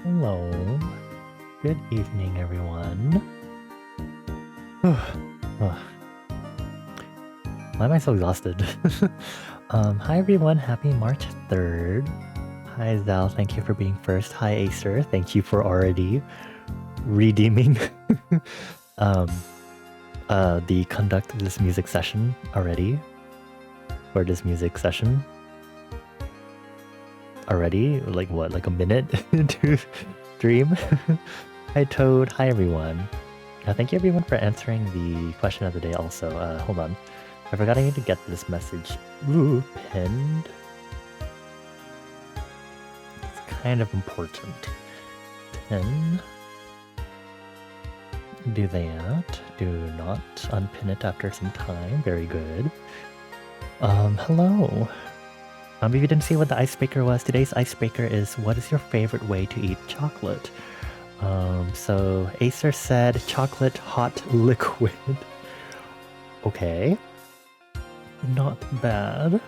Hello. Good evening, everyone. Why am I so exhausted? Hi, everyone. Happy March 3rd. Hi, Zal. Thank you for being first. Hi, Acer. Thank you for already redeeming the conduct of this music session already. For this music session. Already? Like what? Like a minute into stream? Hi Toad, hi everyone. Thank you everyone for answering the question of the day also. Hold on. I forgot I need to get this message pinned. It's kind of important. Pin. Do that. Do not unpin it after some time. Very good. Hello. If you didn't see what the icebreaker was, today's icebreaker is, what is your favorite way to eat chocolate? So Acer said chocolate hot liquid. Okay. Not bad.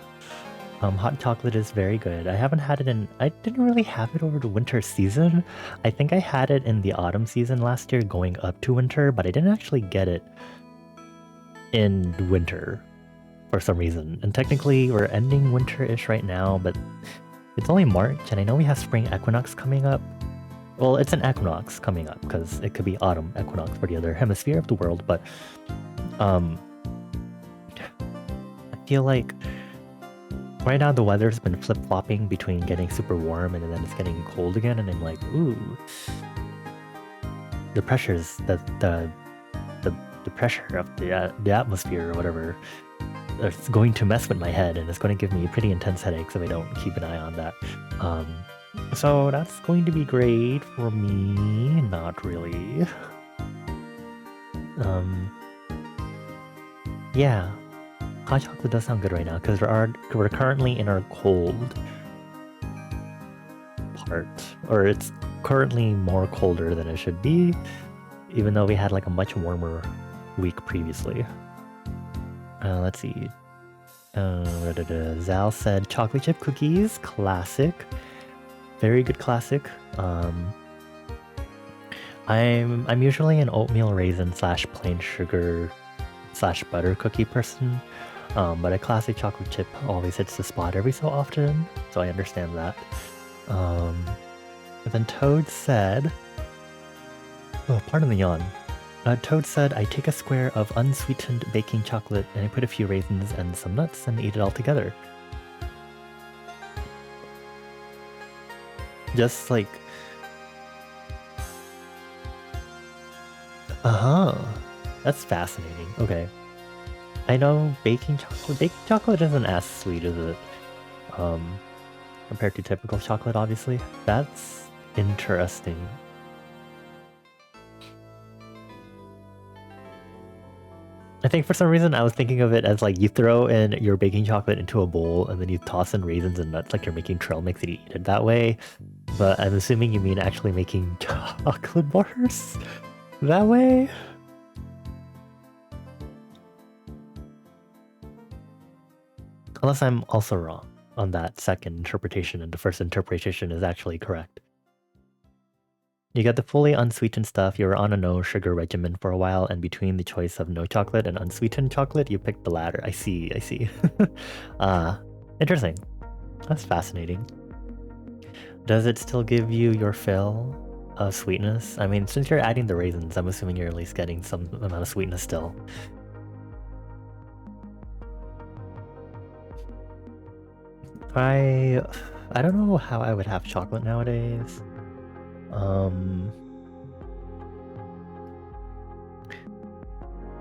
Hot chocolate is very good. I haven't had it I didn't really have it over the winter season. I think I had it in the autumn season last year going up to winter, but I didn't actually get it in winter. For some reason. And technically we're ending winter-ish right now, but it's only March and I know we have spring equinox coming up. Well, it's an equinox coming up because it could be autumn equinox for the other hemisphere of the world, but I feel like right now the weather's been flip-flopping between getting super warm and then it's getting cold again, and I'm like, ooh. The pressures, the pressure of the atmosphere or whatever, it's going to mess with my head and it's going to give me pretty intense headaches if I don't keep an eye on that. So that's going to be great for me. Not really. Yeah, hot chocolate does sound good right now because we're currently in our cold part, or it's currently more colder than it should be, even though we had like a much warmer week previously. Let's see. Zal said chocolate chip cookies, classic, very good classic. I'm usually an oatmeal raisin / plain sugar / butter cookie person, but a classic chocolate chip always hits the spot every so often, so I understand that. And then Toad said, oh, pardon the yawn. Toad said, I take a square of unsweetened baking chocolate and I put a few raisins and some nuts and eat it all together. Just like... That's fascinating. Okay. I know baking chocolate isn't as sweet, is it? Compared to typical chocolate, obviously. That's interesting. I think for some reason I was thinking of it as like you throw in your baking chocolate into a bowl and then you toss in raisins and nuts like you're making trail mix and you eat it that way. But I'm assuming you mean actually making chocolate bars that way? Unless I'm also wrong on that second interpretation and the first interpretation is actually correct. You get the fully unsweetened stuff, you were on a no sugar regimen for a while, and between the choice of no chocolate and unsweetened chocolate, you picked the latter. I see. Interesting. That's fascinating. Does it still give you your fill of sweetness? I mean, since you're adding the raisins, I'm assuming you're at least getting some amount of sweetness still. I don't know how I would have chocolate nowadays.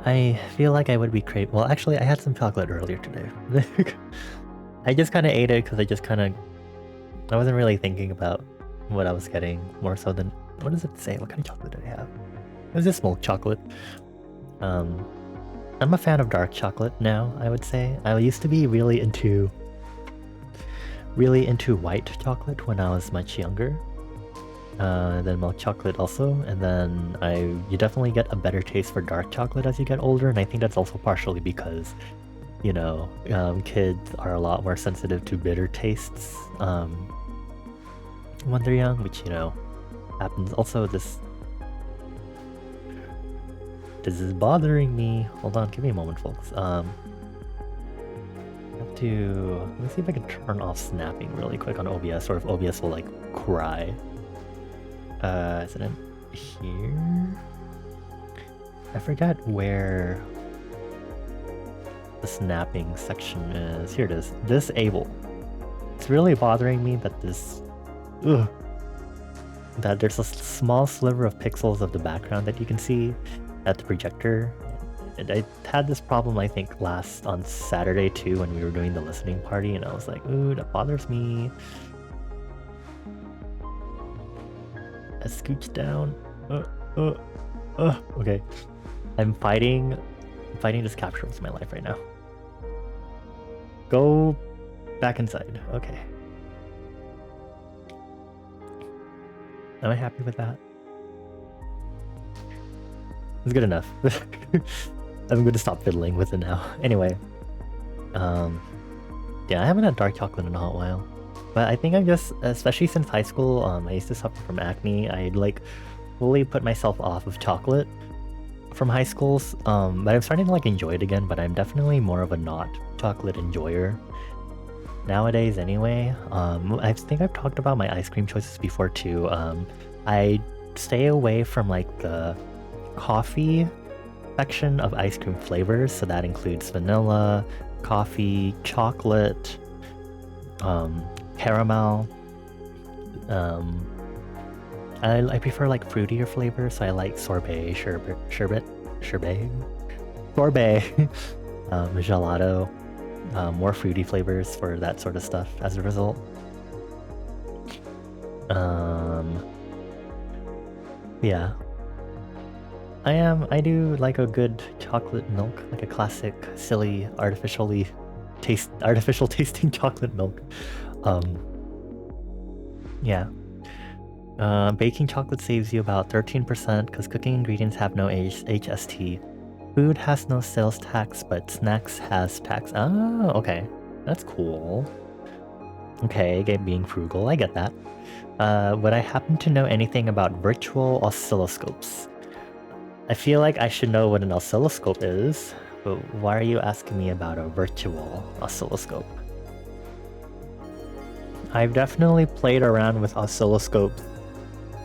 I feel like I would be craving... Well, actually, I had some chocolate earlier today. I just kind of ate it because I wasn't really thinking about what I was getting more so than... What does it say? What kind of chocolate did I have? It was just milk chocolate. I'm a fan of dark chocolate now, I would say. I used to be really into white chocolate when I was much younger. Then milk chocolate also, and then you definitely get a better taste for dark chocolate as you get older, and I think that's also partially because, you know, kids are a lot more sensitive to bitter tastes when they're young, which, you know, happens. Also, this is bothering me. Hold on, give me a moment, folks. I have to... Let me see if I can turn off snapping really quick on OBS, or if OBS will, like, cry. Is it in here? I forgot where the snapping section is. Here it is. Disable. It's really bothering me that that there's a small sliver of pixels of the background that you can see at the projector. And I had this problem, I think, last on Saturday too when we were doing the listening party, and I was like, ooh, that bothers me. I scooch down. Okay. I'm fighting this capture with my life right now. Go back inside. Okay. Am I happy with that? It's good enough. I'm going to stop fiddling with it now. Anyway. Yeah, I haven't had dark chocolate in a hot while. But I think I'm just, especially since high school, I used to suffer from acne. I'd like fully put myself off of chocolate from high school. But I'm starting to like enjoy it again, but I'm definitely more of a not chocolate enjoyer nowadays anyway. I think I've talked about my ice cream choices before too. I stay away from like the coffee section of ice cream flavors. So that includes vanilla, coffee, chocolate, caramel. I prefer like fruitier flavors, so I like sorbet, sherbet, gelato, more fruity flavors for that sort of stuff as a result. Yeah. I do like a good chocolate milk, like a classic, silly, artificial tasting chocolate milk. Um, yeah. Baking chocolate saves you about 13% because cooking ingredients have no HST. Food has no sales tax, but snacks has tax. Ah, okay. That's cool. Okay, being frugal, I get that. Would I happen to know anything about virtual oscilloscopes? I feel like I should know what an oscilloscope is, but why are you asking me about a virtual oscilloscope? I've definitely played around with oscilloscopes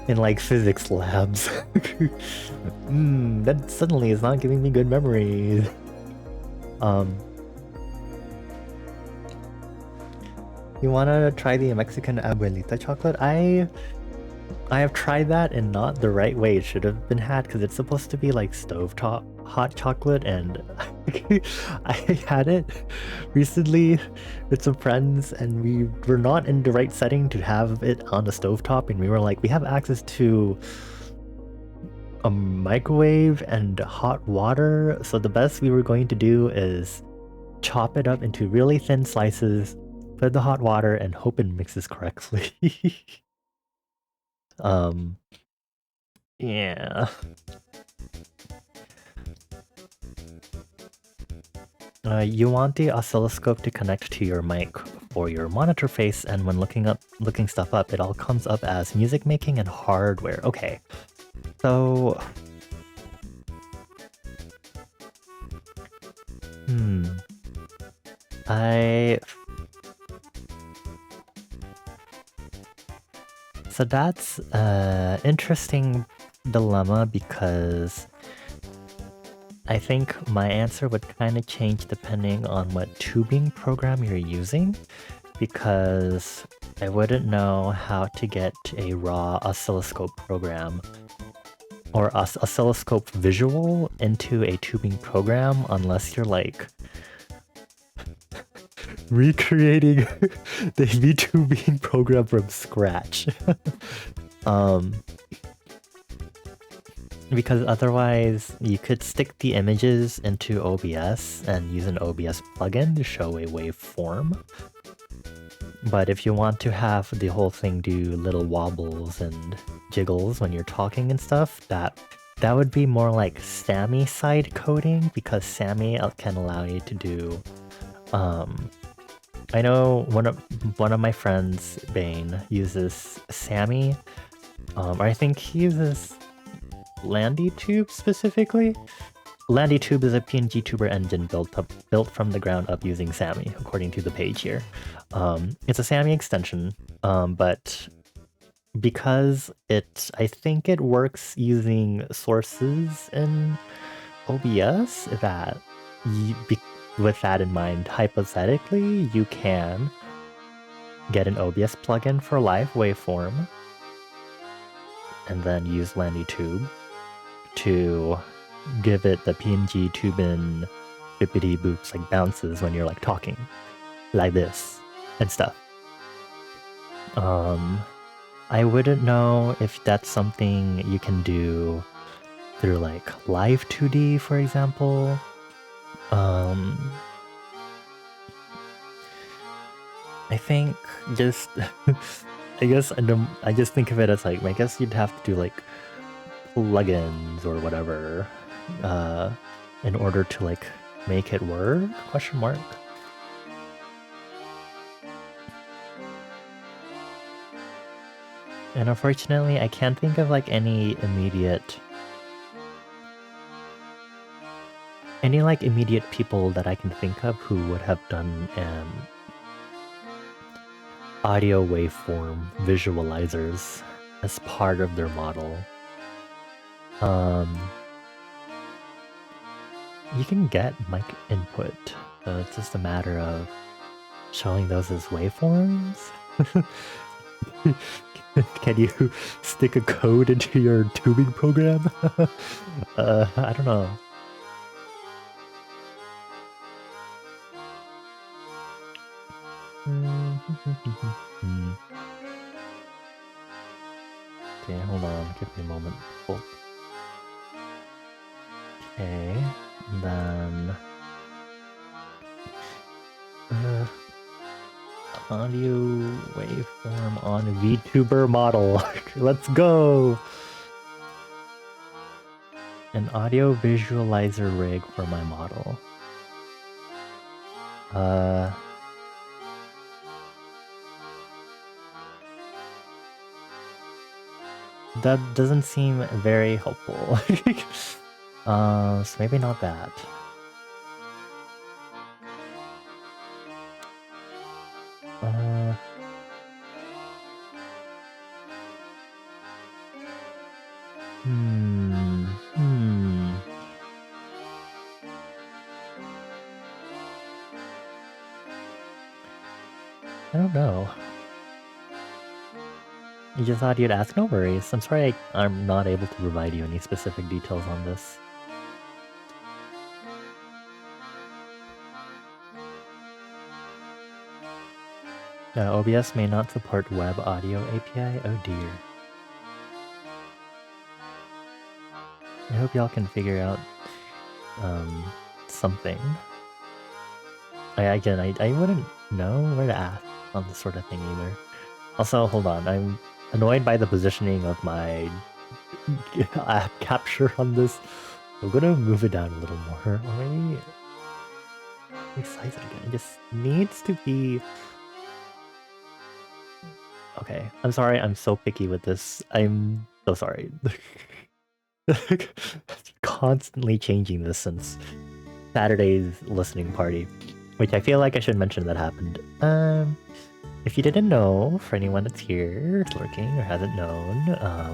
in like physics labs. That suddenly is not giving me good memories. You wanna try the Mexican abuelita chocolate? I have tried that and not the right way it should have been had because it's supposed to be like stovetop hot chocolate, and I had it recently with some friends and we were not in the right setting to have it on the stovetop, and we were like, we have access to a microwave and hot water, so the best we were going to do is chop it up into really thin slices, put the hot water, and hope it mixes correctly. Yeah. You want the oscilloscope to connect to your mic or your monitor face, and when looking stuff up, it all comes up as music making and hardware. Okay. So I So that's interesting dilemma because I think my answer would kind of change depending on what tubing program you're using, because I wouldn't know how to get a raw oscilloscope program or oscilloscope visual into a tubing program unless you're like recreating the VTubing program from scratch. Because otherwise you could stick the images into OBS and use an OBS plugin to show a waveform. But if you want to have the whole thing do little wobbles and jiggles when you're talking and stuff, that would be more like Sammy side coding, because Sammy can allow you to do I know one of my friends, Bane, uses Sammy. I think he uses LandyTube specifically. LandyTube is a PNG tuber engine built from the ground up using Sammy, according to the page here. It's a Sammy extension, but because I think it works using sources in OBS, with that in mind, hypothetically, you can get an OBS plugin for live waveform and then use LandyTube to give it the PNG tubin bippity boops, like bounces when you're like talking like this and stuff. I wouldn't know if that's something you can do through like live 2D, for example. I think just I just think of it as like, I guess you'd have to do like plugins or whatever in order to like make it work, question mark. And unfortunately, I can't think of like any immediate people that I can think of who would have done an audio waveform visualizers as part of their model. You can get mic input, so it's just a matter of showing those as waveforms. Can you stick a code into your tubing program? I don't know. Okay, hold on. Give me a moment. Oh. Okay, then audio waveform on VTuber model. Let's go! An audio visualizer rig for my model. That doesn't seem very helpful. So maybe not that. I don't know. You just thought you'd ask? No worries. I'm sorry I'm not able to provide you any specific details on this. OBS may not support web audio API? Oh dear. I hope y'all can figure out something. I wouldn't know where to ask on this sort of thing either. Also, hold on, I'm annoyed by the positioning of my app capture on this. I'm gonna move it down a little more. Or maybe resize it again. It just needs to be... Okay, I'm sorry, I'm so picky with this. I'm so sorry. Constantly changing this since Saturday's listening party, which I feel like I should mention that happened. If you didn't know, for anyone that's here, lurking, or hasn't known,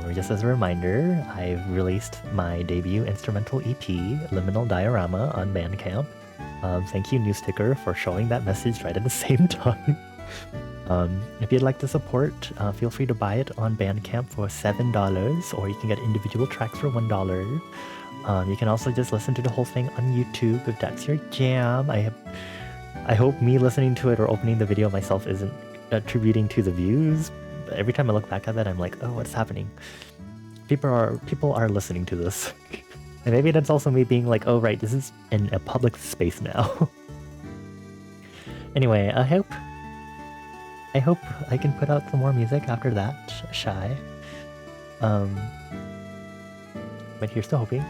or just as a reminder, I've released my debut instrumental EP, Liminal Diorama, on Bandcamp. Thank you, New Sticker, for showing that message right at the same time. If you'd like to support, feel free to buy it on Bandcamp for $7, or you can get individual tracks for $1. You can also just listen to the whole thing on YouTube if that's your jam. I hope me listening to it or opening the video myself isn't attributing to the views. Every time I look back at that, I'm like, oh, what's happening? People are listening to this. And maybe that's also me being like, oh right, this is in a public space now. Anyway, I hope I can put out some more music after that, Shy. But here's to hoping.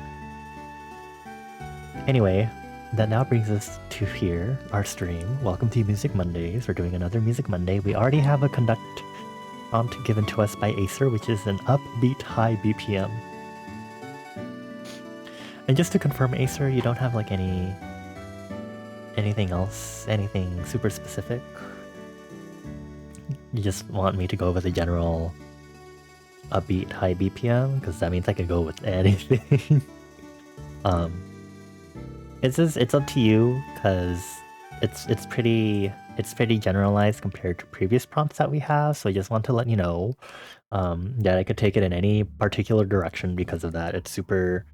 Anyway, that now brings us to here, our stream. Welcome to Music Mondays. We're doing another Music Monday. We already have a conduct prompt given to us by Acer, which is an upbeat high BPM. And just to confirm, Acer, you don't have like anything else, anything super specific? You just want me to go with a general upbeat high BPM? Because that means I could go with anything. It's up to you, because it's pretty generalized compared to previous prompts that we have. So I just want to let you know that I could take it in any particular direction because of that. It's super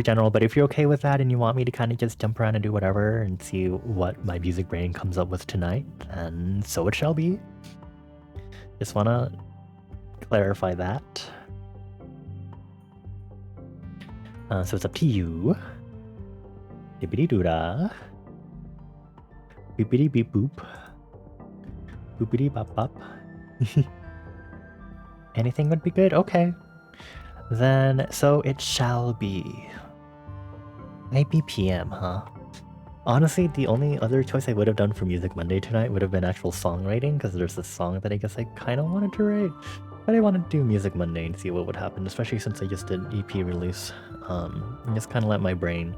general. But if you're okay with that and you want me to kind of just jump around and do whatever and see what my music brain comes up with tonight, and so it shall be. Just want to clarify that. So it's up to you. Dibbity doo-da. Boopity beep boop. Boopity bop bop. Anything would be good? Okay. Then, so it shall be. Maybe PM, huh? Honestly, the only other choice I would have done for Music Monday tonight would have been actual songwriting, because there's this song that I guess I kind of wanted to write. But I wanted to do Music Monday and see what would happen, especially since I just did EP release. And just kind of let my brain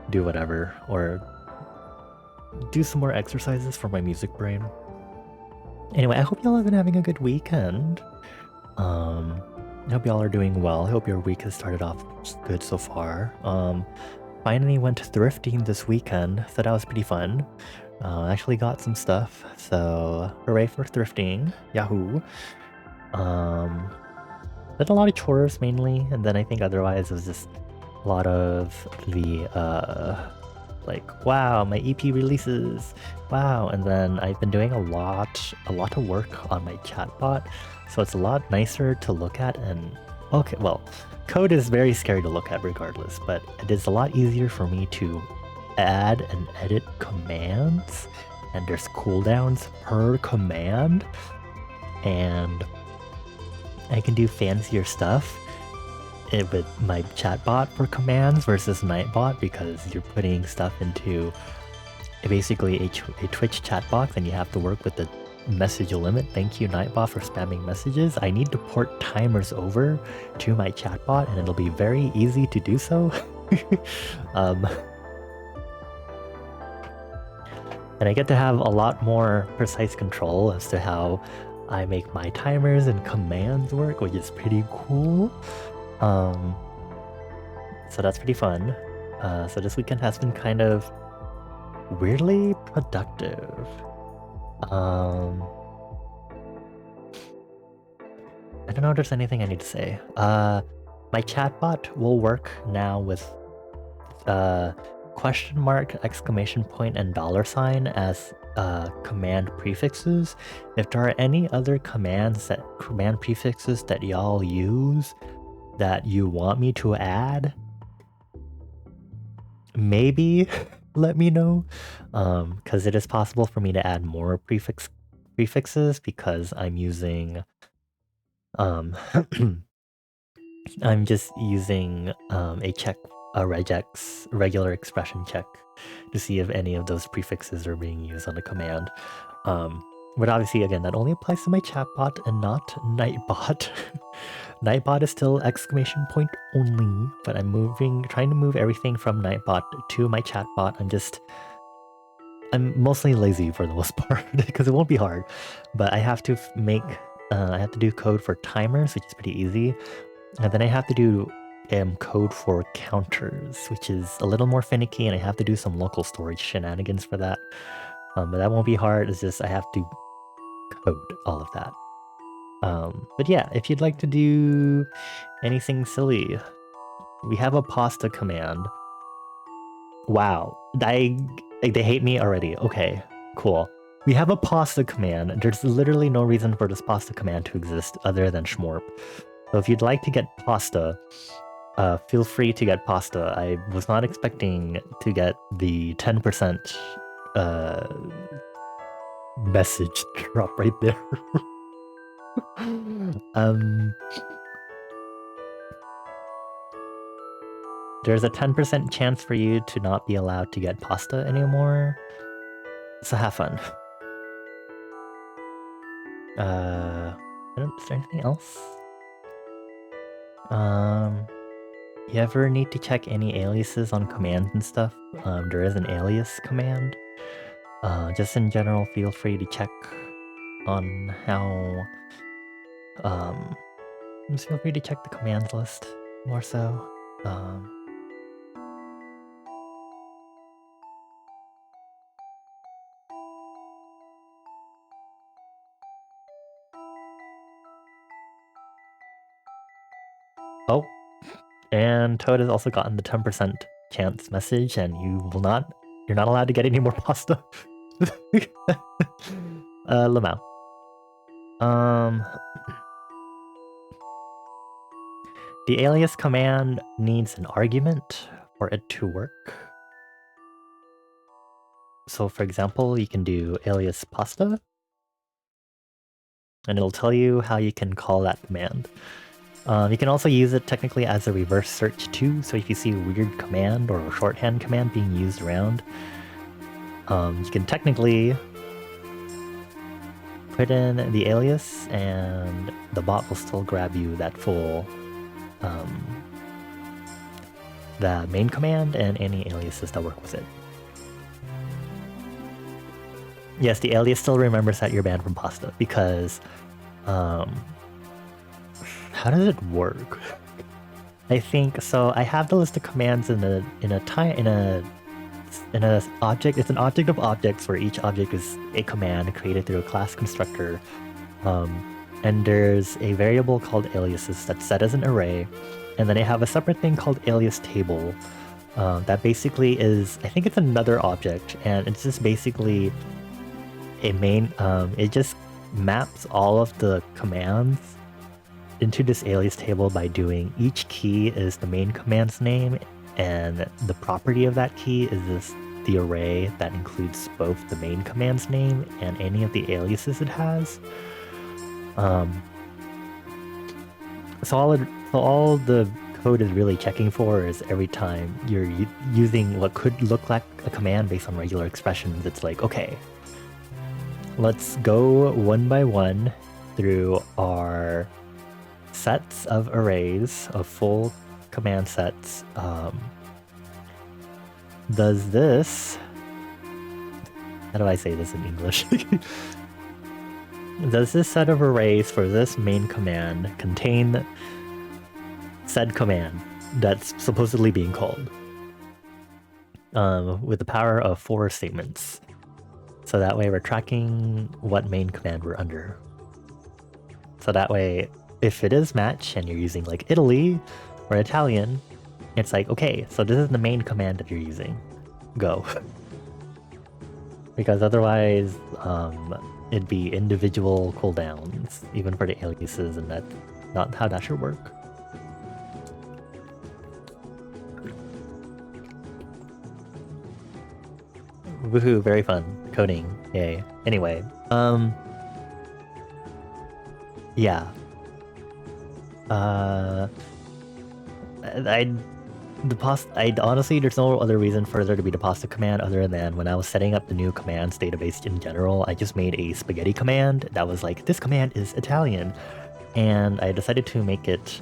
do whatever, or do some more exercises for my music brain. Anyway, I hope y'all have been having a good weekend. I hope y'all are doing well. I hope your week has started off good so far. Finally went thrifting this weekend, so that was pretty fun. Actually got some stuff, so hooray for thrifting. Yahoo! Did a lot of chores mainly, and then I think otherwise it was just a lot of the like, wow, my EP releases, wow. And then I've been doing a lot of work on my chatbot, so it's a lot nicer to look at and Okay, well, code is very scary to look at regardless, but it is a lot easier for me to add and edit commands, and there's cooldowns per command, and I can do fancier stuff with my chatbot for commands versus Nightbot, because you're putting stuff into basically a Twitch chat box and you have to work with the message limit. Thank you, Nightbot, for spamming messages. I need to port timers over to my chatbot, and it'll be very easy to do so. And I get to have a lot more precise control as to how I make my timers and commands work, which is pretty cool. So that's pretty fun. So this weekend has been kind of weirdly productive. I don't know if there's anything I need to say. My chatbot will work now with question mark, exclamation point, and $sign as command prefixes. If there are any other command prefixes that y'all use that you want me to add, maybe let me know, because it is possible for me to add more prefixes because I'm using I'm just using a regex regular expression check to see if any of those prefixes are being used on a command. But obviously, again, that only applies to my chatbot and not Nightbot. Nightbot is still exclamation point only, but I'm trying to move everything from Nightbot to my chatbot. I'm mostly lazy for the most part because it won't be hard, but I have to I have to do code for timers, which is pretty easy, and then I have to do code for counters, which is a little more finicky, and I have to do some local storage shenanigans for that. But that won't be hard. It's just I have to code all of that. But yeah, if you'd like to do anything silly, we have a pasta command. Wow, they hate me already. Okay, cool. We have a pasta command. There's literally no reason for this pasta command to exist other than schmorp. So if you'd like to get pasta, feel free to get pasta. I was not expecting to get the 10% message drop right there. There's a 10% chance for you to not be allowed to get pasta anymore. So have fun. Is there anything else? You ever need to check any aliases on commands and stuff? There is an alias command. Just in general, feel free to check on how... just feel free to check the commands list more so. Oh, and Toad has also gotten the 10% chance message, and you're not allowed to get any more pasta. Lamau. The alias command needs an argument for it to work. So for example, you can do alias pasta, and it'll tell you how you can call that command. You can also use it technically as a reverse search too, so if you see a weird command or a shorthand command being used around, you can technically put in the alias and the bot will still grab you that full the main command and any aliases that work with it. Yes, the alias still remembers that you're banned from pasta because how does it work? I think so. I have the list of commands in an object. It's an object of objects where each object is a command created through a class constructor. And there's a variable called aliases that's set as an array. And then I have a separate thing called alias table that basically is, I think it's another object, and it's just basically a main, it just maps all of the commands into this alias table by doing each key is the main command's name, and the property of that key is the array that includes both the main command's name and any of the aliases it has. So all the code is really checking for is every time you're using what could look like a command based on regular expressions, it's like, okay, let's go one by one through our sets of arrays of full command sets. Does this, how do I say this in English? Does this set of arrays for this main command contain said command that's supposedly being called? With the power of 4 statements. So that way we're tracking what main command we're under. So that way, if it is match and you're using like Italy or Italian, it's like, okay, so this is the main command that you're using. Go. Because otherwise, it'd be individual cooldowns, even for the aliases, and that's not how that should work. Woohoo, very fun. Coding, yay. Anyway, yeah. I'd honestly, there's no other reason for there to be the pasta command other than when I was setting up the new commands database in general, I just made a spaghetti command that was like, this command is Italian, and I decided to make it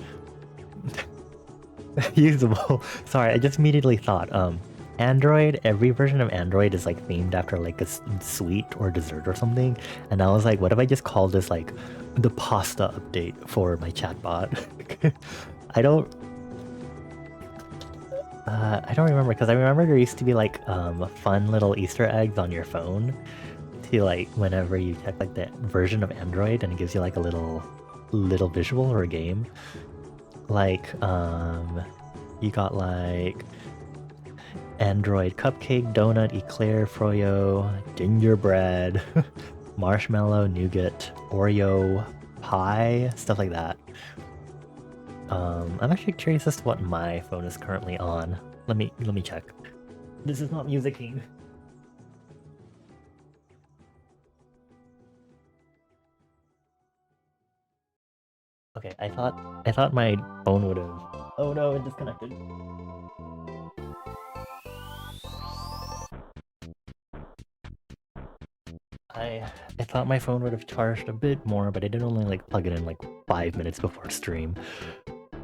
usable. Sorry, I just immediately thought, Android, every version of Android is like themed after like a sweet or dessert or something, and I was like, what if I just call this like the pasta update for my chatbot? I don't remember, because I remember there used to be like fun little Easter eggs on your phone to like whenever you check like the version of Android, and it gives you like a little visual or a game. Like you got like Android cupcake, donut, eclair, froyo, gingerbread, marshmallow, nougat, Oreo, pie, stuff like that. I'm actually curious as to what my phone is currently on. Let me check. This is not musicking. Okay, I thought my phone would have. Oh no, it disconnected. I thought my phone would have charged a bit more, but I did only like plug it in like 5 minutes before stream.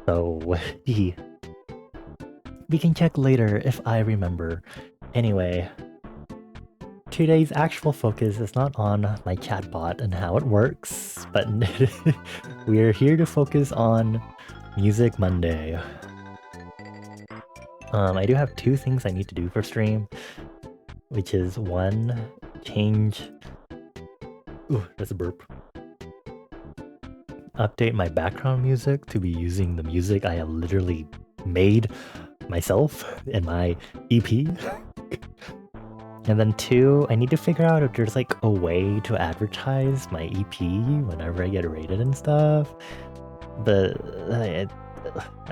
So we can check later if I remember. Anyway, today's actual focus is not on my chatbot and how it works, but we're here to focus on Music Monday. I do have 2 things I need to do for stream, which is 1, change... Ooh, that's a burp. Update my background music to be using the music I have literally made myself in my EP. And then 2, I need to figure out if there's like a way to advertise my EP whenever I get rated and stuff. But I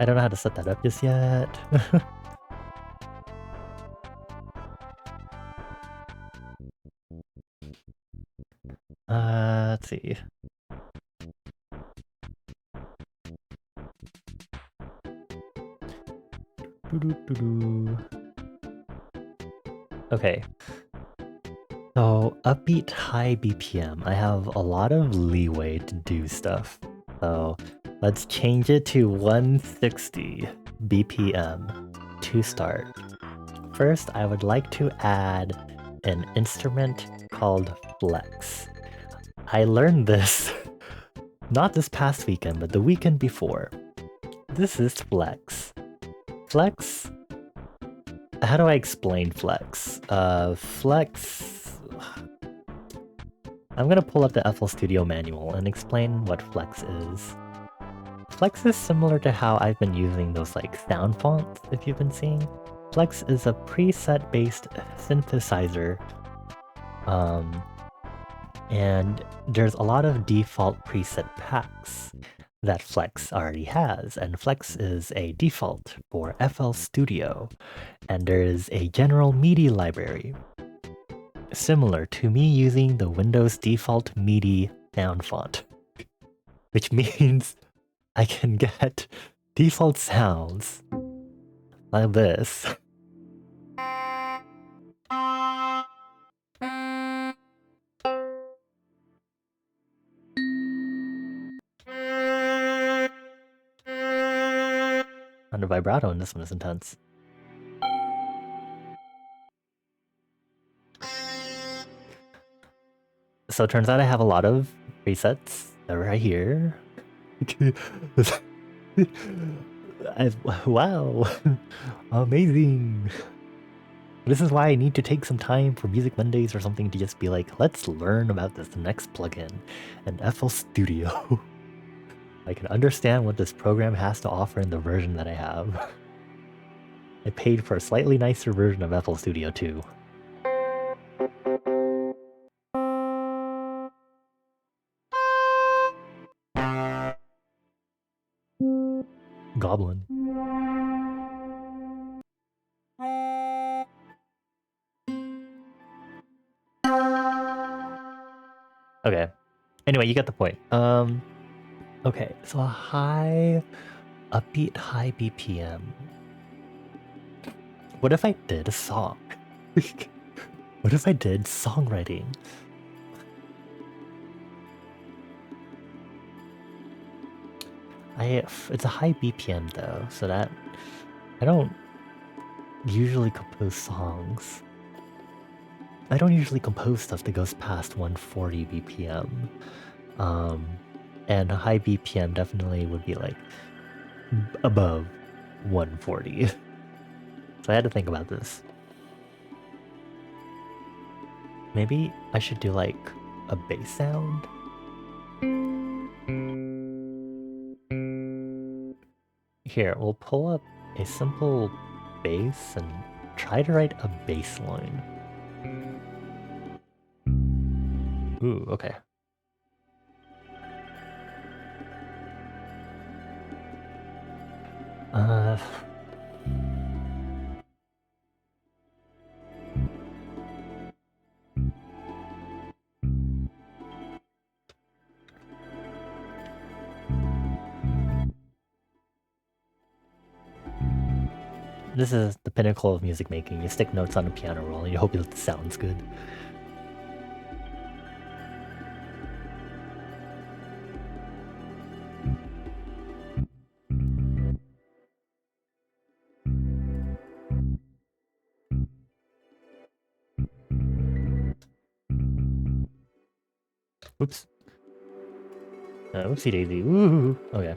don't know how to set that up just yet. Let's see. Okay. So, upbeat high BPM. I have a lot of leeway to do stuff. So, let's change it to 160 BPM to start. First, I would like to add an instrument called flex. I learned this not this past weekend, but the weekend before. This is flex. Flex? How do I explain flex? Flex... I'm gonna pull up the FL Studio manual and explain what flex is. Flex is similar to how I've been using those like sound fonts, if you've been seeing. Flex is a preset-based synthesizer, and there's a lot of default preset packs that Flex already has, and Flex is a default for FL Studio, and there is a general MIDI library, similar to me using the Windows default MIDI sound font, which means I can get default sounds like this. And the vibrato in this one is intense. So it turns out I have a lot of presets that are right here. Wow, amazing. This is why I need to take some time for Music Mondays or something to just be like, let's learn about this next plugin in FL Studio. I can understand what this program has to offer in the version that I have. I paid for a slightly nicer version of FL Studio too. Goblin. Okay. Anyway, you get the point. Okay, so a high, upbeat, high BPM. What if I did a song? What if I did songwriting? It's a high BPM though, so that I don't usually compose songs. I don't usually compose stuff that goes past 140 BPM. And a high BPM definitely would be like above 140. So I had to think about this. Maybe I should do like a bass sound. Here, we'll pull up a simple bass and try to write a bass line. Ooh, okay. This is the pinnacle of music making. You stick notes on a piano roll and you hope it sounds good. Oops. Oopsie daisy. Ooh. Okay.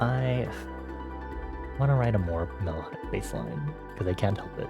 I want to write a more melodic bass line because I can't help it.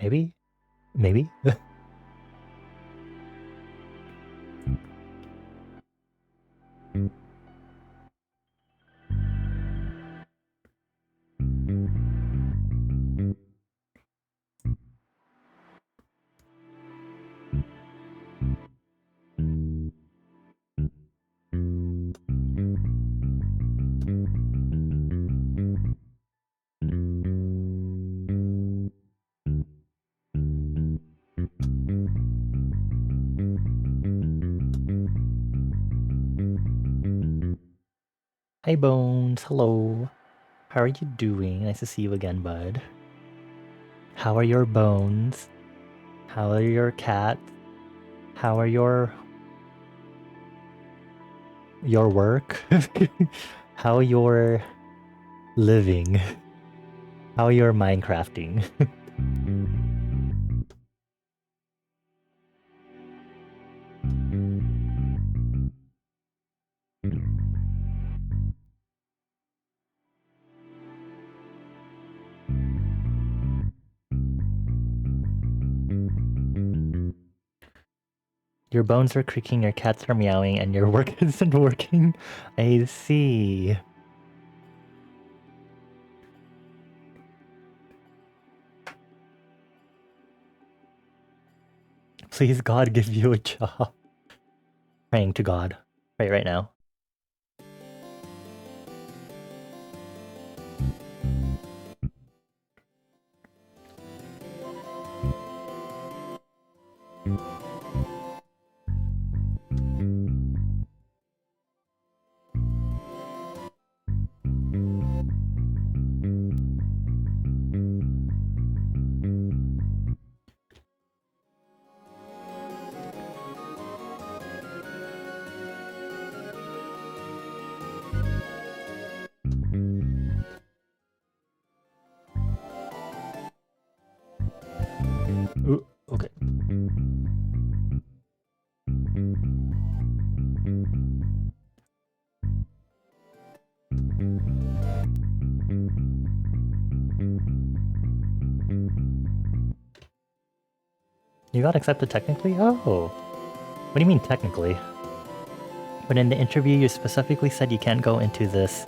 Maybe? Maybe? Hi Bones, hello. How are you doing? Nice to see you again, bud. How are your bones? How are your cats? How are your work? How you're living? How you're Minecrafting? Your bones are creaking, your cats are meowing, and your work isn't working. I see. Please, God, give you a job. Praying to God. Right now. Ooh, okay. You got accepted technically? Oh. What do you mean technically? But in the interview, you specifically said you can't go into this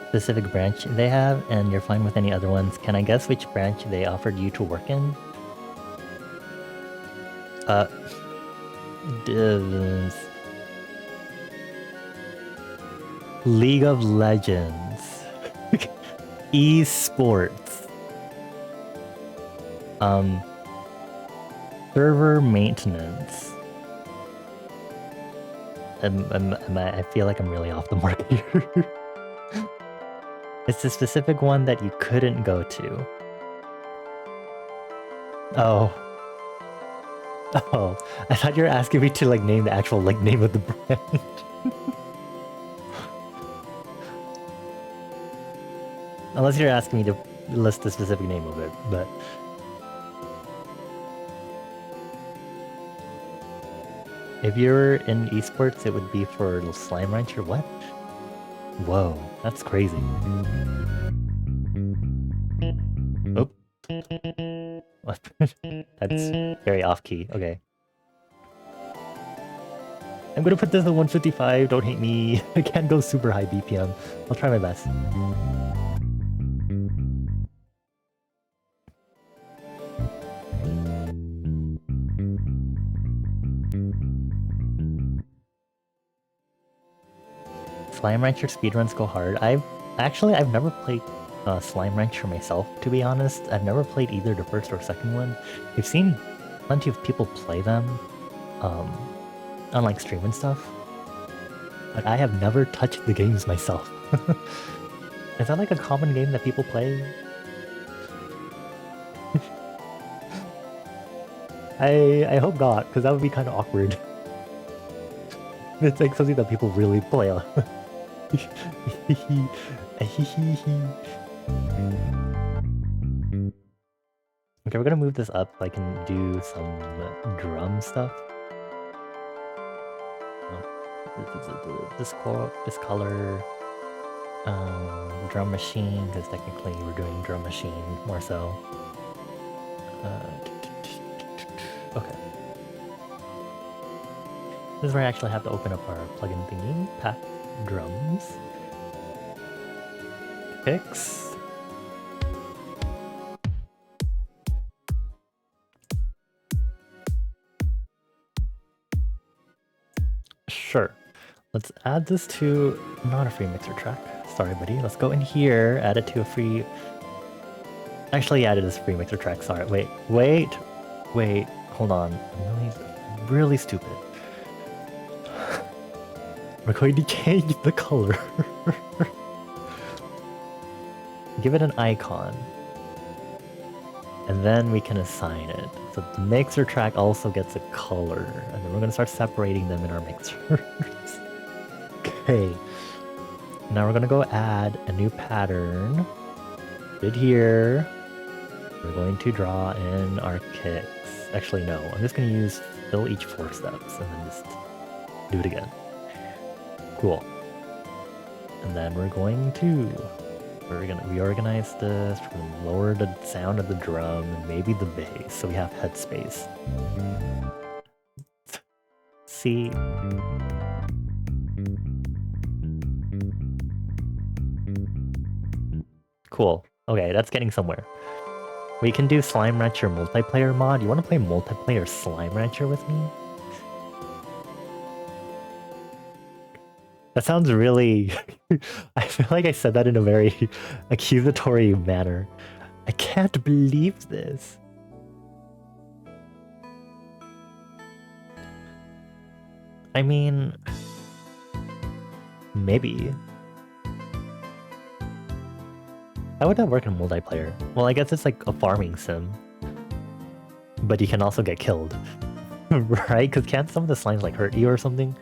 specific branch they have, and you're fine with any other ones. Can I guess which branch they offered you to work in? Divs. League of Legends. Esports. Server maintenance. I feel like I'm really off the mark here. It's the specific one that you couldn't go to. Oh. Oh. I thought you were asking me to like name the actual like name of the brand. Unless you're asking me to list the specific name of it, but... If you're in esports, it would be for Slime Rancher. What? Whoa, that's crazy. Oop. That's very off-key. Okay. I'm gonna put this at 155. Don't hate me. I can't go super high BPM. I'll try my best. Slime Rancher speedruns go hard. I've never played Slime Rancher myself, to be honest. I've never played either the first or second one. I've seen plenty of people play them on like stream and stuff, but I have never touched the games myself. Is that like a common game that people play? I hope not, because that would be kind of awkward. It's like something that people really play on. Okay, we're gonna move this up so I can do some drum stuff. This color, drum machine, because technically we're doing drum machine more so. Okay. This is where I actually have to open up our plugin thingy. Path drums. Picks. Sure. Let's add this to not a free mixer track. Sorry, buddy. Let's go in here, add it to a free... Actually, add it as a free mixer track. Sorry. Wait. Hold on. I'm really stupid. We're going to change the color. give it an icon. And then we can assign it. So the mixer track also gets a color. And then we're gonna start separating them in our mixers. Okay. Now we're gonna go add a new pattern. Right here. We're going to draw in our kicks. Actually, no. I'm just gonna use fill each 4 steps and then just do it again. Cool. And then we're going to reorganize this. We're gonna lower the sound of the drum and maybe the bass, so we have headspace. See. Cool. Okay, that's getting somewhere. We can do Slime Rancher multiplayer mod. You want to play multiplayer Slime Rancher with me? That sounds really... I feel like I said that in a very accusatory manner. I can't believe this. I mean... maybe. How would that work in multiplayer? Well, I guess it's like a farming sim. But you can also get killed. Right? Because can't some of the slimes like hurt you or something?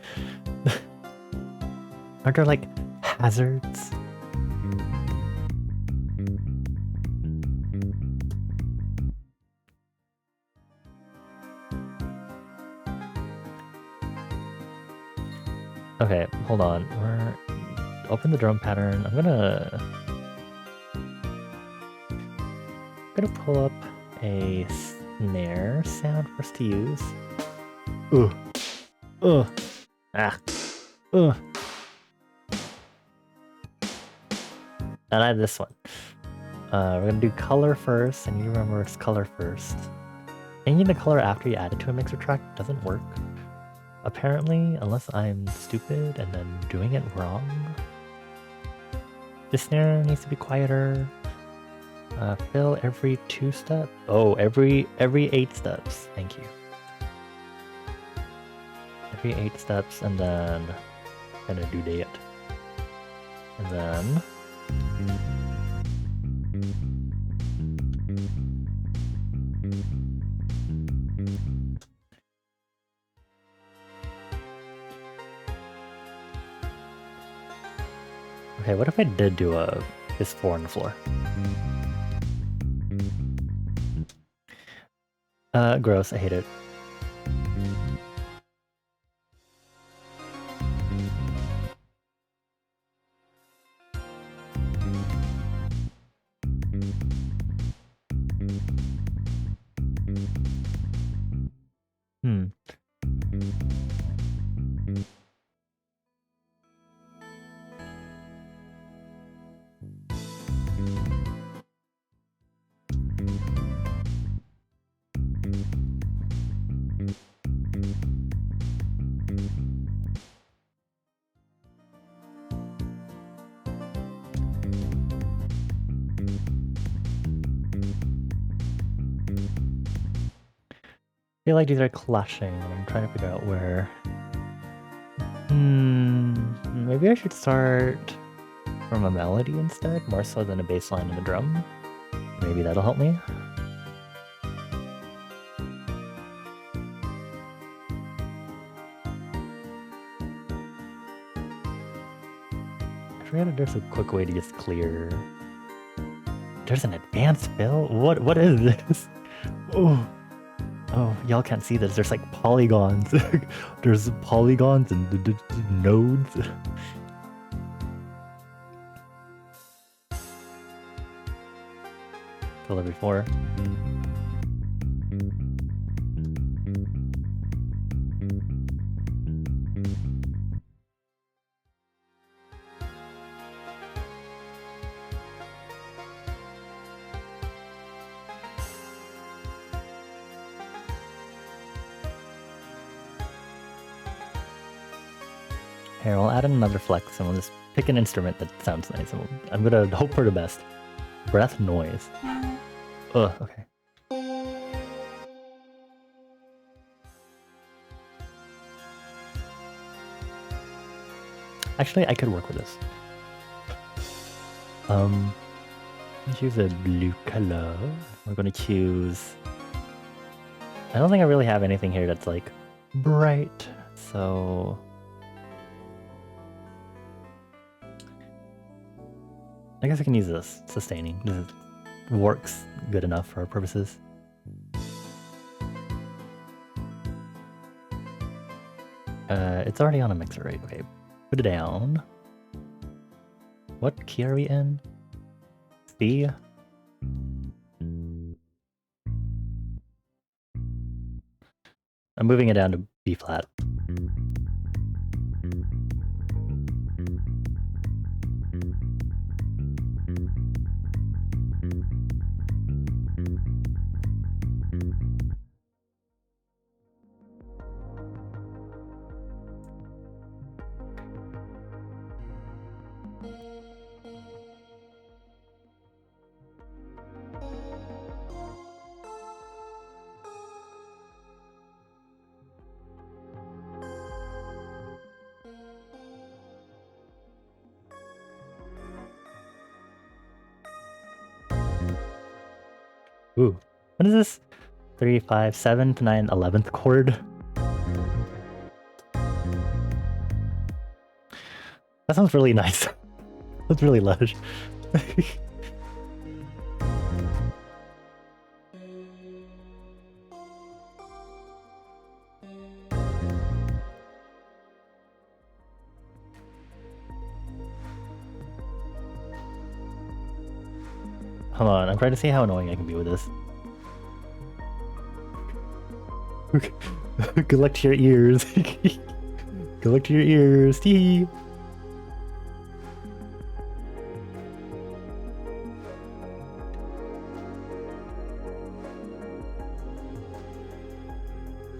Aren't there like hazards? Okay, hold on. We're open the drum pattern. I'm gonna pull up a snare sound for us to use. And I have this one. We're gonna do color first, and you remember it's color first. Changing the color after you add it to a mixer track doesn't work. Apparently, unless I'm stupid and then doing it wrong. The snare needs to be quieter. Fill every 2 steps. Oh, every 8 steps. Thank you. Every 8 steps, and then gonna do that. And then okay, what if I did do this 4 on the floor? Gross, I hate it. I feel like these are clashing, and I'm trying to figure out where. Maybe I should start from a melody instead, more so than a bass line and a drum. Maybe that'll help me. I forgot if there's a quick way to just clear. There's an advanced fill? What is this? Oh, y'all can't see this. There's like polygons. There's polygons and nodes. Fill every 4. Here, I'll add another flex and we'll just pick an instrument that sounds nice. And I'm gonna hope for the best. Breath noise. Okay. Actually, I could work with this. Choose a blue color. We're gonna choose... I don't think I really have anything here that's like bright, so... I guess I can use this, sustaining. This works good enough for our purposes. It's already on a mixer, right? Okay, put it down. What key are we in? C? I'm moving it down to B flat. Ooh, what is this? 3, 5, 7 to 9, 11th chord. That sounds really nice. That's really lush. Hold on, I'm trying to see how annoying I can be with this. Good luck to your ears. Good luck to your ears. Tee.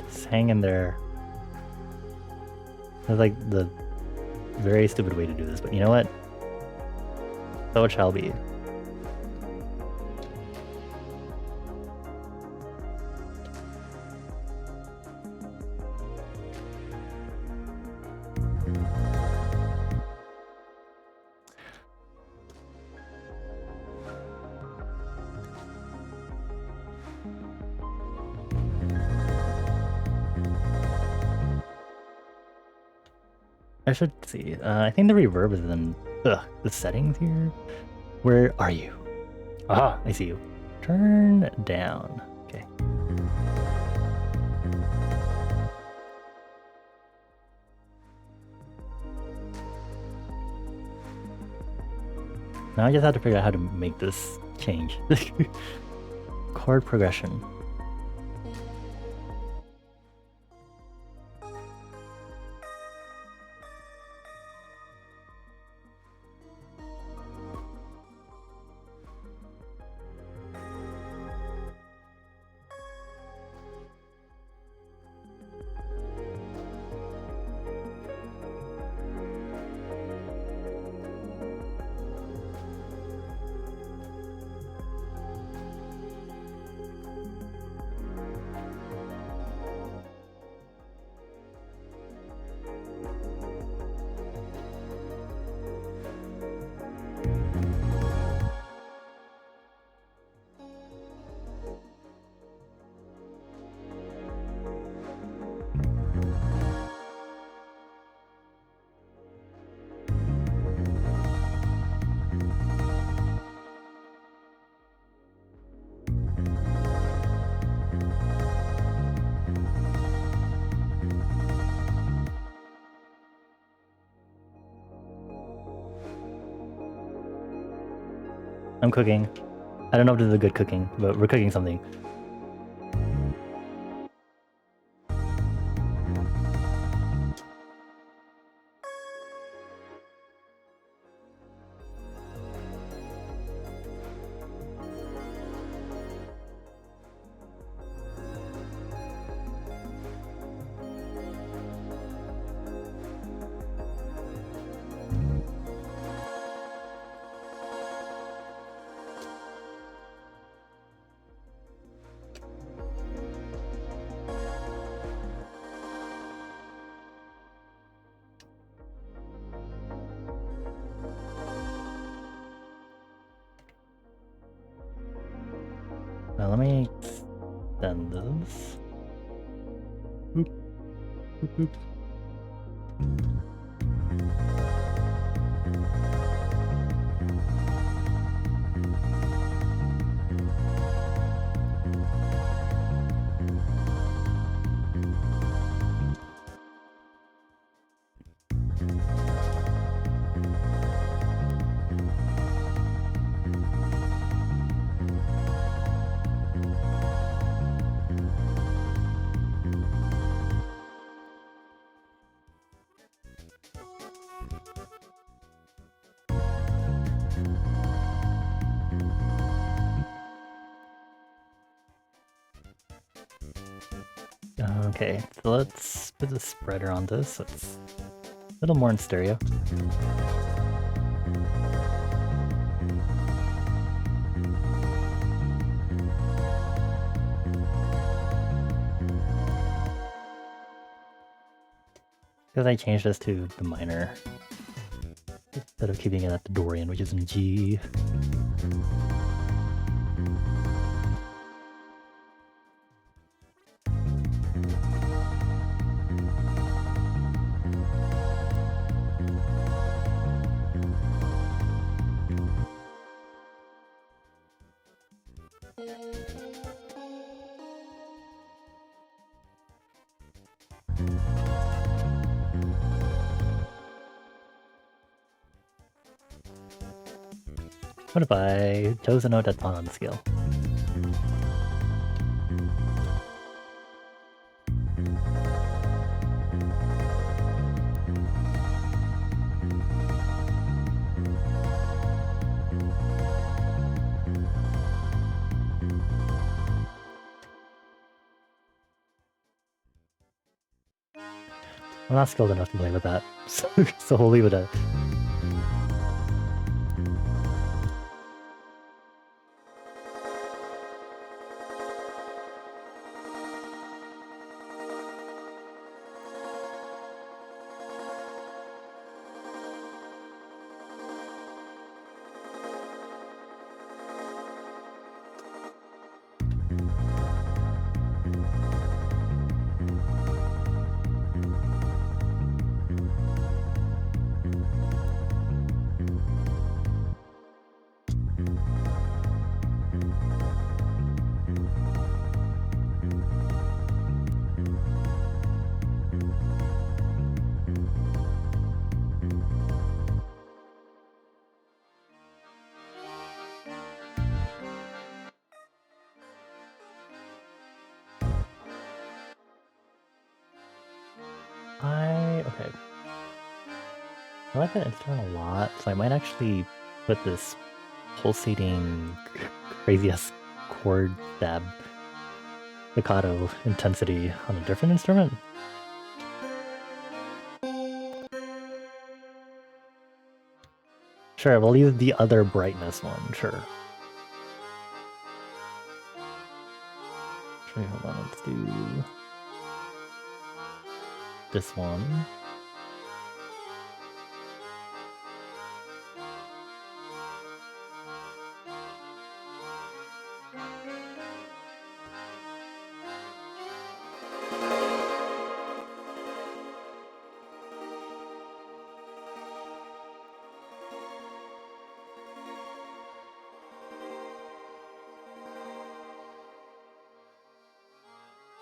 Just hang in there. That's like the very stupid way to do this, but you know what? So it shall be. I should see. I think the reverb is in the settings here. Where are you? Ah, I see you. Turn down. Okay. Now I just have to figure out how to make this change. Chord progression. I'm cooking. I don't know if this is a good cooking, but we're cooking something. me extend this. Boop, boop, boop. Okay, so let's put the spreader on this so it's a little more in stereo. Because I changed this to the minor instead of keeping it at the Dorian, which is in G. What if I chose a note that's not on the scale? I'm not skilled enough to play with that, so we'll leave it at. Okay. I like that instrument a lot, so I might actually put this pulsating, crazy-ass chord stab staccato intensity on a different instrument. Sure, we'll use the other brightness one, sure. Actually, hold on, let's do this one.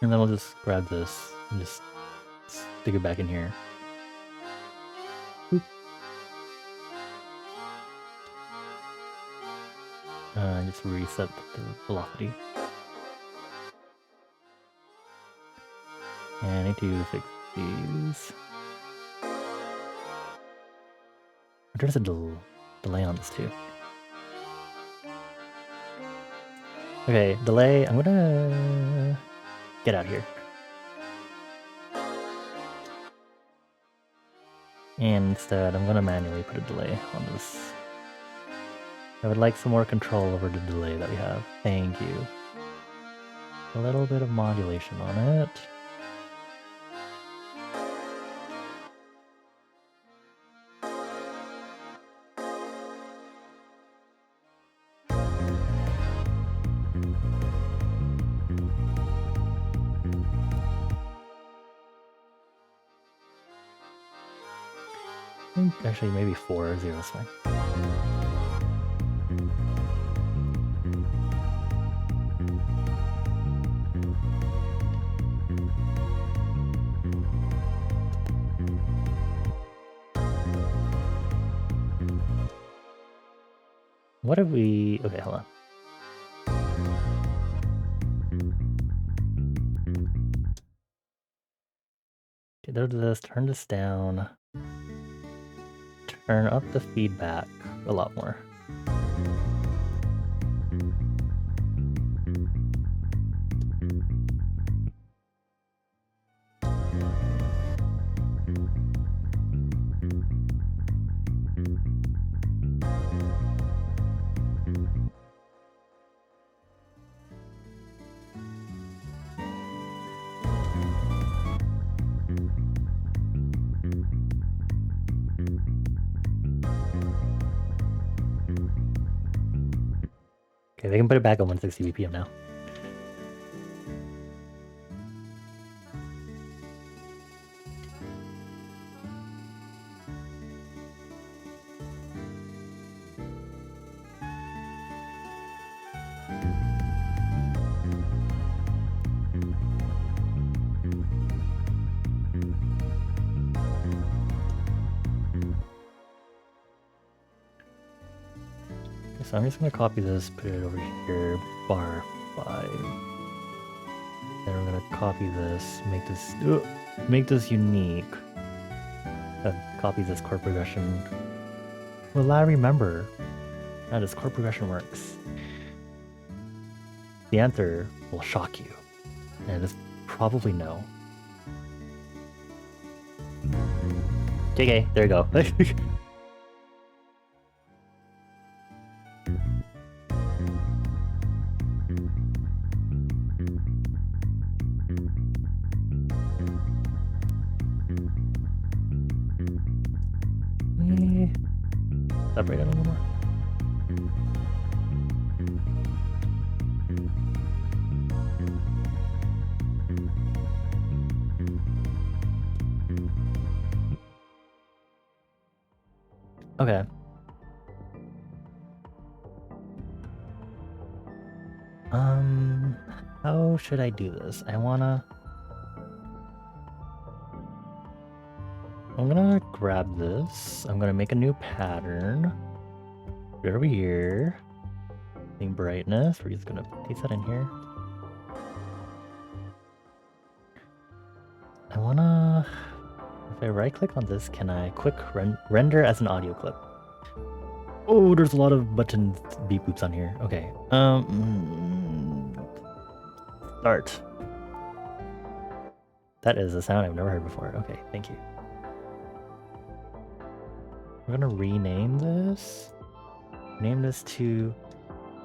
And then we'll just grab this and just stick it back in here. Boop. Just reset the velocity. And I need to fix these. There's a delay on this too. Okay, delay. I'm gonna get out here. And instead, I'm gonna manually put a delay on this. I would like some more control over the delay that we have. Thank you. A little bit of modulation on it. Actually, maybe 4 0 is fine. What have we... Okay, hold on. Okay, this, turn this down. Turn up the feedback a lot more. Okay, they can put it back on 160 BPM now. So I'm just gonna copy this, put it over here, bar 5. Then we're gonna copy this, make this unique. Copy this chord progression. Will I remember how this chord progression works? The answer will shock you, and it's probably no. JK, there you go. Separate it a little more. Okay. How should I do this? I'm gonna grab this. I'm gonna make a new pattern. Put it over here. Thing brightness. We're just gonna paste that in here. If I right click on this, can I quick render as an audio clip? Oh, there's a lot of button beep boops on here. Okay. Start. That is a sound I've never heard before. Okay, thank you. We're gonna rename this. Name this to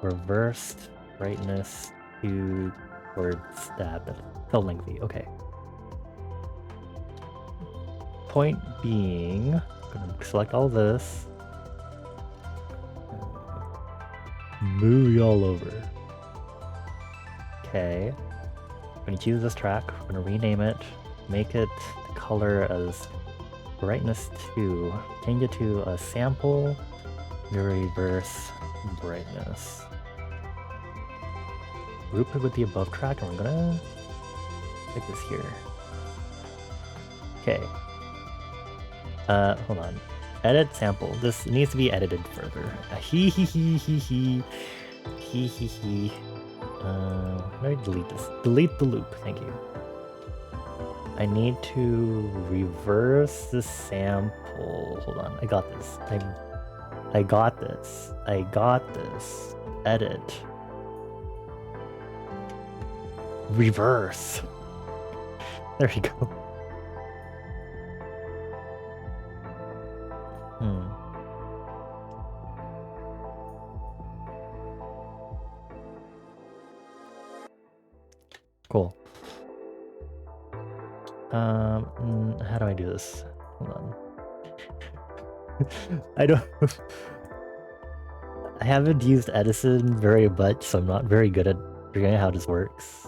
reversed brightness to word stab. That's so lengthy. Okay. Point being, I'm gonna select all this. Move you all over. Okay. I'm gonna choose this track. I'm gonna rename it. Make it the color as brightness 2. Change it to a sample. Reverse brightness. Group it with the above track, and we're gonna take this here. Okay. Hold on. Edit sample. This needs to be edited further. Hee hee hee hee hee. Hee hee hee. Let me delete this. Delete the loop. Thank you. I need to reverse the sample. Hold on. I got this. I got this. I got this. Edit. Reverse. There you go. Cool. How do I do this? Hold on. I haven't used Edison very much, so I'm not very good at figuring out how this works.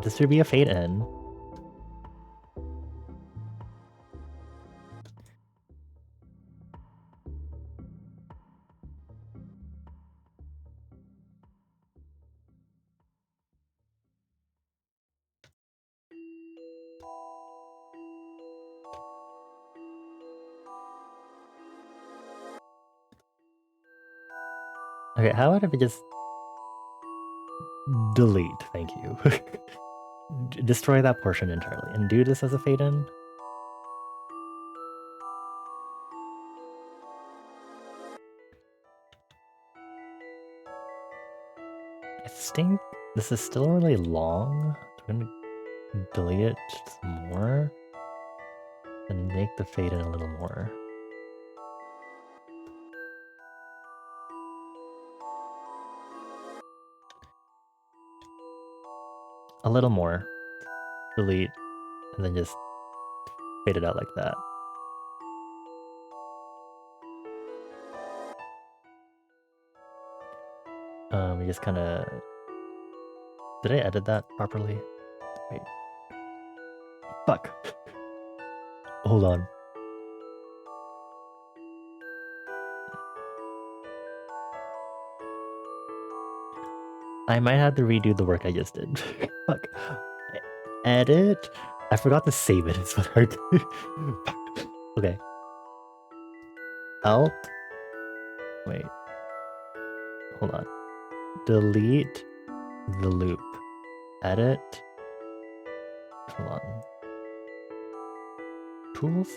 This should be a fade in. Okay, how about if we just delete? Thank you. Destroy that portion entirely and do this as a fade in. I think this is still really long. I'm gonna delete it some more and make the fade in a little more. A little more. Delete, and then just fade it out like that. We just kind of... Did I edit that properly? Wait. Fuck. Hold on. I might have to redo the work I just did. Fuck. Edit? I forgot to save it. It's what hard to... Okay. Alt. Wait. Hold on. Delete the loop. Edit. Hold on. Tools?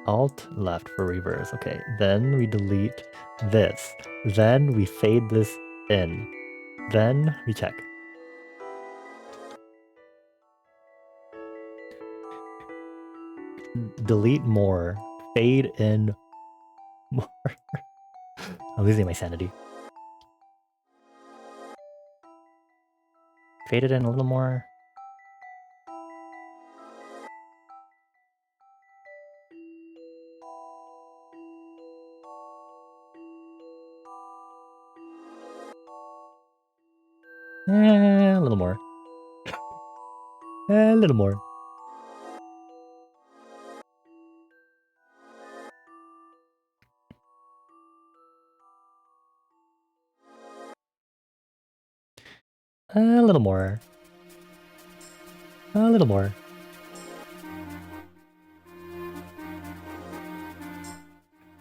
Alt left for reverse. Okay. Then we delete this. Then we fade this in. Then we check. Delete more. Fade in more. I'm losing my sanity. Fade it in a little more. A little more. A little more. A little more. A little more.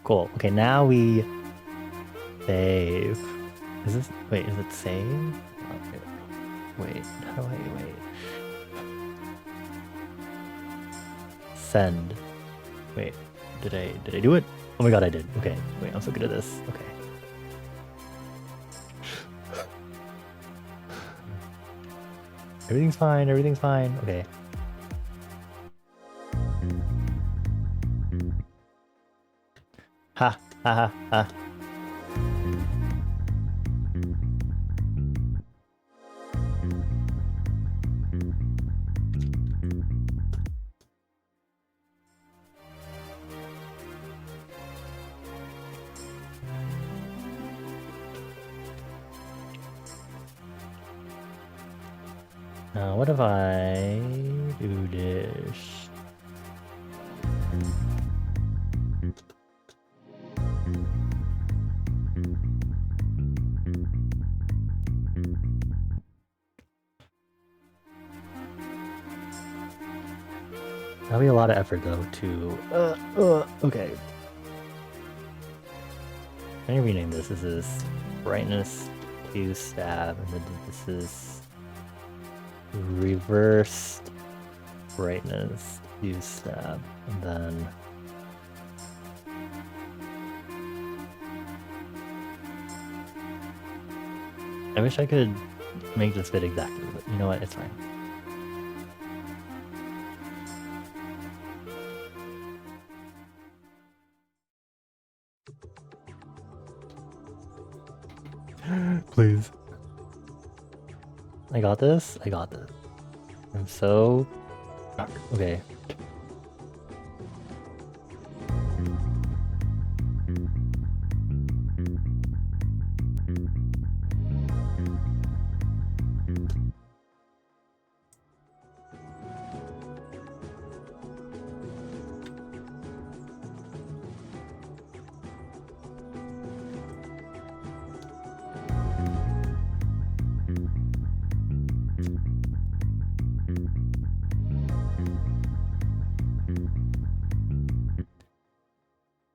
Cool. Okay, now we save. Is this... Wait, is it save? Okay. Wait, how do I... Wait. Send. Wait, did I do it? Oh my god, I did. Okay, wait, I'm so good at this. Okay. Everything's fine, everything's fine. Okay. Ha, ha, ha, ha. Now, what if I do this? That'll be a lot of effort, though, to... okay. Let me rename this. This is brightness to stab, and then this is reversed brightness to stab, and then I wish I could make this fit exactly, but you know what? It's fine. Please. I got this. I got this. I'm so... Okay.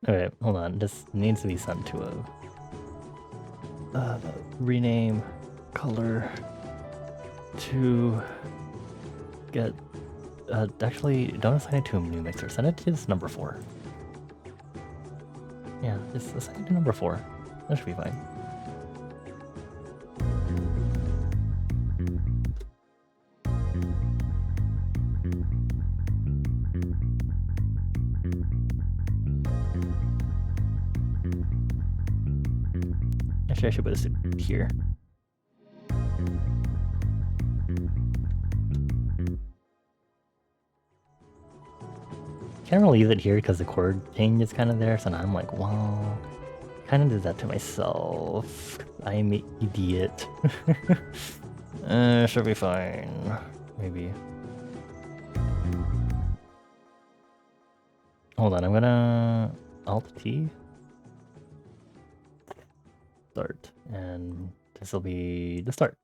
Okay, hold on. This needs to be sent to a... rename color to get actually don't assign it to a new mixer, send it to this number 4. Yeah, just assign it to number 4. That should be fine. Actually, I should put this here. Can't really use it here because the chord change is kind of there, so now I'm like, well, kind of did that to myself. I'm an idiot. Should be fine. Maybe. Hold on, I'm gonna Alt-T. Start. And this will be the start.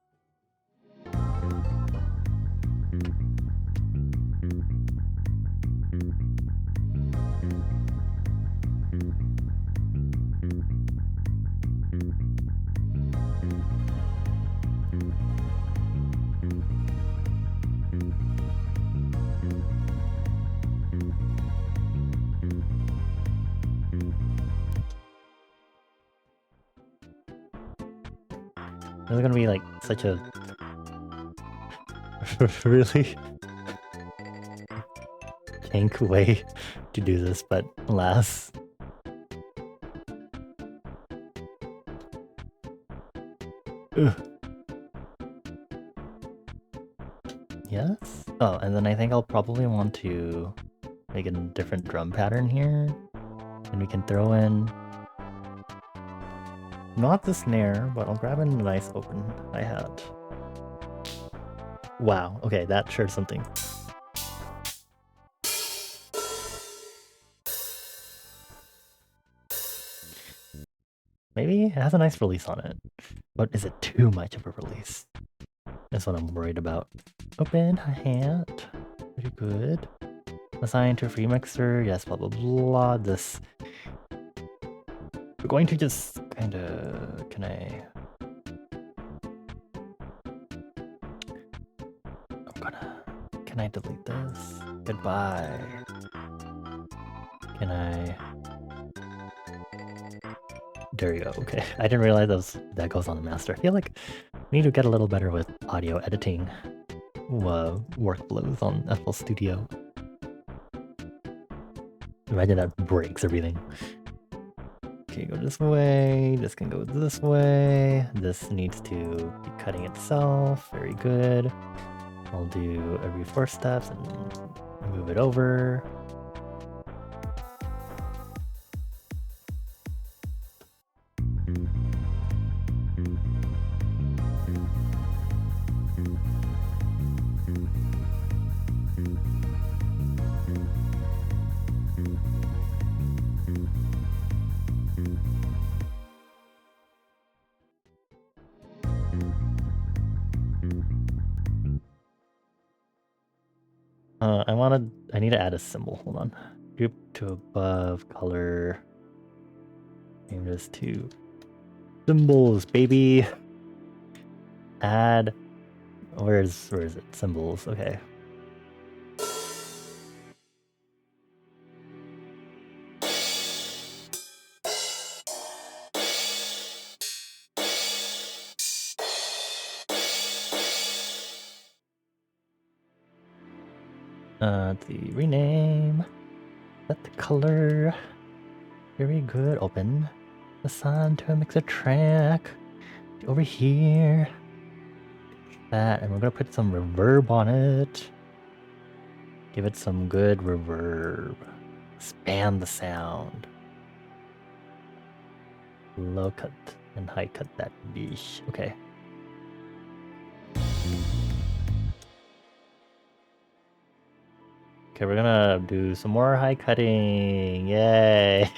This is gonna be like such a really jank way to do this, but alas. Ugh. Yes? Oh, and then I think I'll probably want to make a different drum pattern here. And we can throw in not the snare, but I'll grab in a nice open hi-hat. Wow, okay, that shared something. Maybe it has a nice release on it, but is it too much of a release? That's what I'm worried about. Open hi-hat, pretty good. Assign to a free mixer, yes, blah blah blah. This we're going to just kind of can I delete this? Goodbye. Can I? There you go. Okay, I didn't realize that goes on the master. I feel like we need to get a little better with audio editing workflows on FL Studio. Imagine that breaks everything. Okay, go this way. This can go this way. This needs to be cutting itself. Very good. I'll do every 4 steps and move it over. I need to add a symbol. Hold on. Group to above, color. Name this to symbols, baby. Add. Where is it? Symbols. Okay. The rename. Set the color. Very good. Open. Assign to a mixer track. Over here. That, and we're gonna put some reverb on it. Give it some good reverb. Expand the sound. Low cut and high cut that dish. Okay. Okay, we're gonna do some more high cutting. Yay!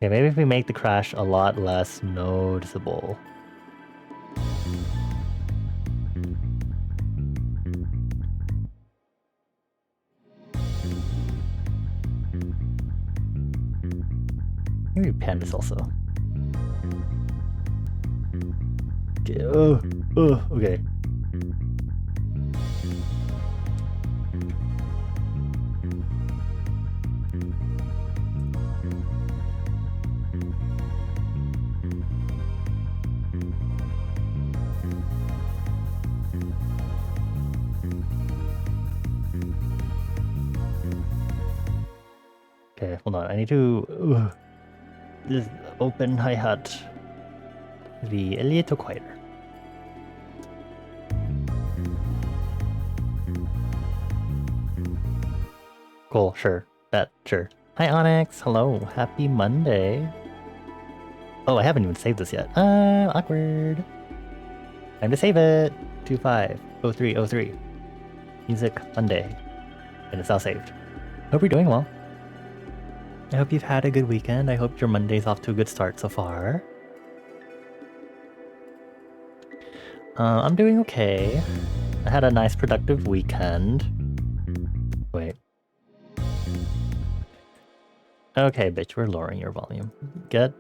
Okay, maybe if we make the crash a lot less noticeable. Maybe pan this also. Okay, okay. Okay, hold on. I need to just open hi-hat. Be a little quieter. Cool, sure. Sure. Hi Onyx, hello. Happy Monday. Oh, I haven't even saved this yet. Awkward. Time to save it. 250303. Music Monday. And it's all saved. Hope you're doing well. I hope you've had a good weekend. I hope your Monday's off to a good start so far. I'm doing okay. I had a nice productive weekend. Wait. Okay, bitch, we're lowering your volume. Get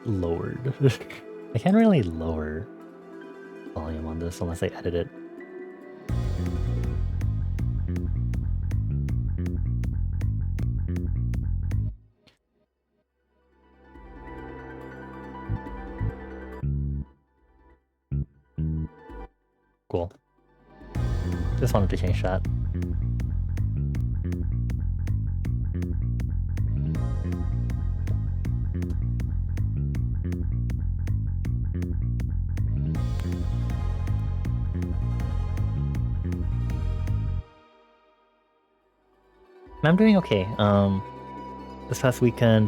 lowered. I can't really lower volume on this unless I edit it. Cool. Just wanted to change that. I'm doing okay. This past weekend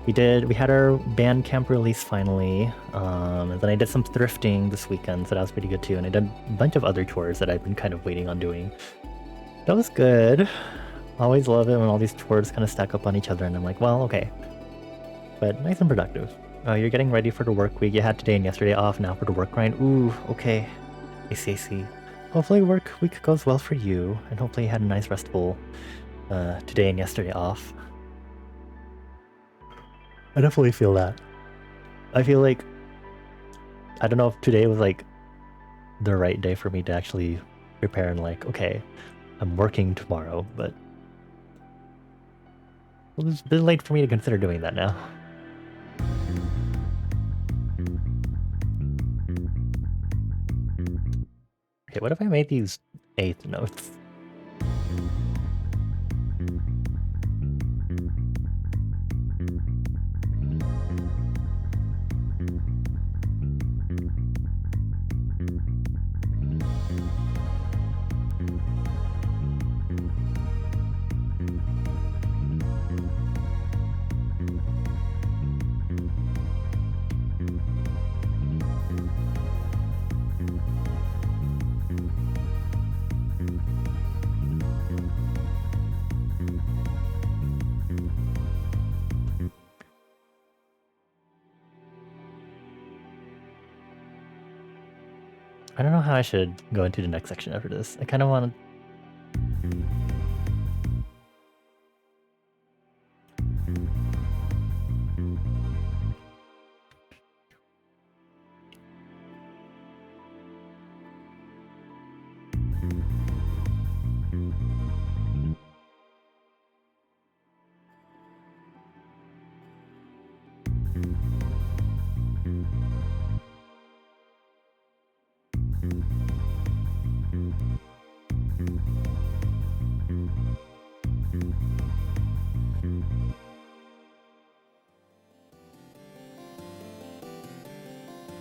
we had our bandcamp release finally, and then I did some thrifting this weekend, so that was pretty good too. And I did a bunch of other chores that I've been kind of waiting on doing. That was good. Always love it when all these chores kind of stack up on each other, and I'm like, well, okay, but nice and productive. You're getting ready for the work week. You had today and yesterday off. Now for the work grind. Ooh, okay. I see. Hopefully work week goes well for you, and hopefully you had a nice restful today and yesterday off. I definitely feel that. I feel like, I don't know if today was like the right day for me to actually prepare and like, okay, I'm working tomorrow, but it's a bit late for me to consider doing that now. Okay, what if I made these eighth notes? I don't know how I should go into the next section after this. I kind of want to...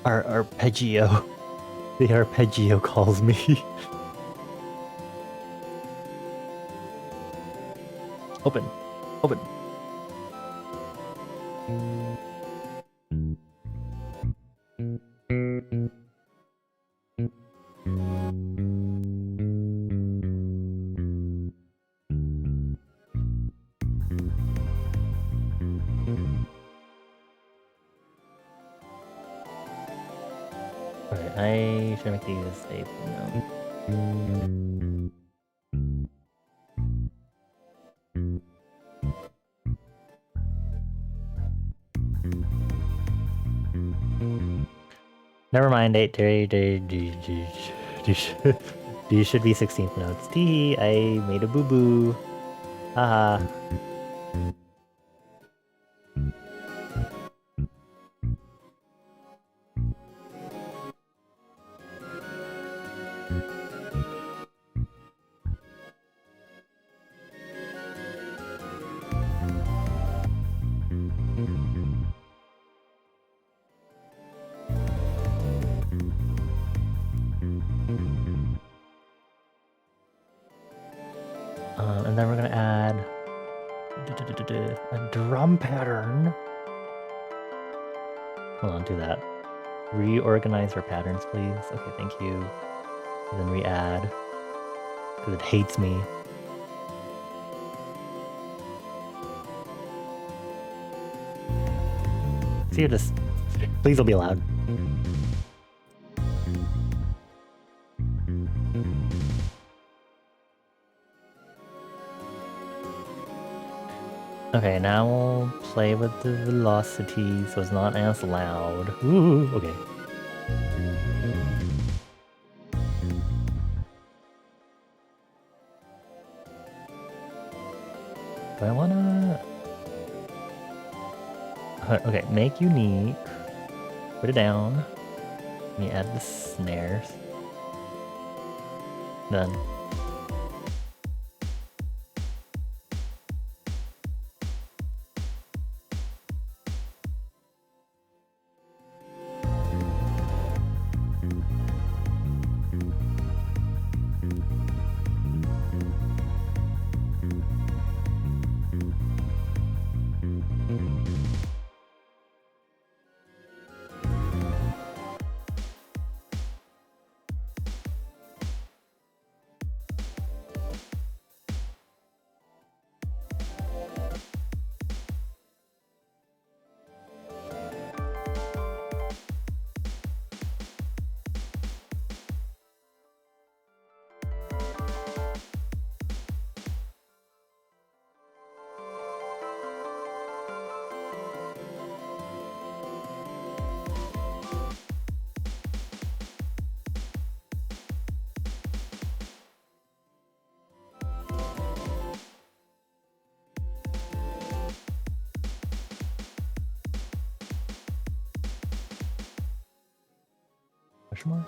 Arpeggio. The arpeggio calls me. Open. Okay, I should make these a no. Never mind, 8, these should be 16th notes. Tee, I made a boo-boo. Haha. And then we're gonna add a drum pattern. Hold on, do that. Reorganize our patterns, please. Okay, thank you. And then re-add, because it hates me. See you just. Please don't be loud. Okay, now we'll play with the velocity so it's not as loud. Ooh, okay. Do I wanna... Okay, make unique. Put it down. Let me add the snares. Done. Question mark?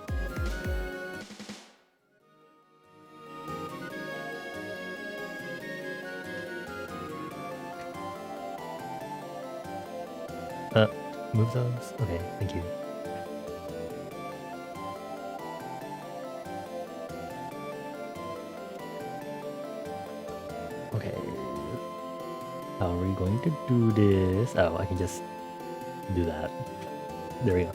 Move those? Okay, thank you. Okay. How are we going to do this? Oh, I can just do that. There we go.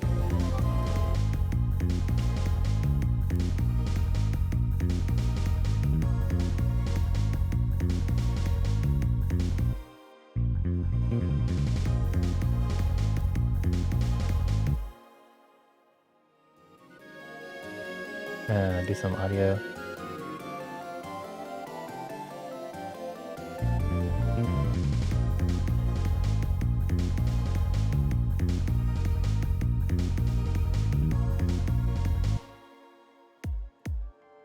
Do some audio.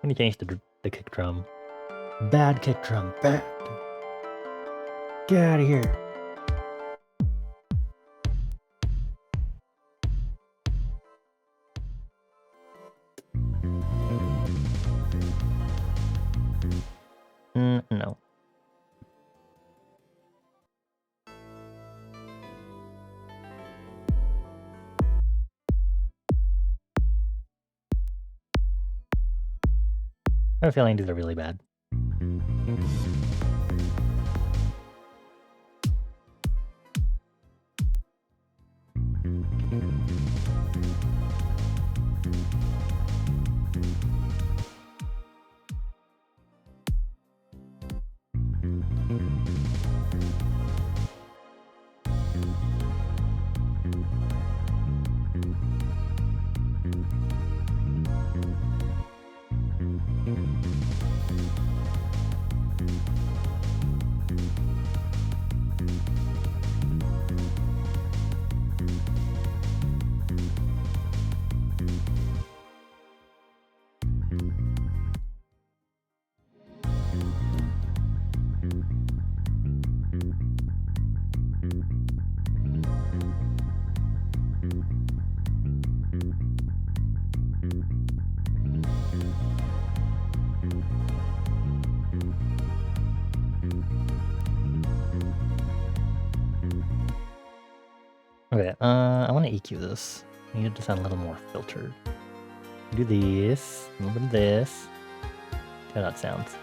Let me change the kick drum. Bad kick drum, bad. Get out of here. No. I have a feeling these are really bad. Okay, I want to EQ this. I need it to sound a little more filtered. Do this, a little bit of this. See how that sounds.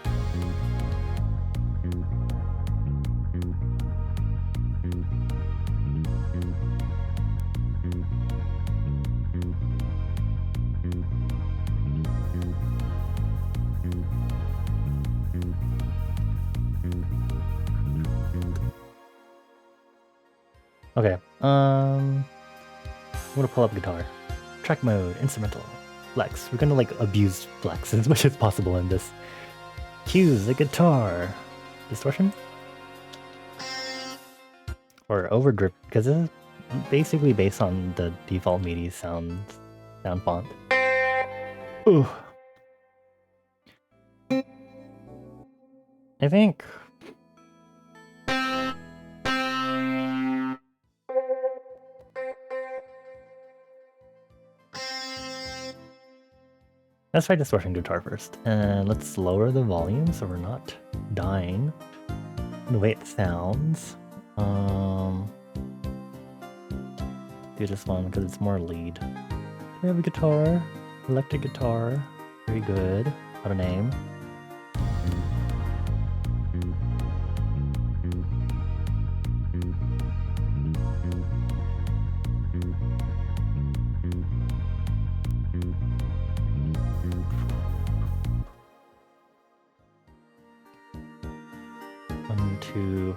Okay, I'm gonna pull up guitar. Track mode, instrumental, flex. We're gonna like abuse flex as much as possible in this. Cues, the guitar. Distortion? Or overdrift, because this is basically based on the default MIDI sound font. Ooh. I think let's try distortion guitar first. And let's lower the volume so we're not dying the way it sounds. Do this one because it's more lead. We have a guitar, electric guitar, very good. What a name. One, two.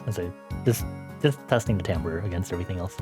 Let's see. Just testing the timbre against everything else.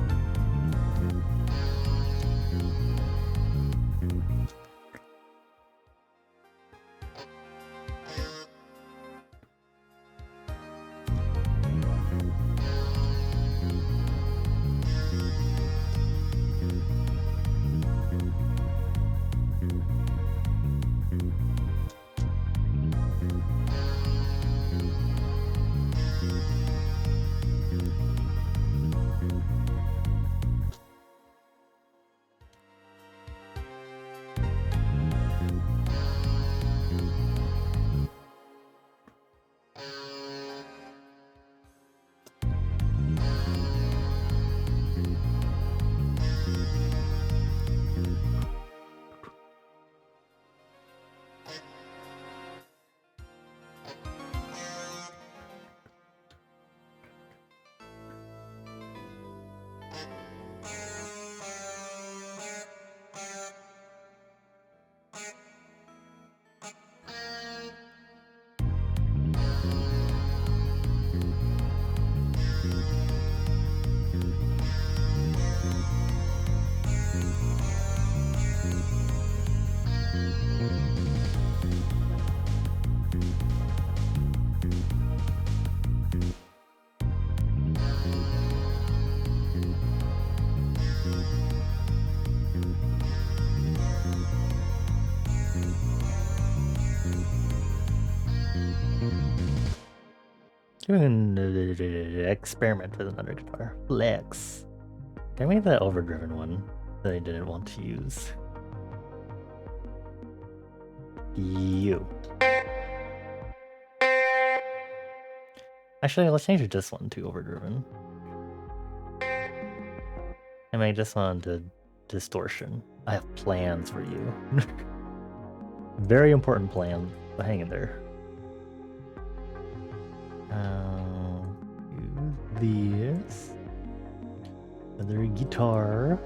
Experiment with another guitar. Flex. Give me the overdriven one that I didn't want to use. You. Actually, let's change this one to overdriven. I make this one to distortion. I have plans for you. Very important plan, but hang in there. Use this. Another guitar.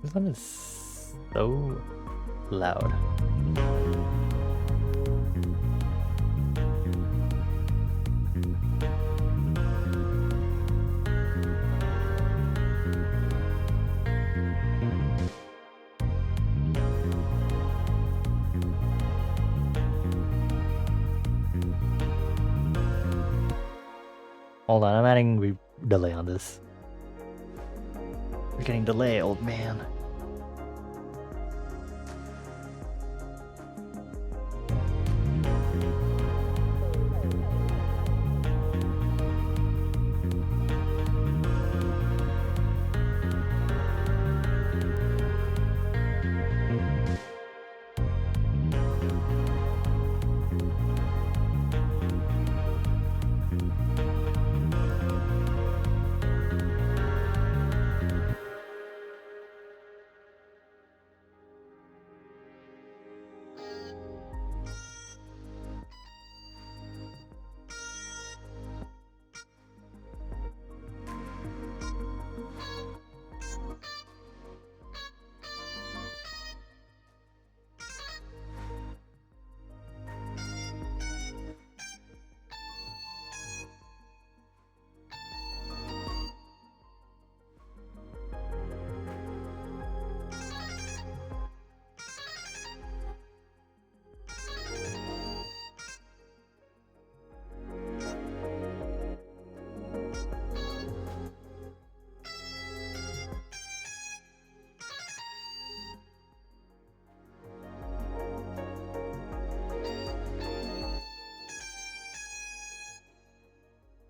This one is so loud. Hold on, I'm adding delay on this. getting delay, old man.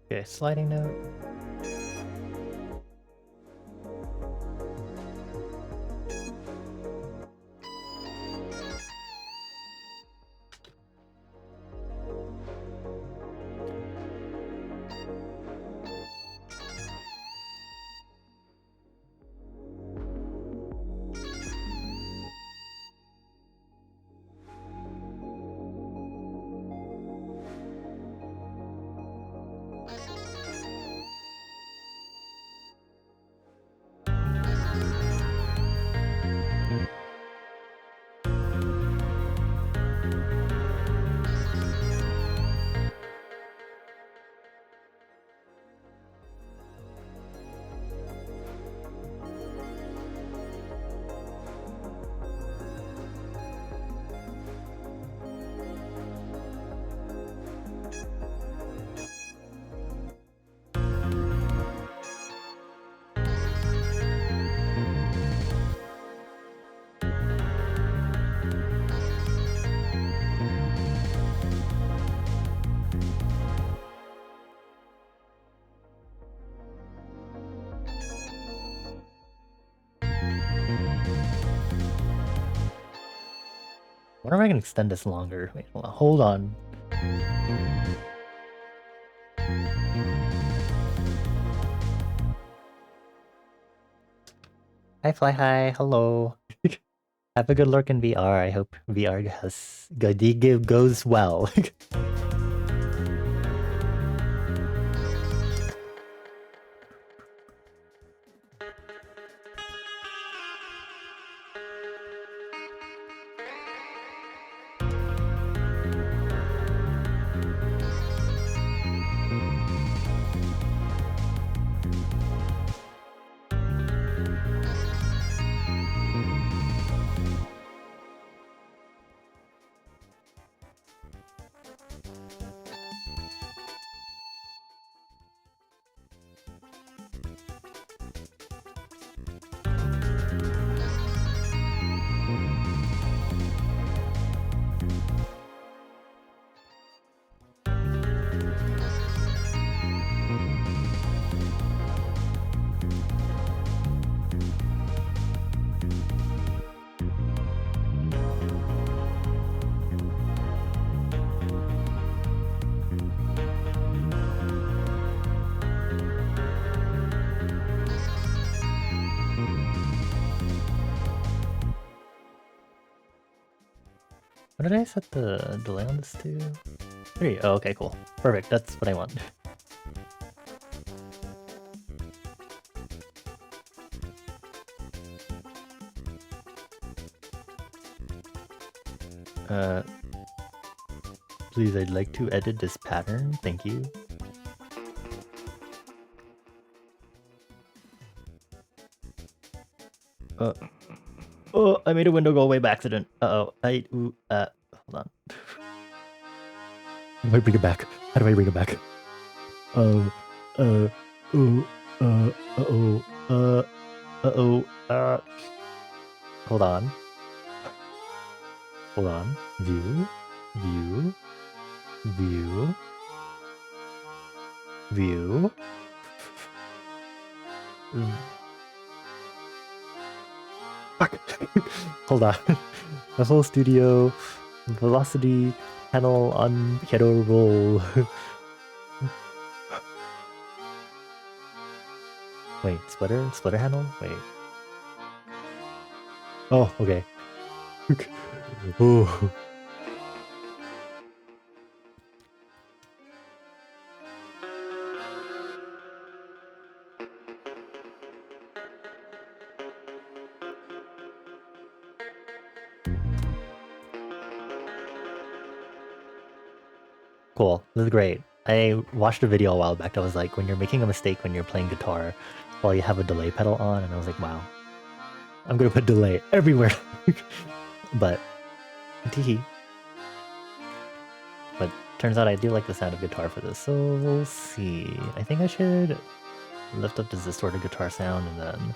Okay, sliding note. I wonder if I can extend this longer. Wait, hold on. Hi, Fly High. Hello. Have a good lurk in VR. I hope VR goes well. What did I set the delay on this to? 3. Oh, okay, cool. Perfect. That's what I want. Please, I'd like to edit this pattern. Thank you. Oh, I made a window go away by accident. Uh-oh. Hold on. How do I bring it back? How do I bring it back? Uh-oh. Hold on. Hold on. View. View. View. View. Fuck. Hold on. FL Studio. Velocity. Panel on piano roll. Wait, splitter? Splitter handle? Wait. Oh, okay. Oh. Cool. This is great. I watched a video a while back that was like, when you're making a mistake when you're playing guitar while you have a delay pedal on, and I was like, wow. I'm gonna put delay everywhere. But teehee. But turns out I do like the sound of guitar for this, so we'll see. I think I should lift up this distorted guitar sound and then...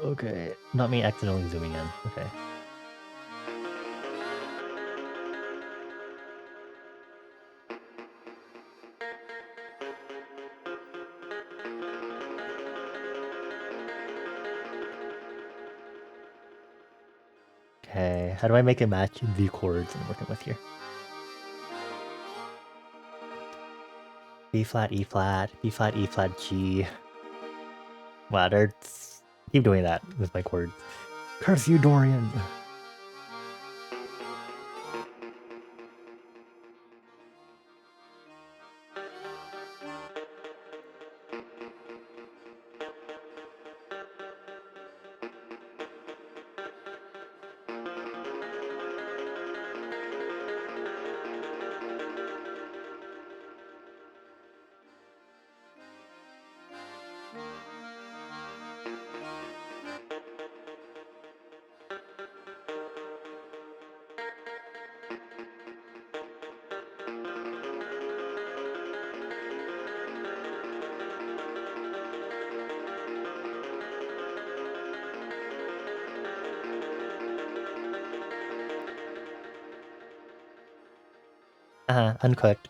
okay. Not me accidentally zooming in. Okay. Okay, how do I make it match the chords I'm working with here? B flat, E flat, B flat, E flat, G. Wow, there's... Keep doing that with my chords. Curse you, Dorian! Uncooked.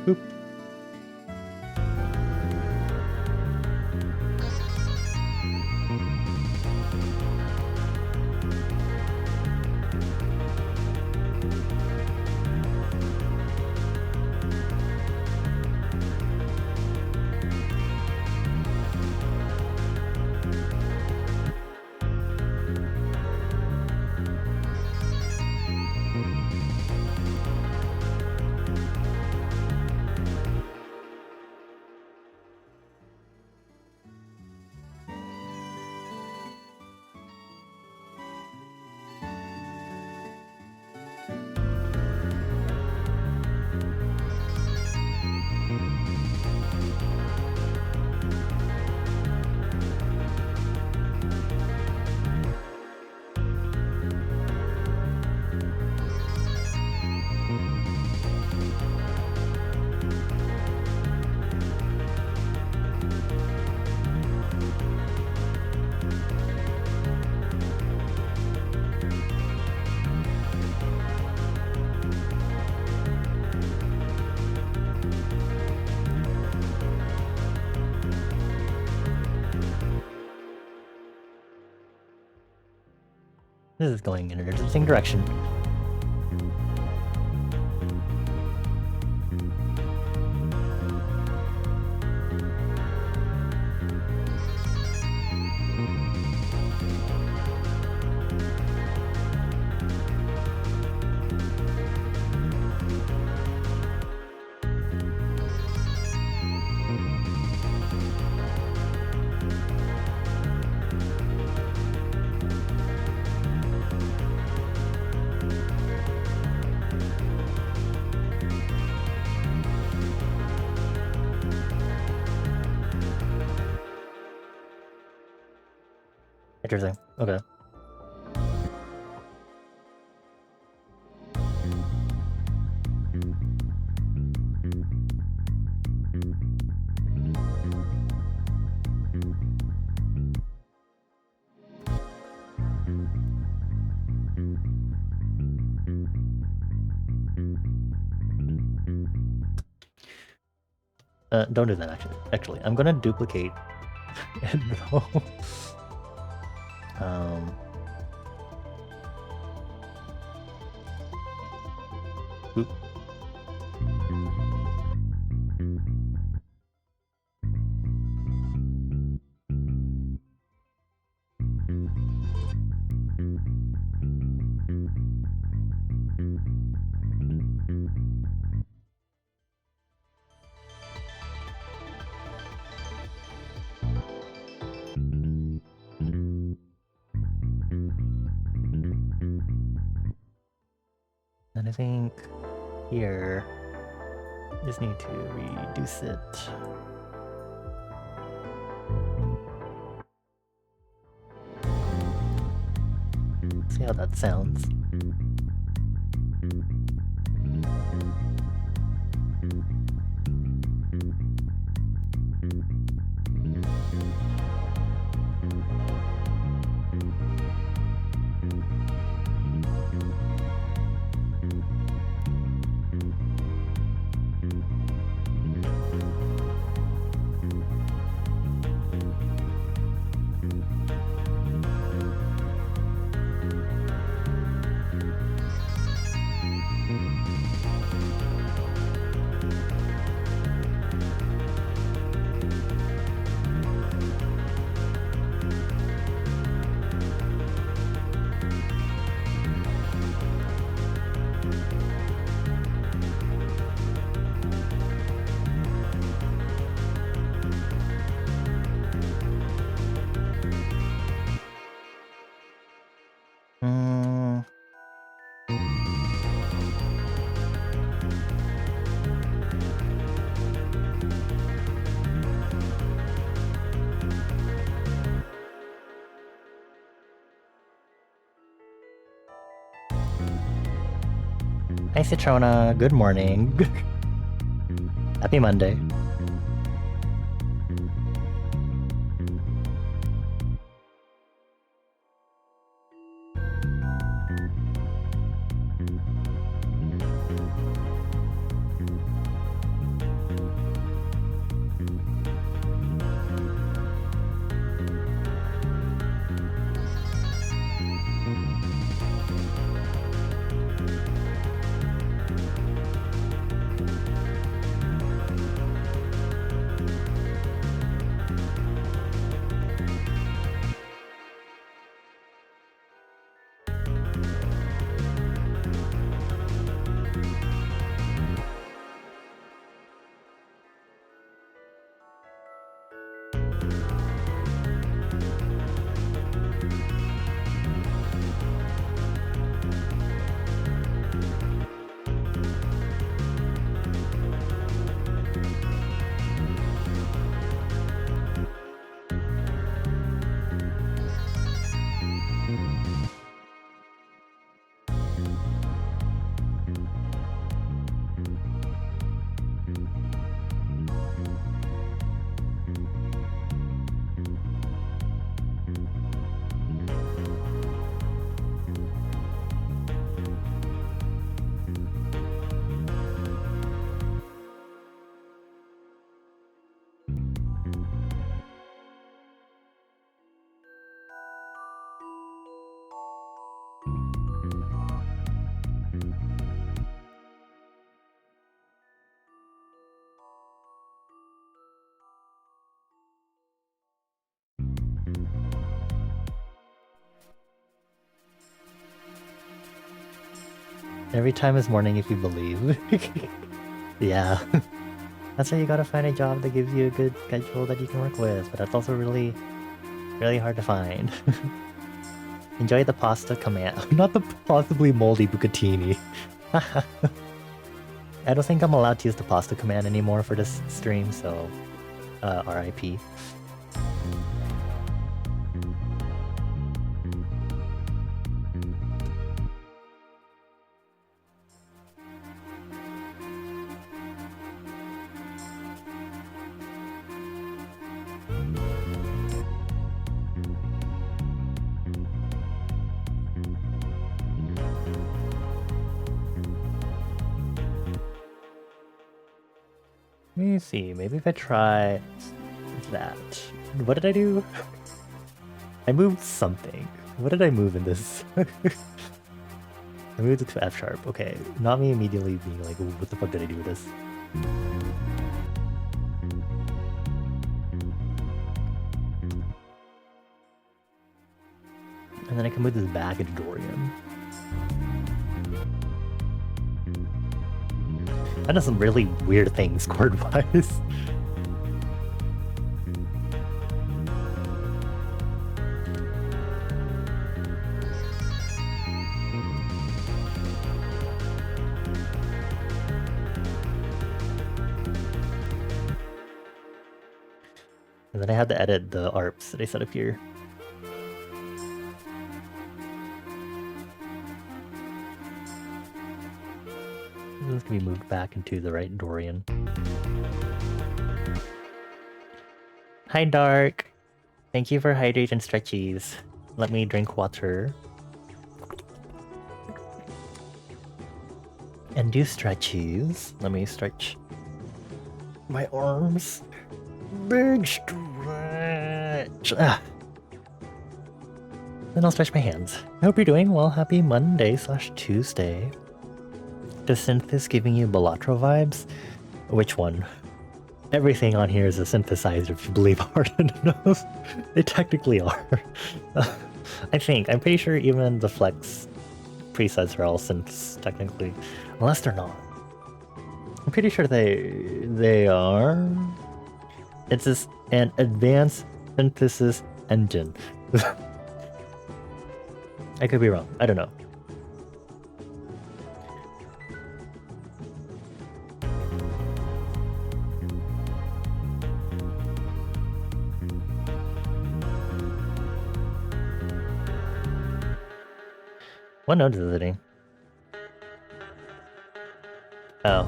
Boop. This is going in an interesting direction. Interesting. Okay. Don't do that, actually. I'm gonna duplicate it, though. Oop. And I think here, just need to reduce it. See how that sounds. Hi, Citrona. Good morning. Happy Monday. Every time is morning if you believe. Yeah. That's why you gotta find a job that gives you a good schedule that you can work with, but that's also really, really hard to find. Enjoy the pasta command. Not the possibly moldy bucatini. I don't think I'm allowed to use the pasta command anymore for this stream, so RIP. Let me see, maybe if I try that. What did I do? I moved something. What did I move in this? I moved it to F sharp. Okay, not me immediately being like, what the fuck did I do with this? And then I can move this back into Dorian. That does some really weird things chord-wise. And then I had to edit the ARPs that I set up here. This can be moved back into the right Dorian. Hi, Dark. Thank you for hydration stretchies. Let me drink water. And do stretchies. Let me stretch my arms. Big stretch. Ah. Then I'll stretch my hands. I hope you're doing well. Happy Monday/Tuesday. The synth is giving you Balatro vibes? Which one? Everything on here is a synthesizer if you believe hard enough. They technically are. I think. I'm pretty sure even the Flex presets are all synths, technically. Unless they're not. I'm pretty sure they are. It's just an advanced synthesis engine. I could be wrong. I don't know. What note is it hitting? Oh.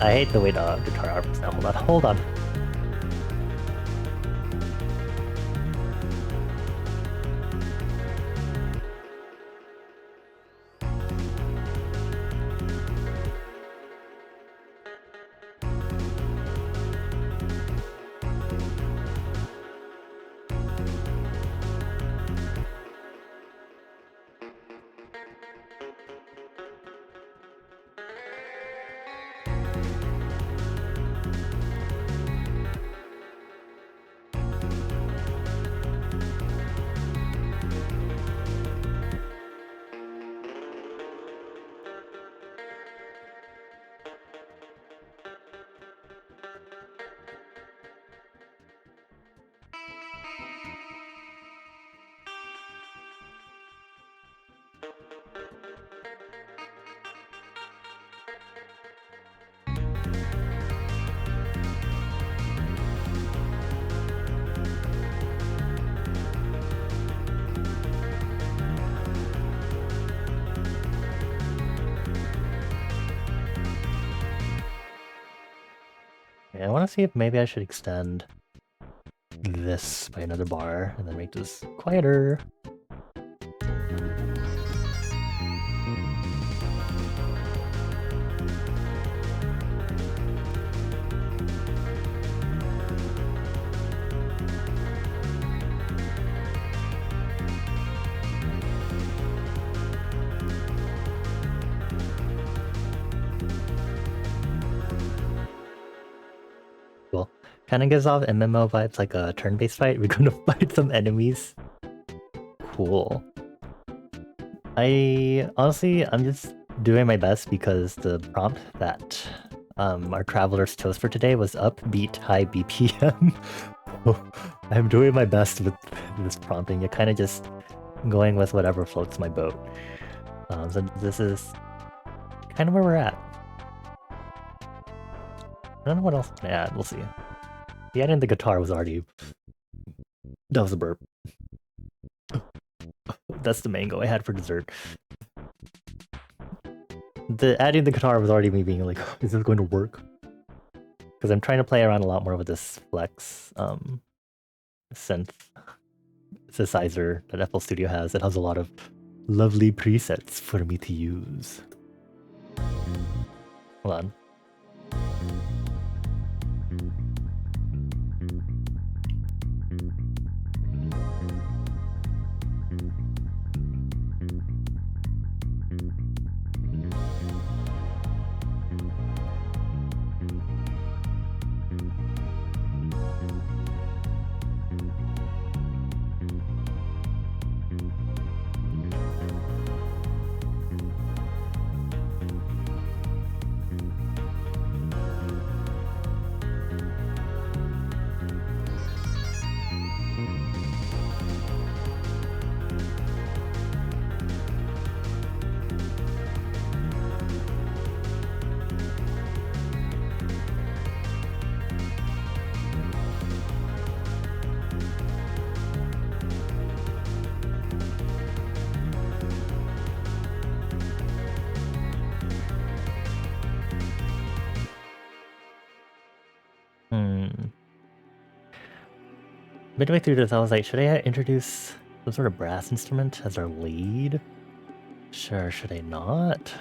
I hate the way the guitar arms now. Hold on. Yeah, I want to see if maybe I should extend this by another bar and then make this quieter. Kind of gives off MMO vibes, like a turn-based fight. We're gonna fight some enemies. Cool. I'm just doing my best because the prompt that our travelers chose for today was upbeat high BPM. I'm doing my best with this prompting. You're kind of just going with whatever floats my boat. So this is kind of where we're at. I don't know what else to add. We'll see. The adding the guitar was already... That was a burp. That's the mango I had for dessert. The adding the guitar was already me being like, is this going to work? Because I'm trying to play around a lot more with this Flex synthesizer that FL Studio has. It has a lot of lovely presets for me to use. Hold on. Midway through this, I was like, should I introduce some sort of brass instrument as our lead? Sure, should I not?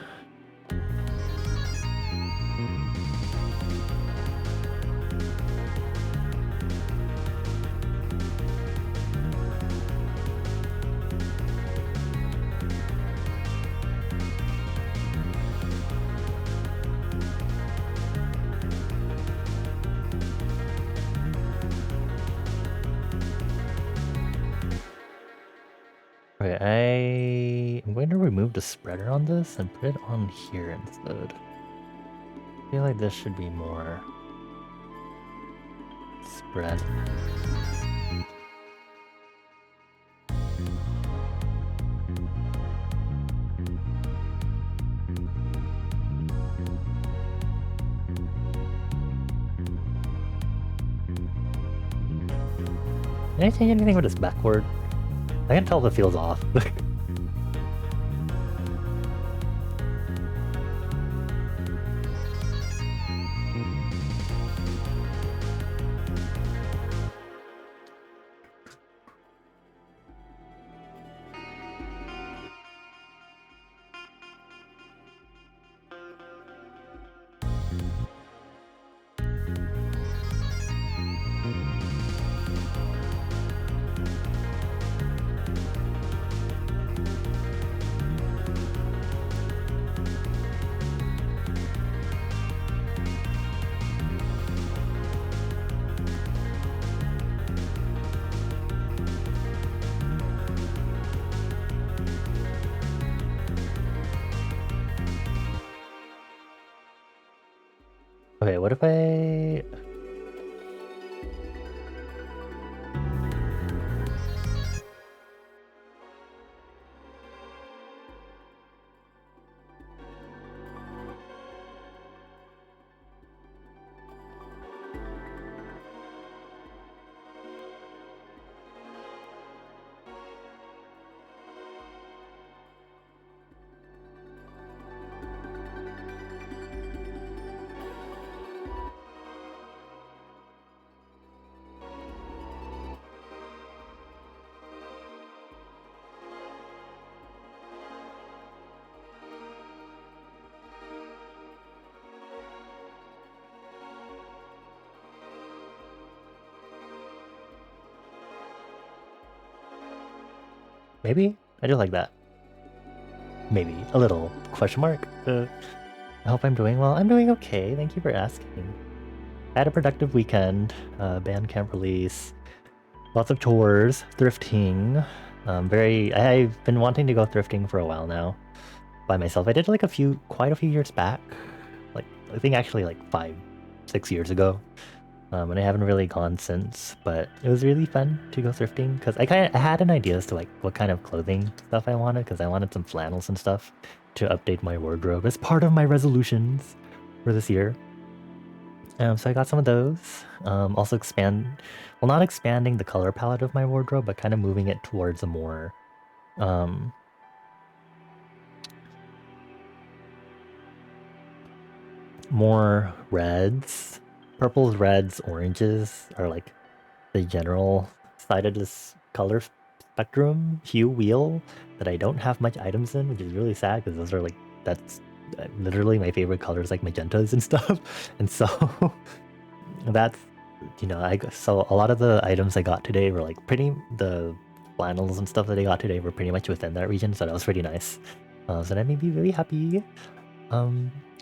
Okay, I'm going to remove the spreader on this and put it on here instead. I feel like this should be more spread. Can I change anything with this backward? I can tell if it feels off. Okay, what if I... Maybe? I do like that. Maybe. A little question mark. I hope I'm doing well. I'm doing okay. Thank you for asking. I had a productive weekend, bandcamp release, lots of chores, thrifting. I've been wanting to go thrifting for a while now by myself. I did like quite a few years back, like I think actually like 5, 6 years ago. And I haven't really gone since, but it was really fun to go thrifting because I had an idea as to like what kind of clothing stuff I wanted because I wanted some flannels and stuff to update my wardrobe as part of my resolutions for this year. So I got some of those. Also well, not expanding the color palette of my wardrobe, but kind of moving it towards a um, more reds, purples, reds, oranges are like the general side of this color spectrum hue wheel that I don't have much items in, which is really sad because those are like, that's literally my favorite colors, like magentas and stuff. And so that's, so a lot of the items I got today were like the flannels and stuff that I got today were pretty much within that region, so that was pretty nice. So that made me very happy.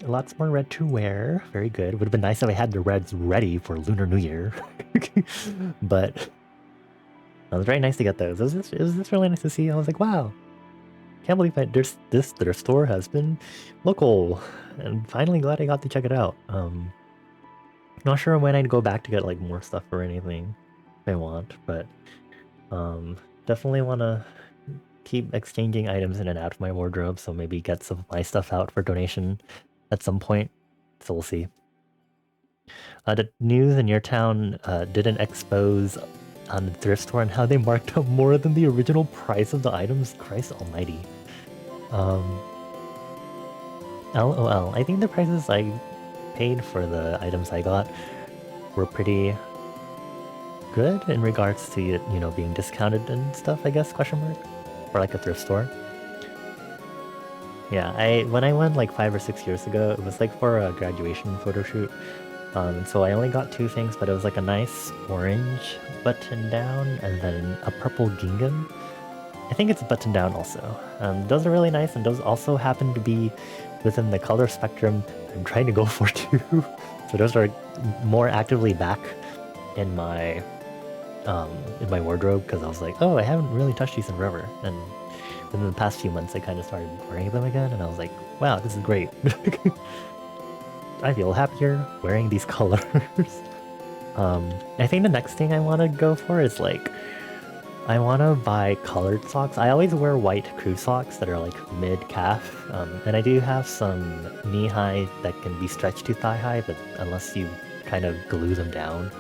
Lots more red to wear. Very good. Would have been nice if I had the reds ready for Lunar New Year. But it was very nice to get those. It was just really nice to see. I was like, wow. Can't believe this thrift store has been local. And finally glad I got to check it out. Not sure when I'd go back to get like more stuff or anything if I want, but definitely want to keep exchanging items in and out of my wardrobe, so maybe get some of my stuff out for donation at some point. So we'll see. The news in your town did an expose on the thrift store and how they marked up more than the original price of the items. Christ almighty. LOL. I think the prices I paid for the items I got were pretty good in regards to, being discounted and stuff, I guess, question mark? For like a thrift store. Yeah, when I went like 5 or 6 years ago, it was like for a graduation photo shoot. So I only got 2 things, but it was like a nice orange button down and then a purple gingham. I think it's button down also. Those are really nice, and those also happen to be within the color spectrum I'm trying to go for too. So those are more actively back in my wardrobe because I was like, oh, I haven't really touched these in forever. And within the past few months, I kind of started wearing them again, and I was like, wow, this is great. I feel happier wearing these colors. I think the next thing I want to go for is like, I want to buy colored socks. I always wear white crew socks that are like mid-calf, and I do have some knee-high that can be stretched to thigh-high, but unless you kind of glue them down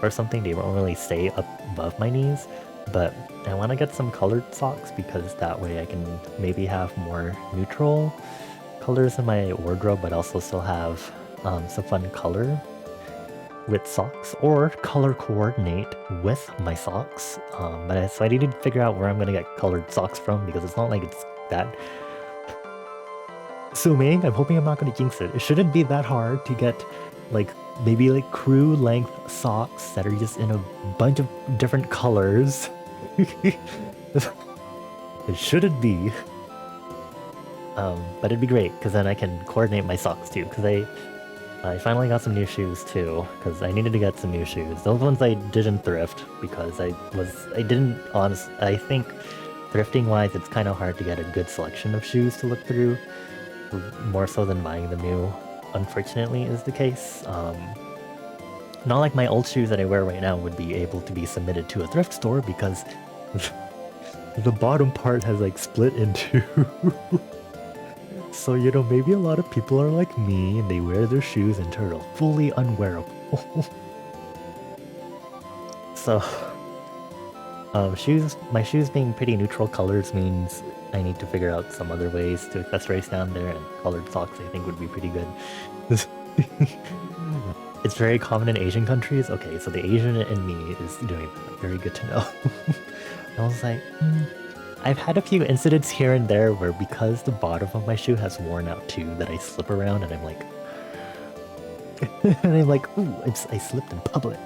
or something, they won't really stay up above my knees. But I want to get some colored socks because that way I can maybe have more neutral colors in my wardrobe, but also still have some fun color with socks, or color coordinate with my socks. So I need to figure out where I'm gonna get colored socks from because it's not like it's that. Assuming, I'm hoping I'm not gonna jinx it. It shouldn't be that hard to get like maybe like crew length socks that are just in a bunch of different colors. It shouldn't be. But it'd be great because then I can coordinate my socks too. Because I finally got some new shoes too, because I needed to get some new shoes. Those ones I didn't thrift because I think thrifting wise, it's kind of hard to get a good selection of shoes to look through, more so than buying them new, unfortunately, is the case. Not like my old shoes that I wear right now would be able to be submitted to a thrift store because the bottom part has like split in two. So, maybe a lot of people are like me and they wear their shoes until they're fully unwearable. So, my shoes being pretty neutral colors means I need to figure out some other ways to accessorize down there, and colored socks I think would be pretty good. It's very common in Asian countries. Okay, so the Asian in me is doing that. Very good to know. I was like, I've had a few incidents here and there where because the bottom of my shoe has worn out too, that I slip around and I'm like, ooh, I slipped in public.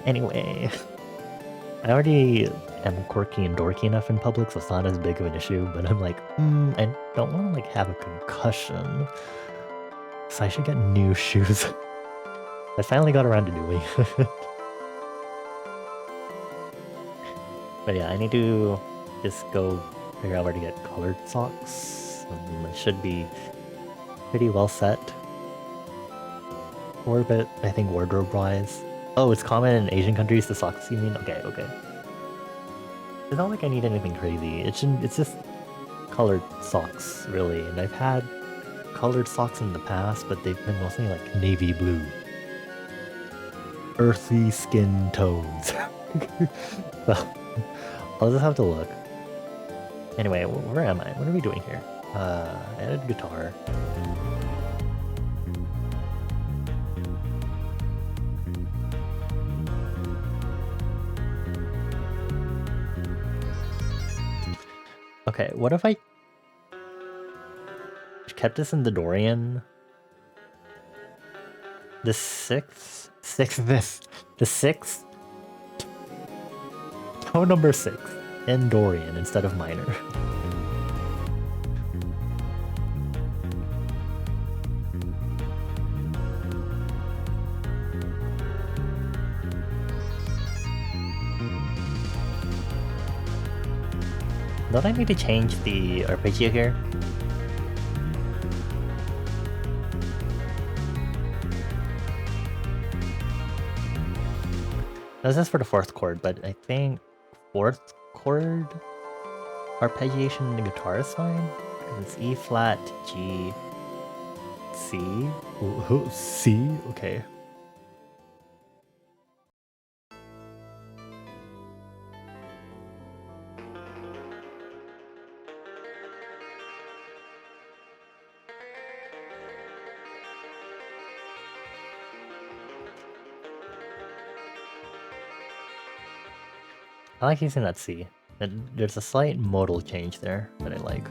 Anyway, I already am quirky and dorky enough in public, so it's not as big of an issue, but I'm like, I don't want to like have a concussion, so I should get new shoes. I finally got around to doing it. But yeah, I need to just go figure out where to get colored socks. It should be pretty well set. Or a bit, I think, wardrobe-wise. Oh, it's common in Asian countries, the socks you mean? Okay, okay. It's not like I need anything crazy. It's just colored socks, really. And I've had colored socks in the past, but they've been mostly like navy blue. Earthy skin tones. So, I'll just have to look. Anyway, where am I? What are we doing here? Added guitar. Okay, what if I kept this in the Dorian? The sixth, tone number 6 in Dorian instead of minor. Don't I need to change the arpeggio here? This is for the 4th chord, but I think 4th chord arpeggiation in the guitar is fine. It's E flat, G, C. Ooh, C? Okay. I like using that C. There's a slight modal change there that I like.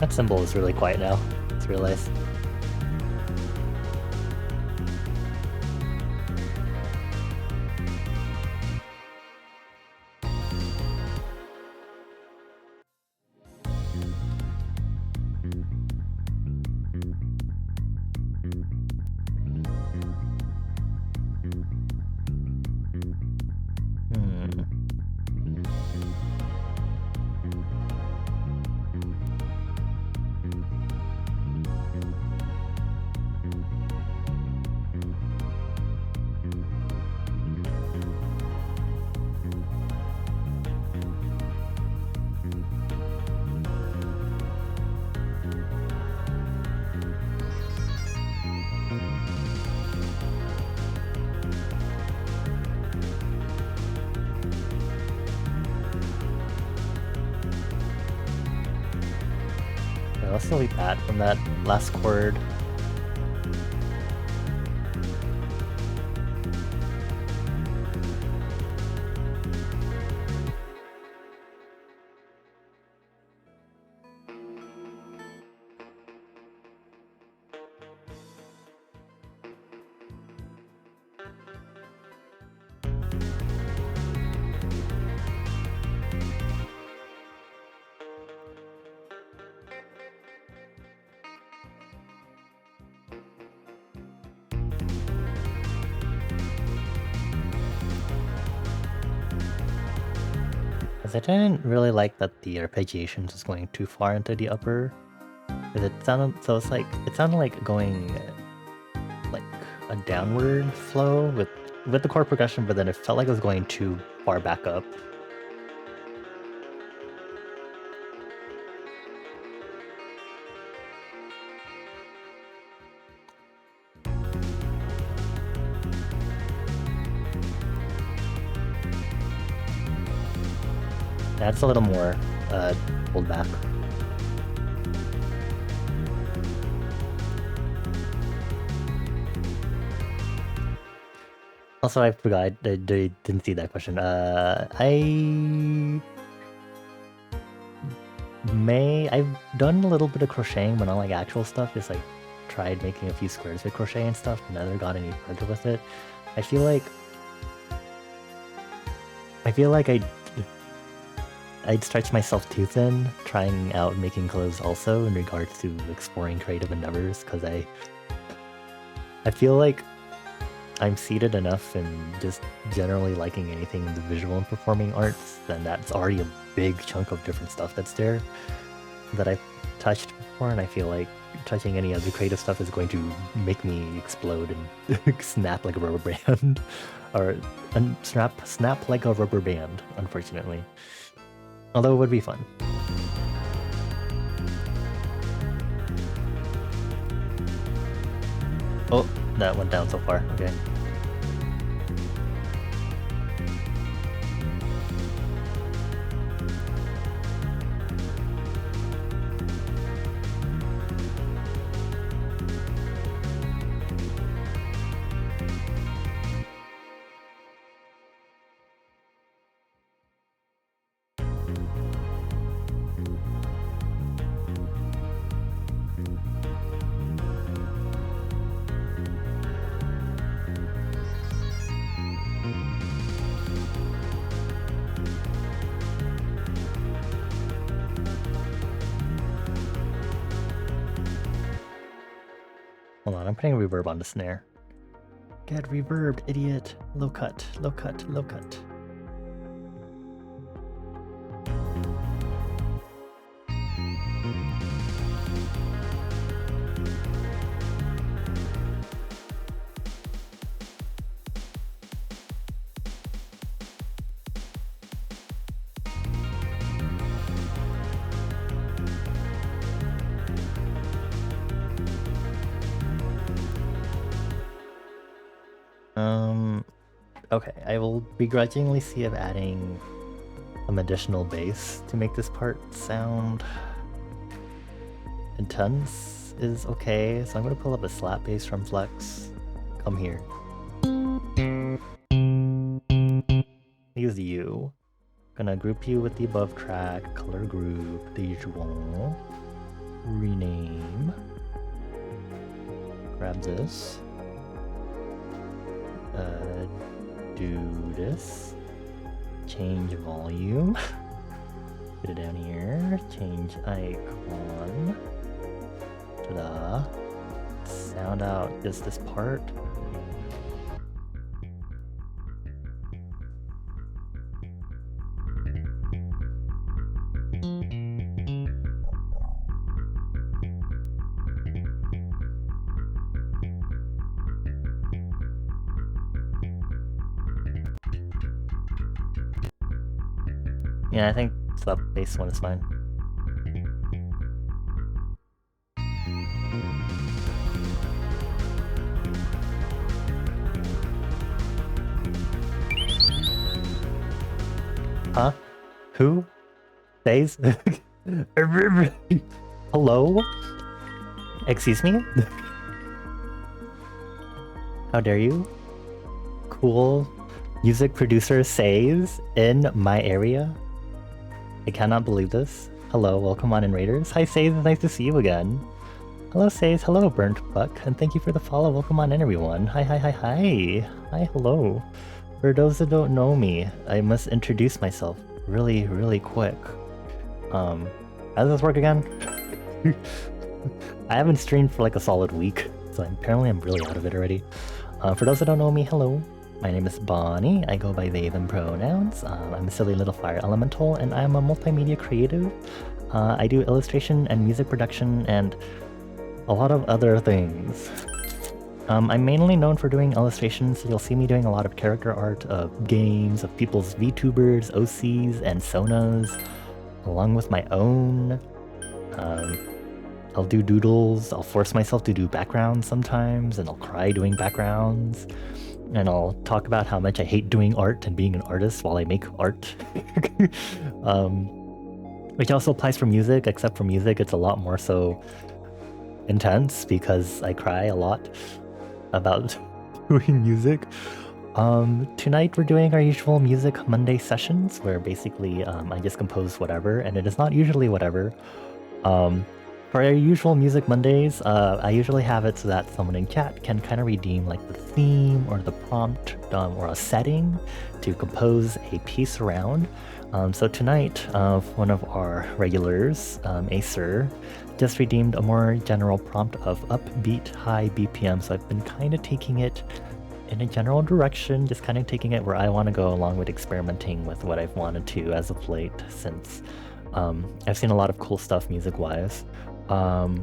That cymbal is really quiet now, it's realized. Let's delete that from that last chord. I didn't really like that the arpeggiation was going too far into the upper. It sounded like going like a downward flow with the chord progression, but then it felt like it was going too far back up. That's a little more pulled back. Also, I forgot. I didn't see that question. I've done a little bit of crocheting, but not like actual stuff. Just like tried making a few squares with crochet and stuff. Never got any further with it. I feel like I'd stretch myself too thin trying out making clothes also in regards to exploring creative endeavors, because I feel like I'm seated enough in just generally liking anything in the visual and performing arts, then that's already a big chunk of different stuff that's there that I've touched before, and I feel like touching any other creative stuff is going to make me explode and snap like a rubber band. Or snap like a rubber band, unfortunately. Although it would be fun. Oh, that went down so far. Okay. Hold on, I'm putting reverb on the snare. Get reverbed, idiot. Low cut, low cut, low cut. Okay, I will begrudgingly see if adding some additional bass to make this part sound intense is okay. So I'm going to pull up a slap bass from Flex. Come here. Use you. Gonna group you with the above track, color group, the usual. Rename. Grab this. Do this. Change volume. Put it down here. Change icon. Ta-da. Sound out just this part. Yeah, I think the bass one is fine. Huh? Who? Days? Hello? Excuse me? How dare you? Cool music producer says in my area? I cannot believe this. Hello, welcome on in Raiders. Hi Says, it's nice to see you again. Hello Says, hello Burnt Buck, and thank you for the follow. Welcome on in everyone. Hi, hi, hi, hi. Hi, hello. For those that don't know me, I must introduce myself really, really quick. How does this work again? I haven't streamed for like a solid week, so apparently I'm really out of it already. For those that don't know me, hello. My name is Bonnie. I go by they, them pronouns. I'm a silly little fire elemental, and I'm a multimedia creative. I do illustration and music production and a lot of other things. I'm mainly known for doing illustrations, so you'll see me doing a lot of character art of games, of people's VTubers, OCs, and Sonas, along with my own. I'll do doodles, I'll force myself to do backgrounds sometimes, and I'll cry doing backgrounds. And I'll talk about how much I hate doing art and being an artist while I make art. Which also applies for music, except for music it's a lot more so intense because I cry a lot about doing music. Tonight we're doing our usual Music Monday sessions where basically I just compose whatever, and it is not usually whatever. For our usual Music Mondays, I usually have it so that someone in chat can kind of redeem like the theme or the prompt or a setting to compose a piece around. So tonight, one of our regulars, Acer, just redeemed a more general prompt of upbeat high BPM. So I've been kind of taking it in a general direction, just kind of taking it where I want to go along with experimenting with what I've wanted to as of late, since I've seen a lot of cool stuff music-wise. But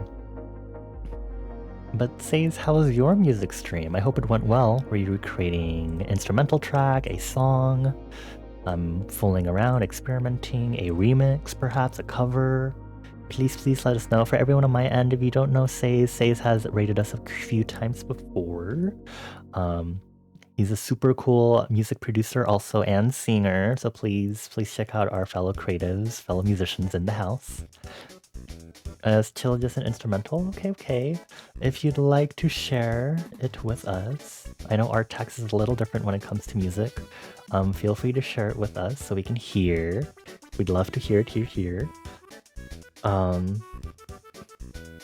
Says, how was your music stream? I hope it went well. Were you recreating instrumental track, a song, fooling around, experimenting, a remix, perhaps a cover? Please let us know. For everyone on my end, if you don't know Says has rated us a few times before. He's a super cool music producer also and singer, so please check out our fellow creatives, fellow musicians in the house. Is Chill just an instrumental? Okay. If you'd like to share it with us, I know our text is a little different when it comes to music. Feel free to share it with us so we can hear. We'd love to hear it here.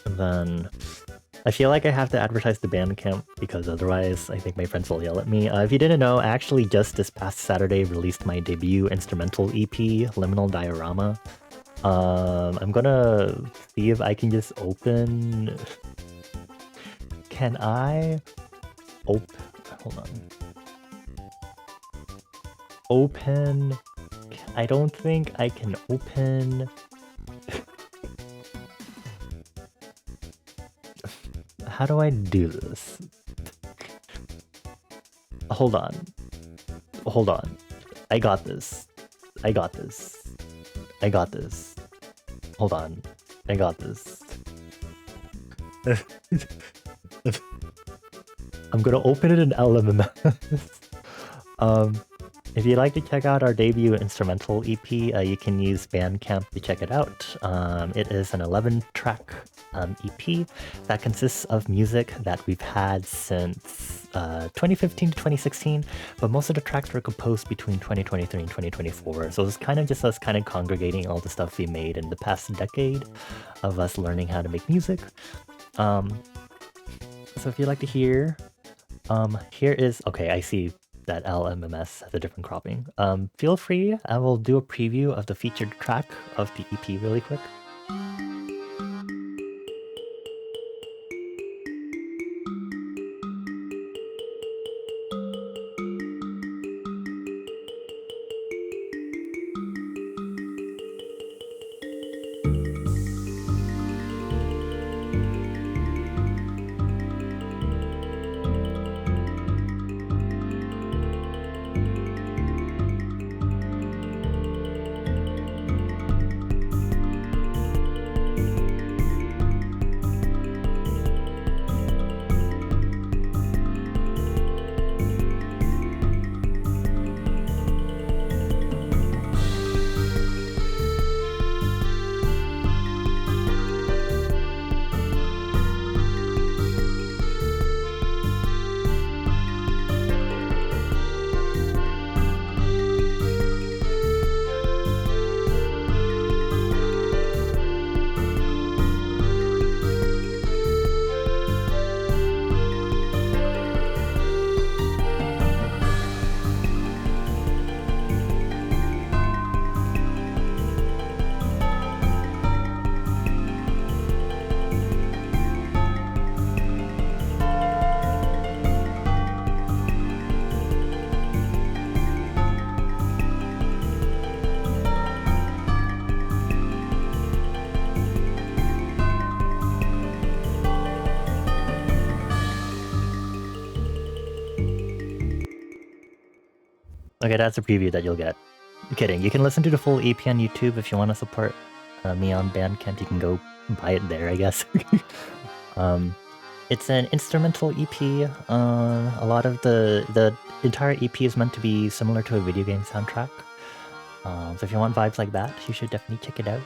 Then I feel like I have to advertise the bandcamp because otherwise I think my friends will yell at me. If you didn't know, I actually just this past Saturday released my debut instrumental EP, Liminal Diorama. I'm gonna see if I can just open... Can I... Hold on. Open... I don't think I can open... How do I do this? Hold on. I got this. Hold on. I got this. I'm gonna open it in LMMS. If you'd like to check out our debut instrumental EP, you can use Bandcamp to check it out. It is an 11-track EP that consists of music that we've had since 2015 to 2016, but most of the tracks were composed between 2023 and 2024. So it's kind of just us kind of congregating all the stuff we made in the past decade of us learning how to make music. So if you'd like to hear, here is, okay, I see that LMMS has a different cropping. Feel free, I will do a preview of the featured track of the EP really quick. Okay, that's a preview that you'll get. I'm kidding. You can listen to the full EP on YouTube if you want to support me on Bandcamp. You can go buy it there, I guess. It's an instrumental EP. A lot of the entire EP is meant to be similar to a video game soundtrack. So if you want vibes like that, you should definitely check it out.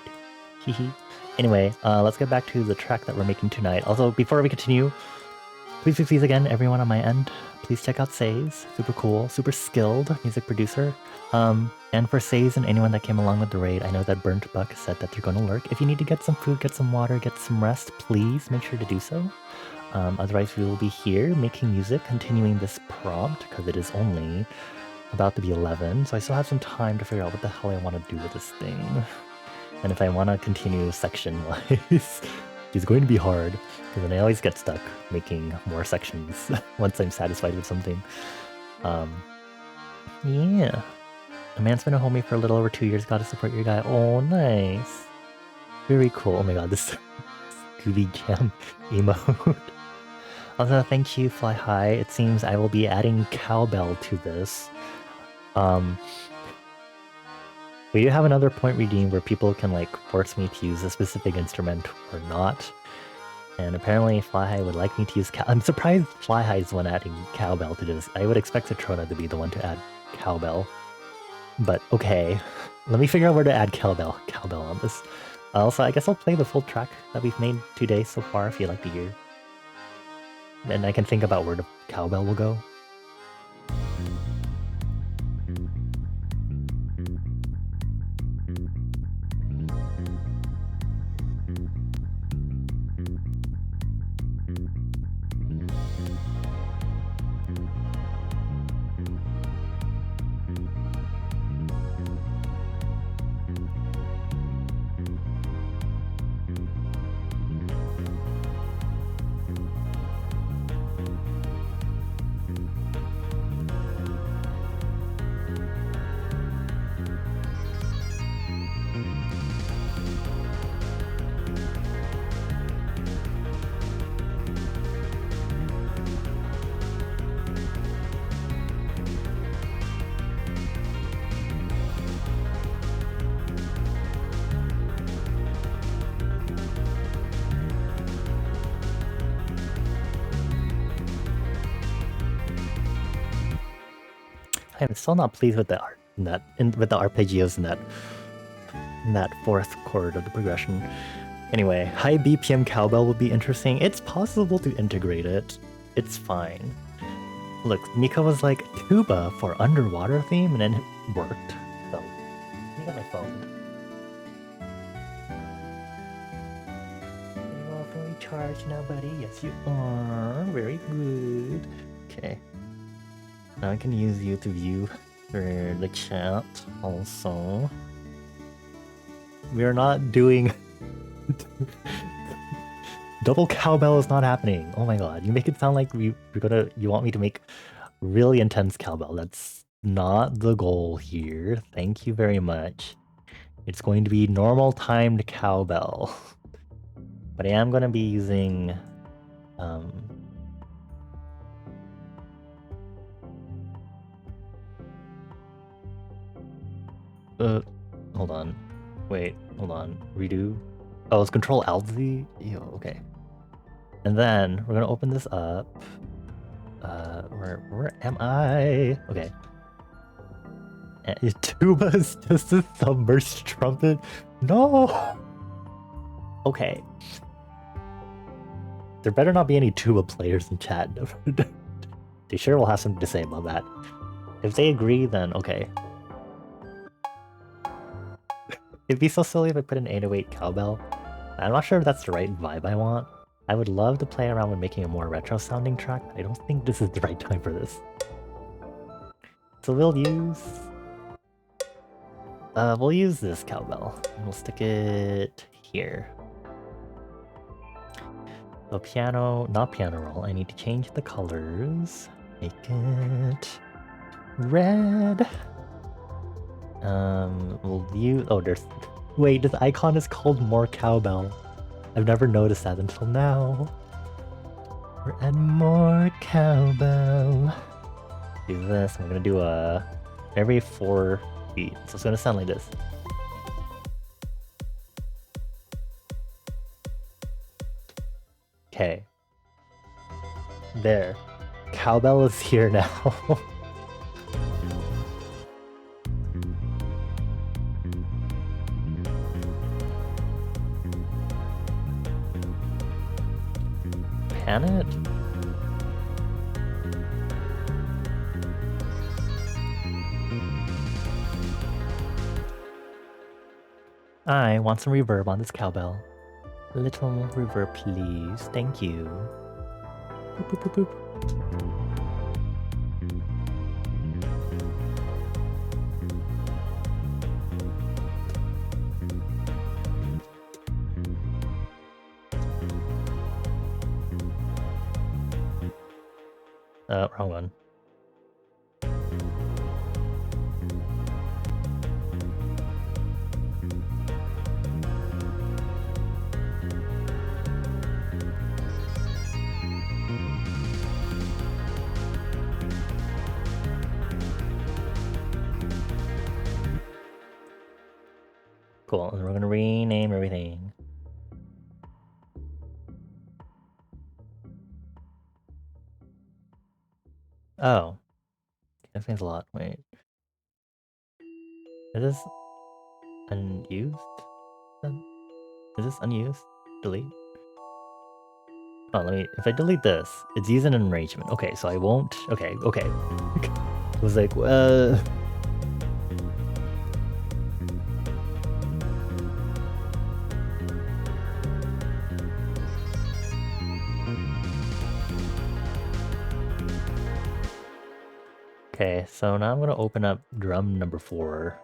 Anyway, let's get back to the track that we're making tonight. Also, before we continue, please again, everyone on my end, please check out Says. Super cool, super skilled music producer. And for Says and anyone that came along with the raid, I know that Burnt Buck said that they're going to lurk. If you need to get some food, get some water, get some rest, please make sure to do so. Otherwise, we will be here making music, continuing this prompt, because it is only about to be 11, so I still have some time to figure out what the hell I want to do with this thing. And if I want to continue section-wise, it's going to be hard, because then I always get stuck making more sections once I'm satisfied with something. Yeah. A man's been a homie for a little over 2 years, gotta support your guy. Oh, nice. Very cool. Oh my god, this Scooby Jam emote. Also, thank you, Fly High. It seems I will be adding cowbell to this. We do have another point redeem where people can like force me to use a specific instrument or not. And apparently Fly High would like me to use I'm surprised Fly High is the one adding cowbell to this. I would expect Citrona to be the one to add cowbell. But okay, let me figure out where to add cowbell on this. Also, I guess I'll play the full track that we've made today so far if you'd like to hear. And I can think about where the cowbell will go. I'm still not pleased with the art with the arpeggios in that fourth chord of the progression. Anyway, high BPM cowbell would be interesting. It's possible to integrate it. It's fine. Look, Mika was like tuba for underwater theme, and then it worked. So, let me get my phone. Are you all fully charged now, buddy? Yes, you are. Very good. Okay. Now I can use you to view for the chat also. We are not doing... Double cowbell is not happening. Oh my god, you make it sound like you want me to make really intense cowbell. That's not the goal here. Thank you very much. It's going to be normal timed cowbell. But I am going to be using... hold on. Wait, hold on. Redo. Oh, it's Control Alt Z? Ew, okay. And then we're gonna open this up. Where am I? Okay. And tuba is just a submerged trumpet. No. Okay. There better not be any tuba players in chat. They sure will have something to say about that. If they agree, then okay. It'd be so silly if I put an 808 cowbell. I'm not sure if that's the right vibe I want. I would love to play around with making a more retro sounding track, but I don't think this is the right time for this. So we'll use this cowbell. We'll stick it here. So piano, not piano roll. I need to change the colors. Make it red. We'll use... Oh, there's... Wait, this icon is called More Cowbell. I've never noticed that until now. We're at More Cowbell. Do this. I'm gonna do every 4 beats. So it's gonna sound like this. Okay. There. Cowbell is here now. Pan it? I want some reverb on this cowbell. A little reverb, please. Thank you. Boop, boop, boop, boop. Wrong one. Cool, and we're gonna rename everything. Oh. That means a lot. Wait. Is this unused? Is this unused? Delete? Oh, let me... If I delete this, it's using an arrangement. Okay, so I won't... Okay. It was like, Okay, so now I'm gonna open up drum number 4.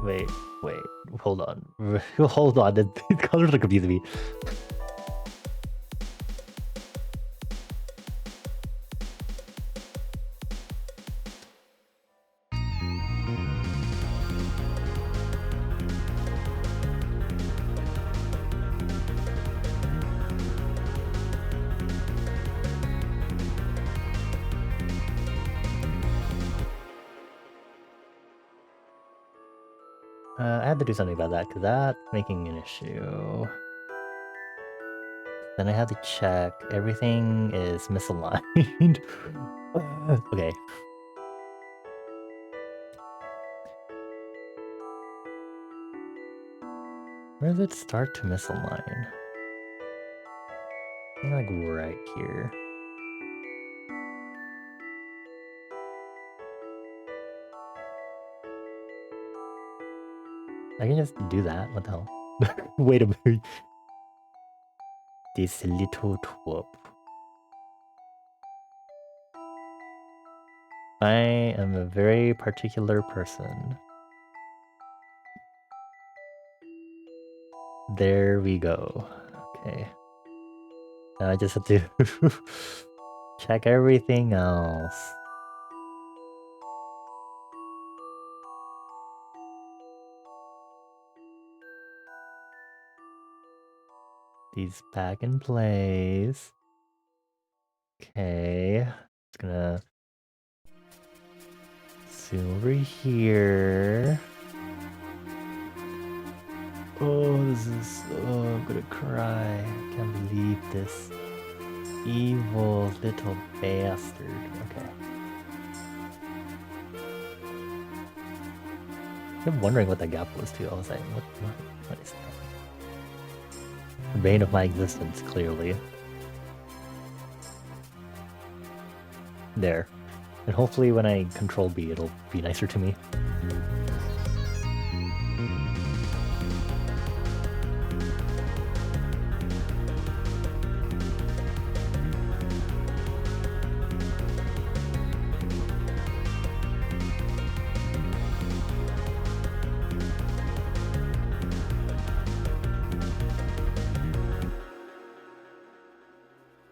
Wait, hold on. Hold on, these colors are confusing me. I had to do something about that because that's making an issue. Then I had to check. Everything is misaligned. Okay. Where does it start to misalign? I think like right here. I can just do that. What the hell? Wait a minute. This little twerp. I am a very particular person. There we go. Okay. Now I just have to check everything else. These back in place. Okay. Just gonna zoom over here. Oh, this is... Oh, I'm gonna cry. I can't believe this. Evil little bastard. Okay. I'm wondering what that gap was too. I was like, what is that? The bane of my existence, clearly. There. And hopefully when I control B, it'll be nicer to me.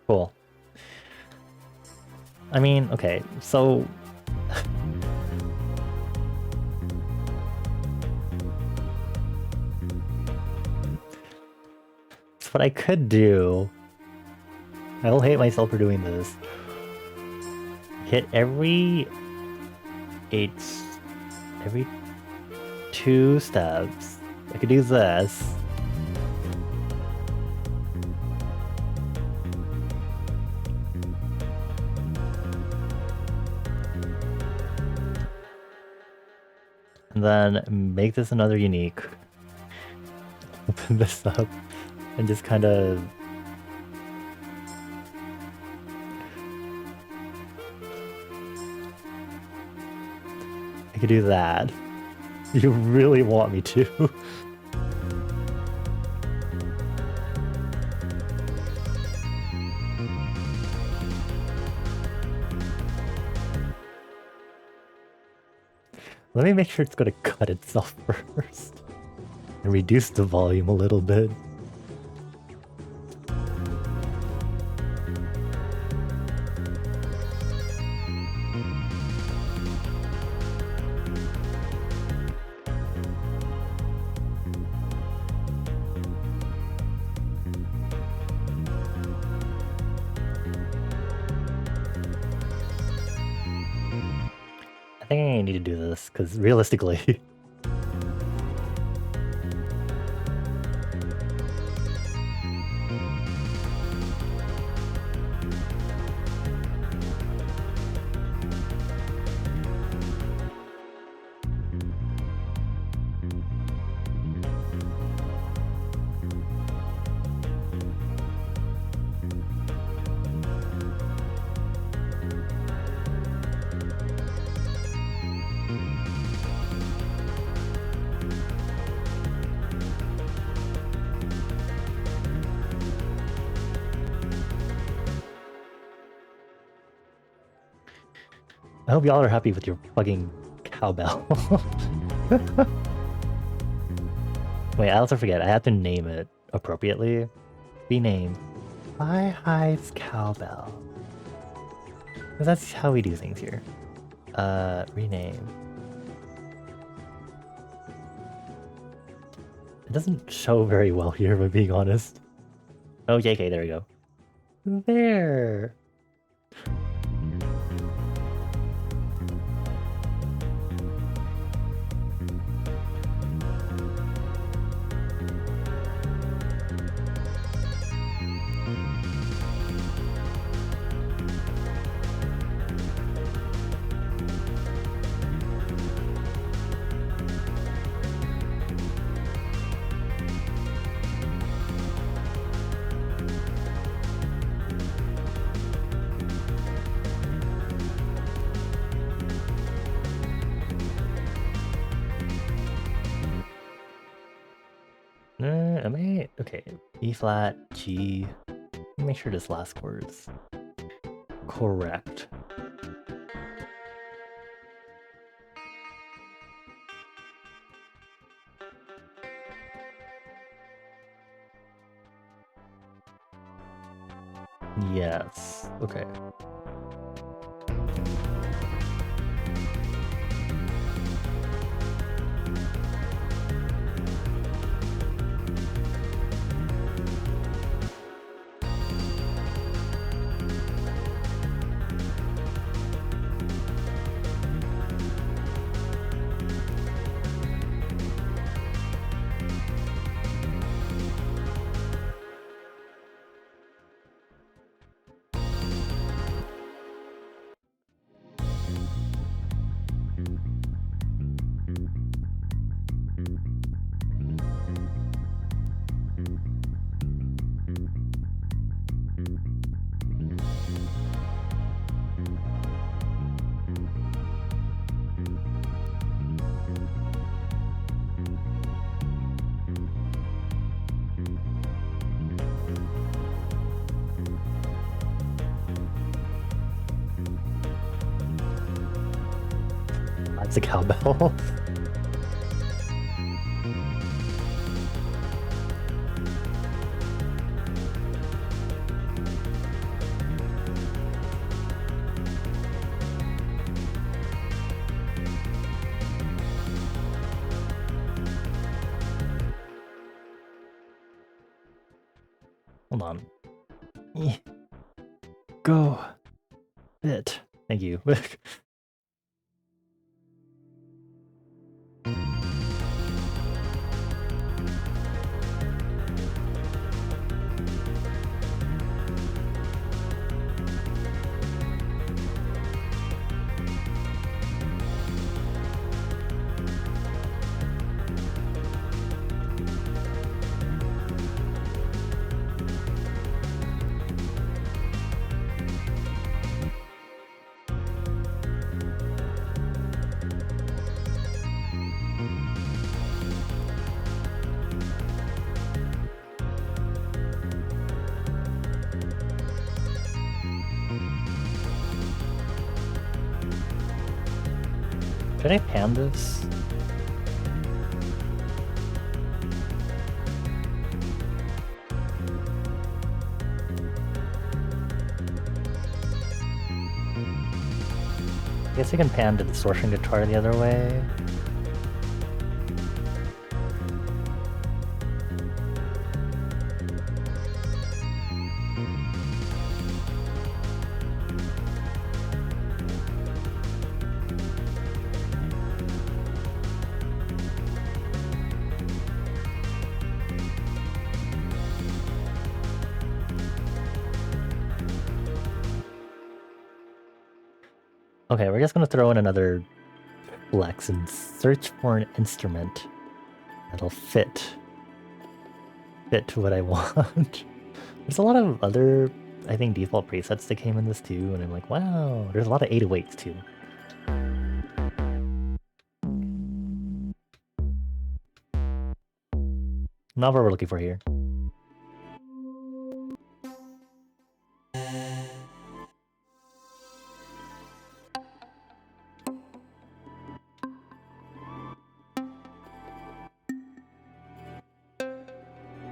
Cool. I mean, okay, so... So what I could do... I will hate myself for doing this. Hit every 2 steps. I could do this. And And then make this another unique. Open this up and just kind of... I could do that. You really want me to. Let me make sure it's gonna cut itself first. And reduce the volume a little bit. I think I need to do this, because realistically... I hope y'all are happy with your fucking cowbell. Wait, I also forget. I have to name it appropriately. Rename Hi Hive's cowbell. Because that's how we do things here. Rename. It doesn't show very well here, if I'm being honest. Oh, JK, there we go. There. Am I? Okay. E flat, G. Make sure this last chord's correct. Yes. Okay. That's a cowbell. Hold on. Go. Bit. Thank you. Should I pan this? I guess I can pan the distortion guitar the other way. Okay, we're just gonna throw in another flex and search for an instrument that'll fit what I want. There's a lot of other, I think, default presets that came in this too, and I'm like, wow, there's a lot of 808s too. Not what we're looking for here.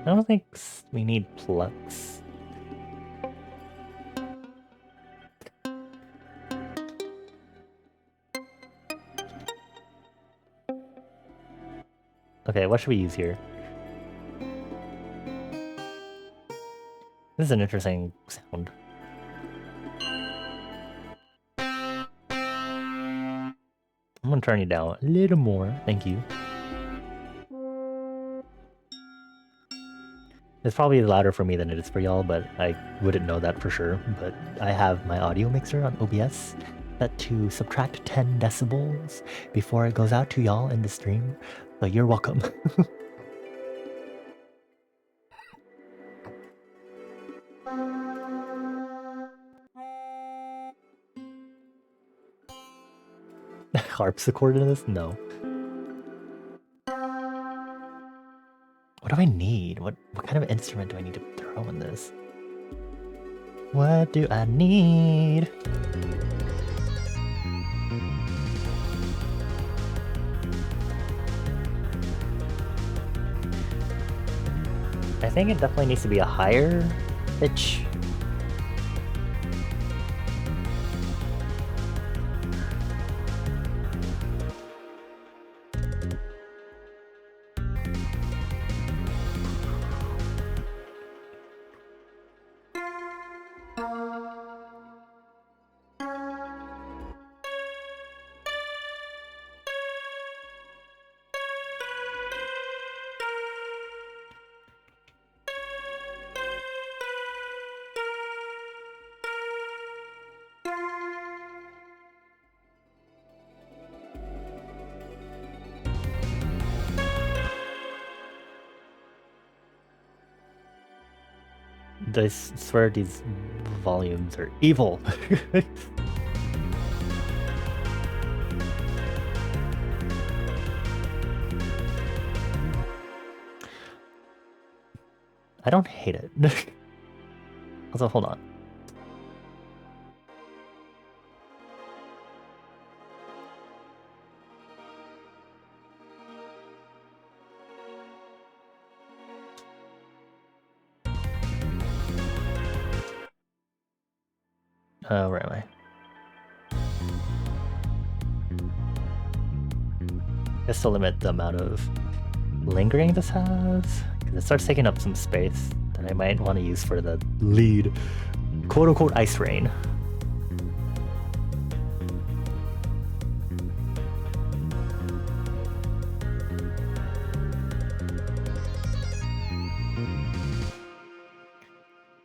I don't think we need plugs. Okay, what should we use here? This is an interesting sound. I'm gonna turn you down a little more, thank you. It's probably louder for me than it is for y'all, but I wouldn't know that for sure. But I have my audio mixer on OBS set to subtract 10 decibels before it goes out to y'all in the stream. So you're welcome. Harpsichord in this? No. What do I need? What kind of instrument do I need to throw in this? What do I need? I think it definitely needs to be a higher pitch. I swear these volumes are evil. I don't hate it. Also, hold on. Where am I? Just to limit the amount of lingering this has, because it starts taking up some space that I might want to use for the lead, quote-unquote, ice rain.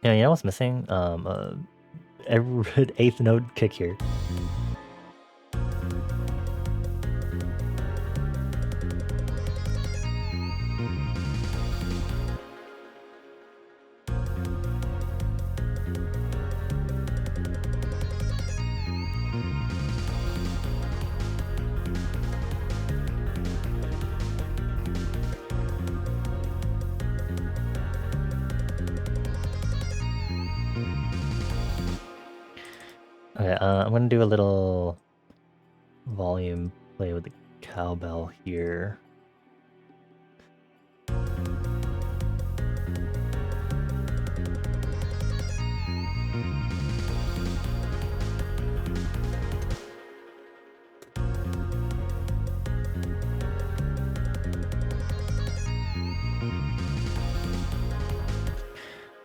Yeah, you know what's missing? Every 8th note kick here. Okay, I'm gonna do a little volume play with the cowbell here.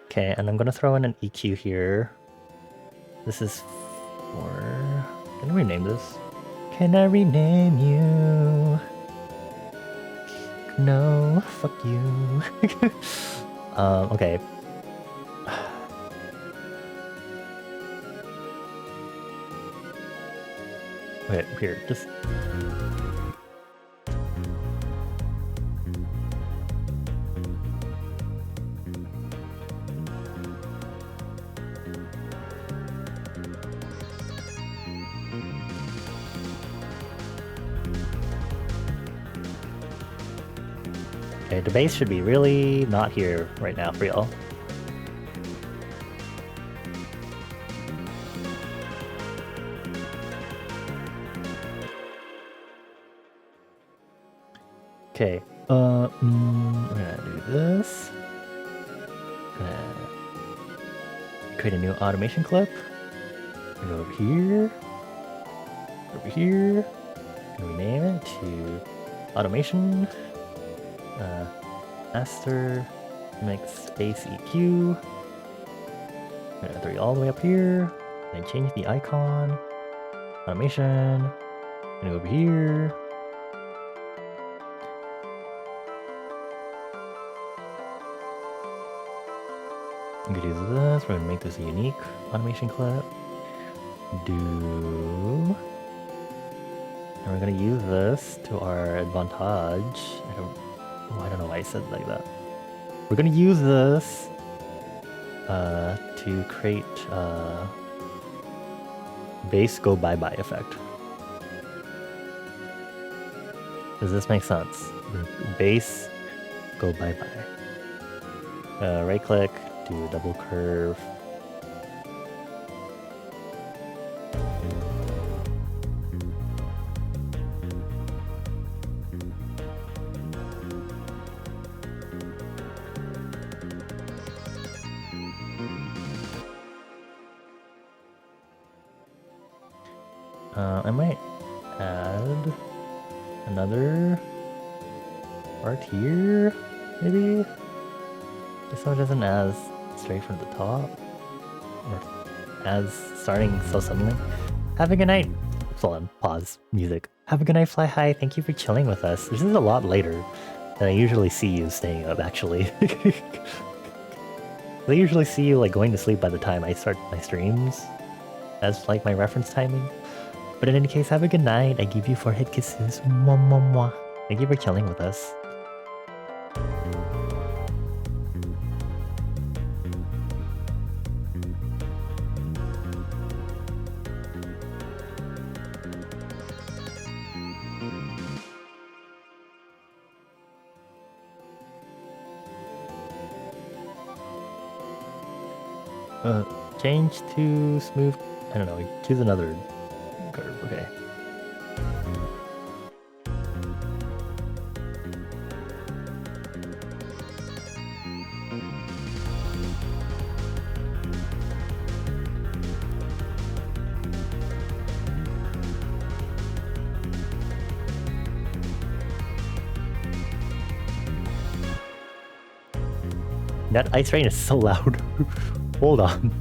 Okay, and I'm gonna throw in an EQ here. This is for... Can I rename this? Can I rename you? No, fuck you. Okay. Wait, here, just... Okay, the bass should be really not here right now for y'all. Okay, we're gonna do this. Gonna create a new automation clip. Go over here. Over here. Gonna rename it to automation. Master mix space EQ. I'm gonna throw it all the way up here. And change the icon. Automation. Gonna go over here. I'm gonna do this. We're gonna make this a unique automation clip. And we're gonna use this to our advantage. I don't know why I said it like that. We're gonna use this to create bass go bye-bye effect. Does this make sense? Bass go bye-bye. Right click, do a double curve. I might add another part here, maybe? Just so it isn't as straight from the top, or as starting so suddenly. Have a good night. Hold on, pause, music. Have a good night, Fly High. Thank you for chilling with us. This is a lot later than I usually see you staying up, actually. I usually see you like going to sleep by the time I start my streams as like my reference timing. But in any case, have a good night. I give you 4 head kisses. Mwah, mwah, mwah. Thank you for chilling with us. Change to smooth. I don't know. Choose another curve. Okay. That ice rain is so loud. Hold on.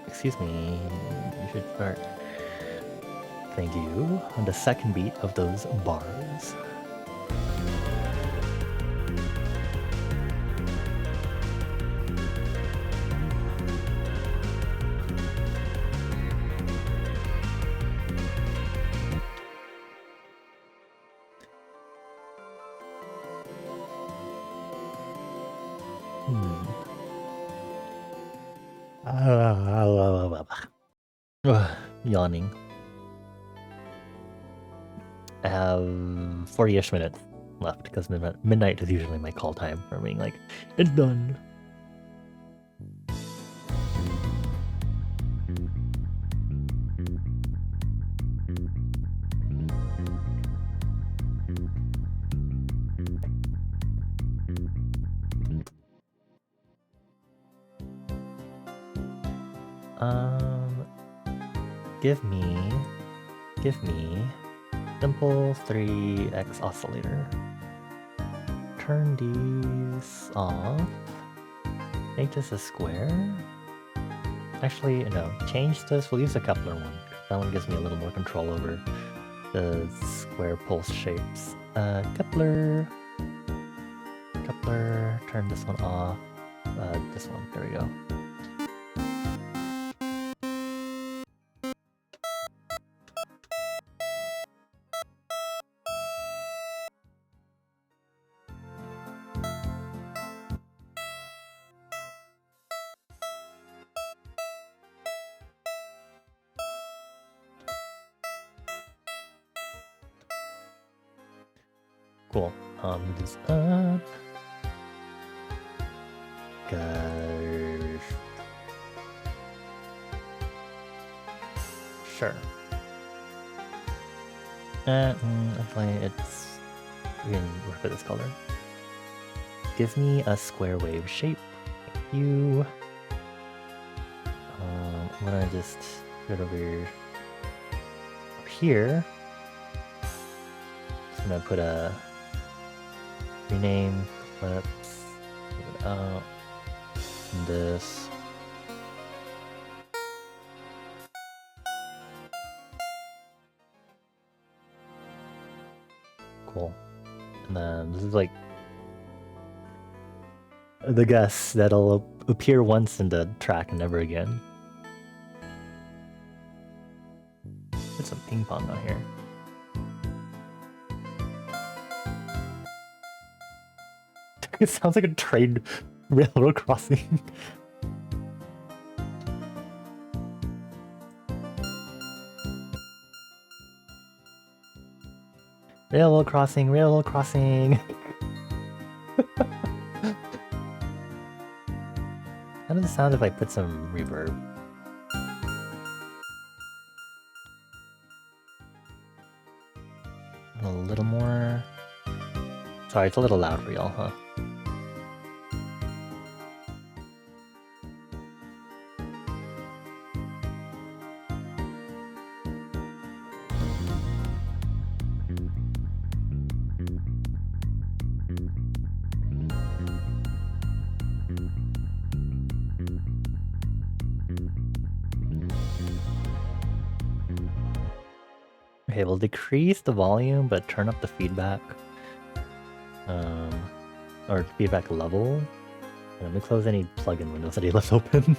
Excuse me, you should start. Thank you. On the second beat of those bars. Yawning. I have 40-ish minutes left because midnight is usually my call time for being like, it's done. Give me simple 3x oscillator. Turn these off. Make this a square. Actually, no, change this. We'll use a Kepler one. That one gives me a little more control over the square pulse shapes. Kepler, turn this one off. This one, there we go. Cool. This up. Gosh. Sure. Actually, we can work with this color. Give me a square wave shape. You. I'm gonna just get over up here. Just gonna put a rename clips. Move it out. And this. Cool. And then this is like the guess that'll appear once in the track and never again. Put some ping pong on here. It sounds like a train railroad crossing. Railroad crossing, railroad crossing. How does it sound if I put some reverb? A little more. Sorry, it's a little loud for y'all, huh? Okay, we'll decrease the volume, but turn up the feedback. Or feedback level. And let me close any plugin windows that he left open.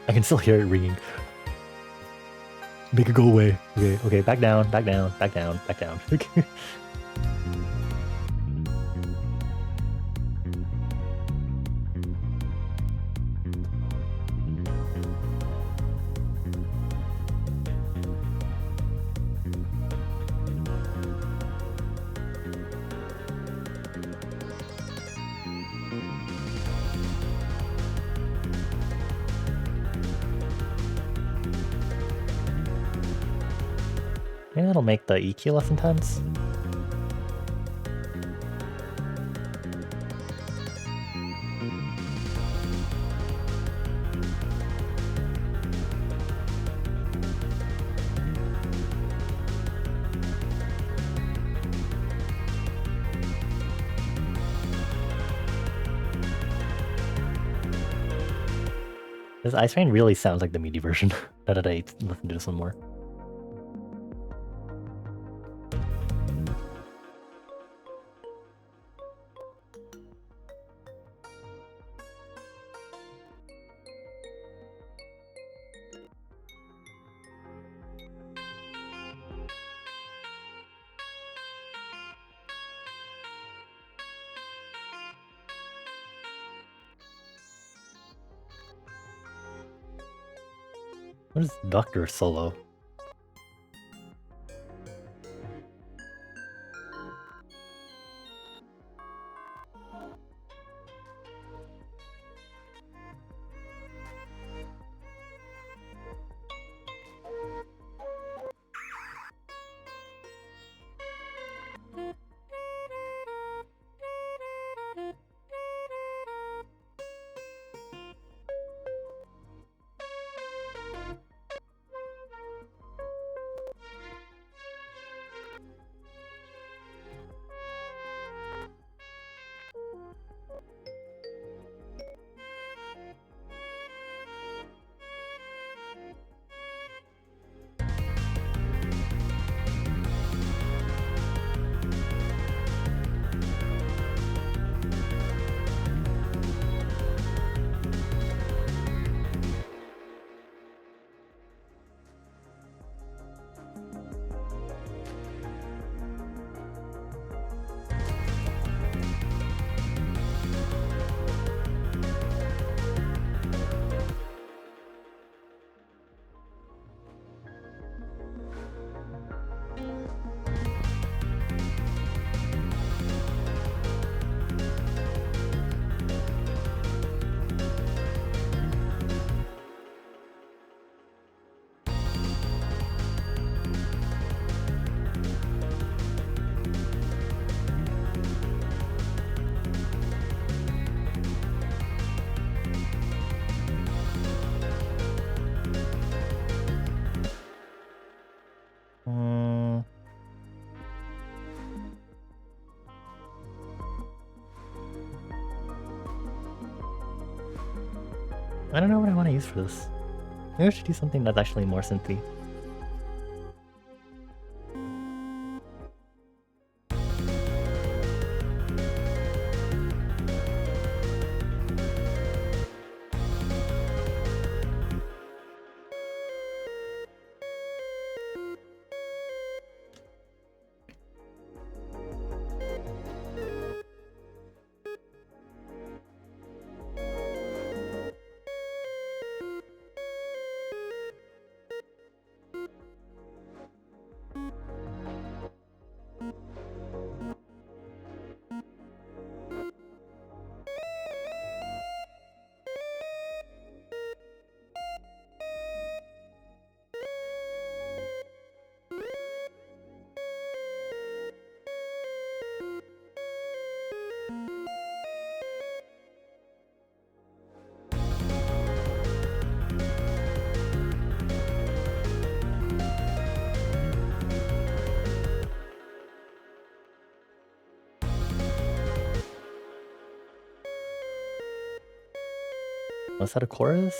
I can still hear it ringing. Make it go away. Okay, okay, back down, back down, back down, back down. Maybe that'll make the EQ less intense. This Ice Rain really sounds like the MIDI version. Now that I listen to this one more. What is Doctor Solo? I don't know what I want to use for this. Maybe I should do something that's actually more synthy. Was that a chorus?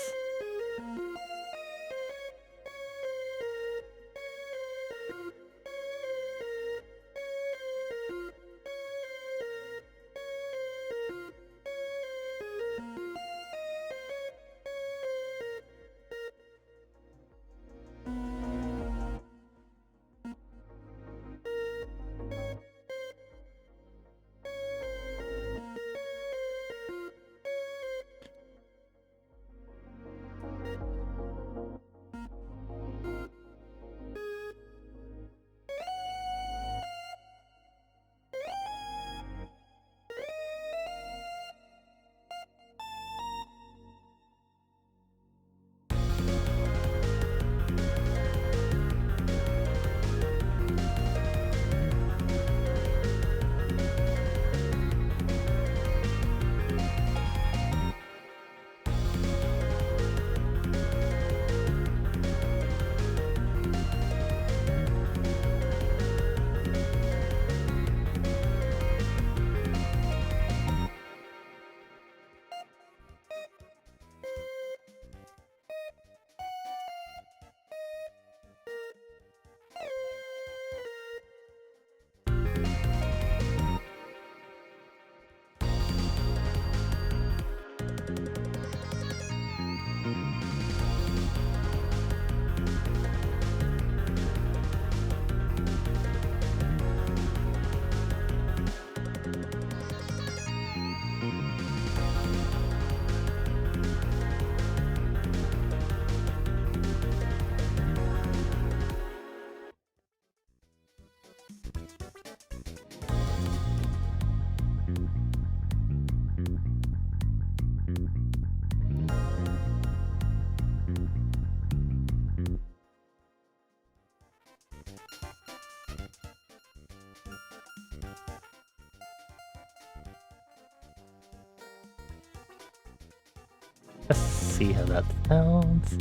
Let's see how that sounds.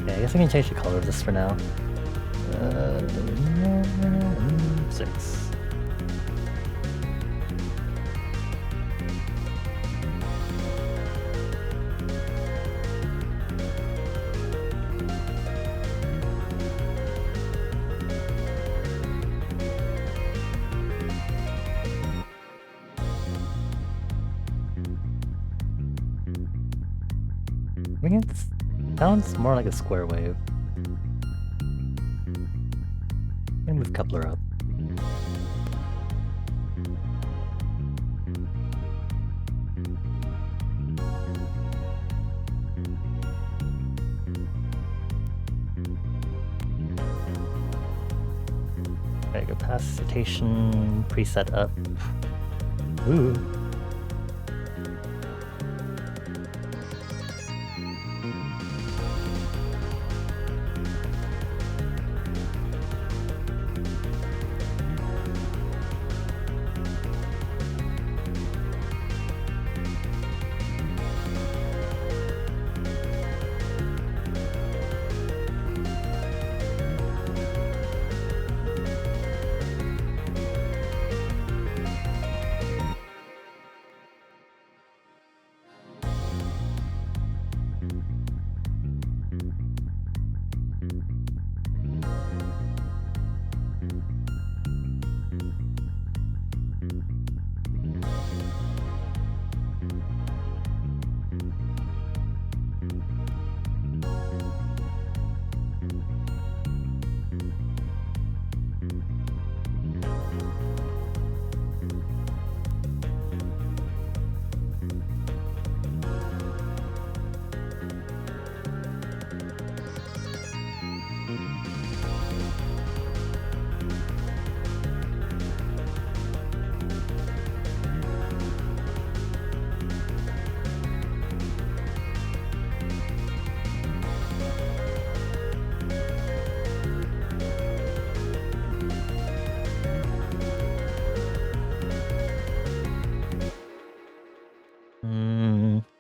Okay, I guess I can change the color of this for now. 6. I mean, it sounds more like a square wave. And move coupler up. Okay, capacitation preset up. Ooh.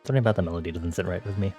Something about the melody doesn't sit right with me.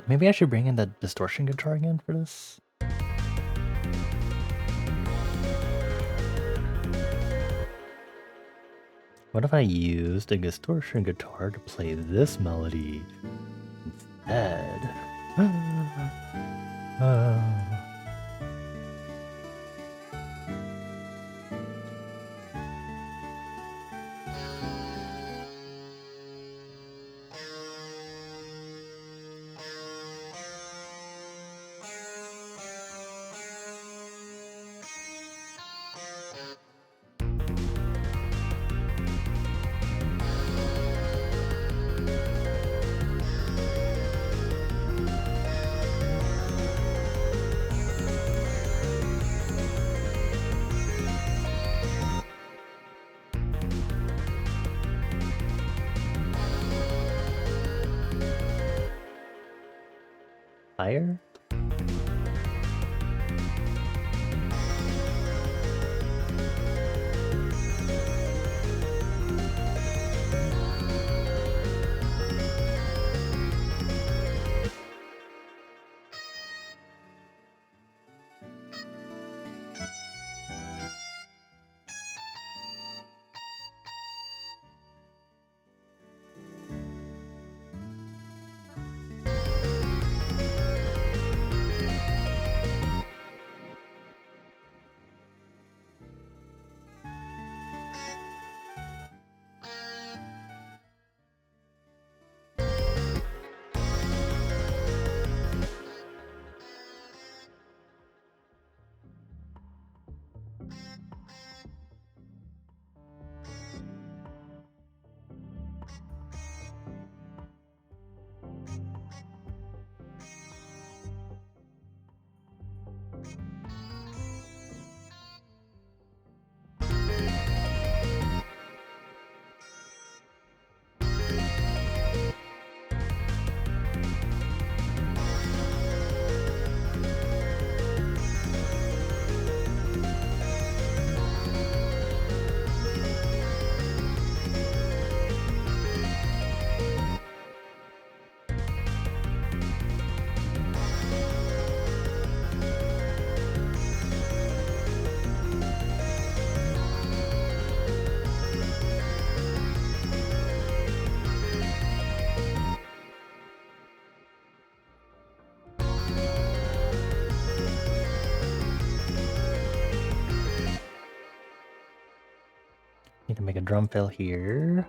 Maybe I should bring in the distortion guitar again for this. What if I used a distortion guitar to play this melody instead? Fire? Need to make a drum fill here.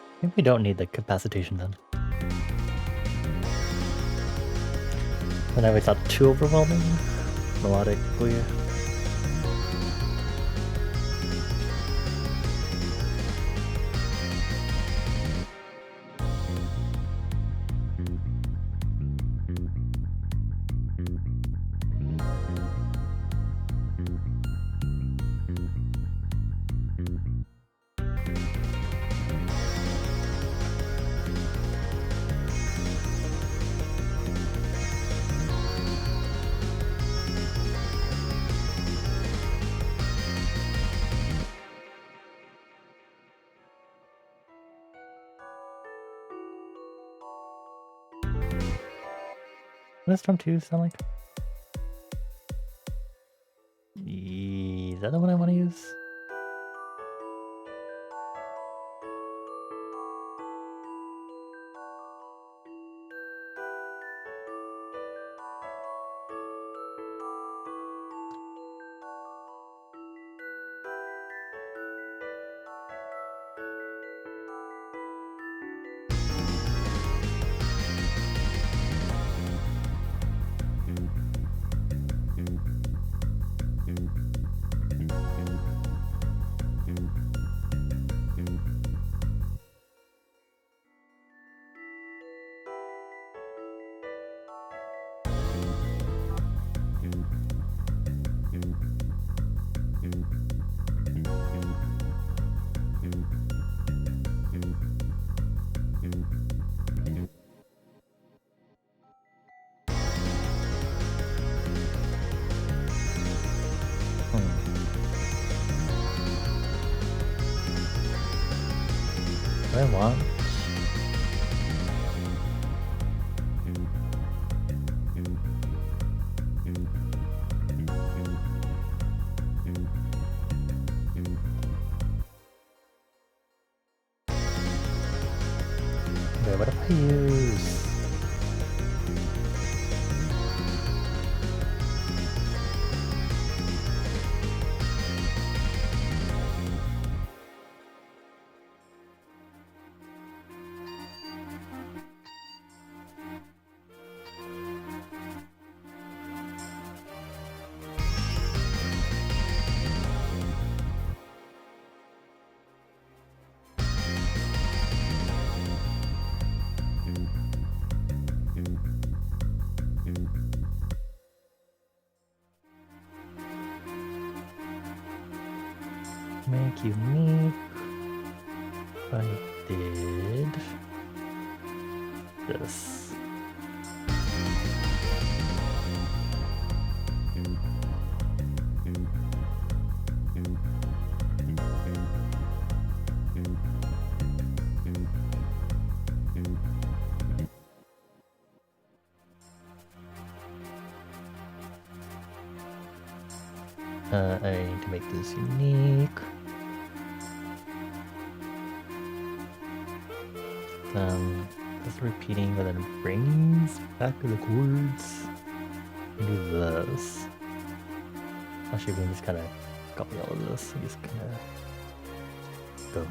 I think we don't need the capacitation then. And I always thought too overwhelming melodically. What does drum 2 sound like? Is that the one I want to use? I want. Okay, what if I use? make unique. I did this. I need to make this unique. Just repeating, but then it brings back to the chords. Do this. Actually, we can just kind of copy all of this and just kind of go.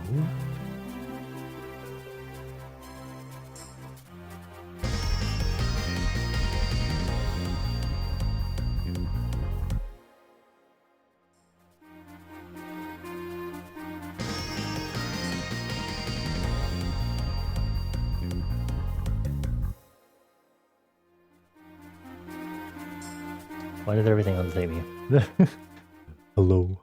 Why does everything unsave me? Hello.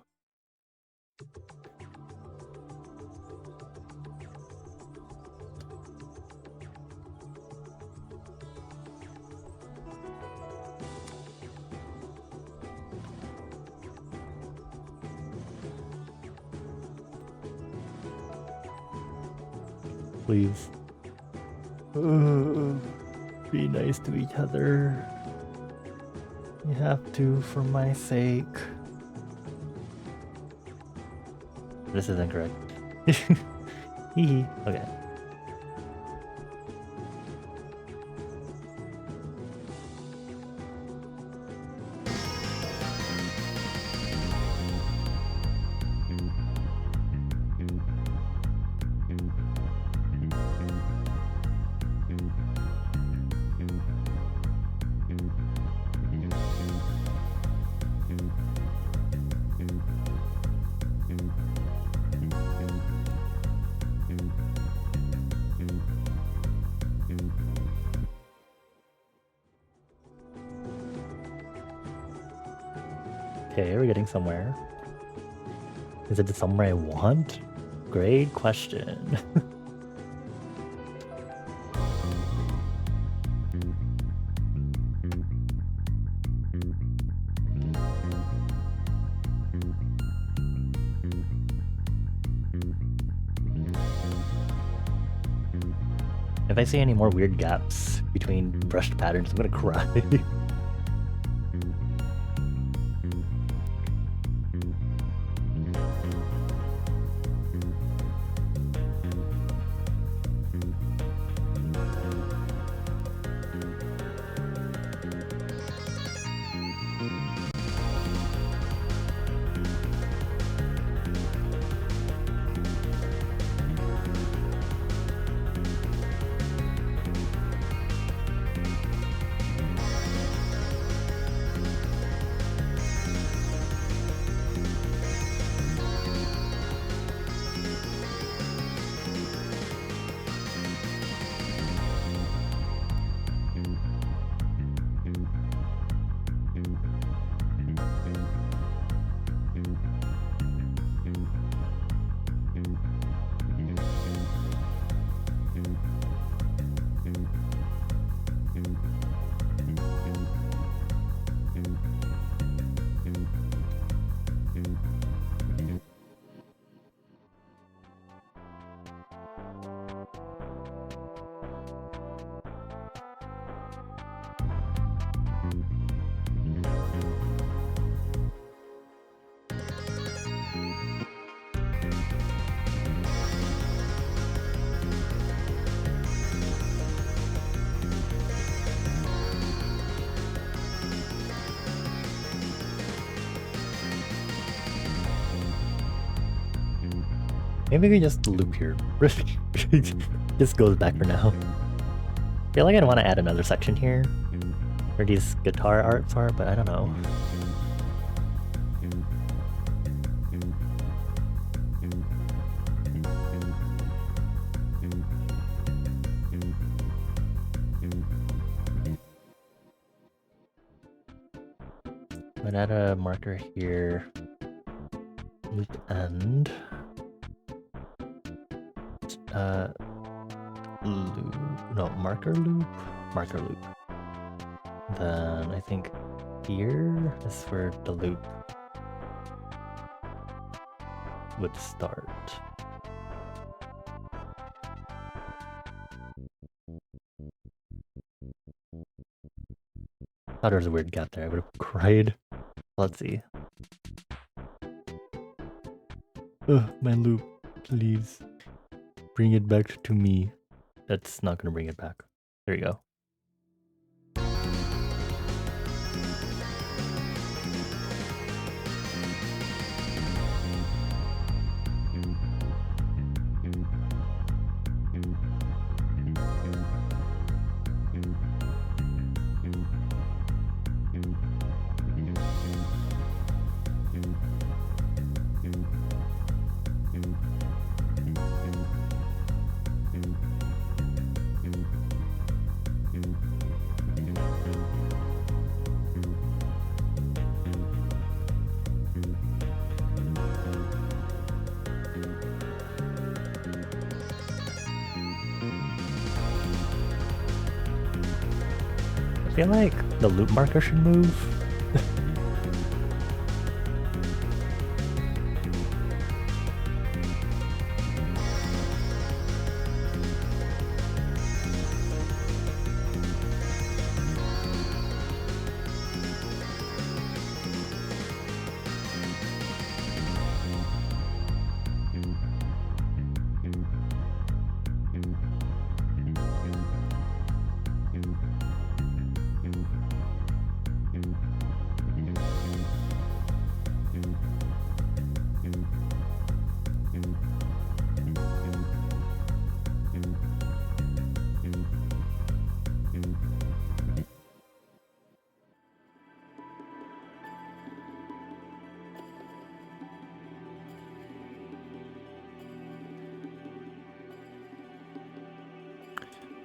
Please. Be nice to each other. You have to, for my sake. This is incorrect. Hee. Okay. Okay, we're getting somewhere. Is it somewhere I want? Great question. If I see any more weird gaps between brushed patterns, I'm gonna cry. Maybe we just loop here. Just goes back for now. I feel like I'd want to add another section here where these guitar arts are, but I don't know. I'm gonna add a marker here. loop end. Loop, no, marker loop. Then I think here is where the loop would start. Thought there was a weird gap there. I would have cried. Let's see. Ugh, my loop, please bring it back to me. That's not gonna bring it back. There you go. I feel like the loop marker should move.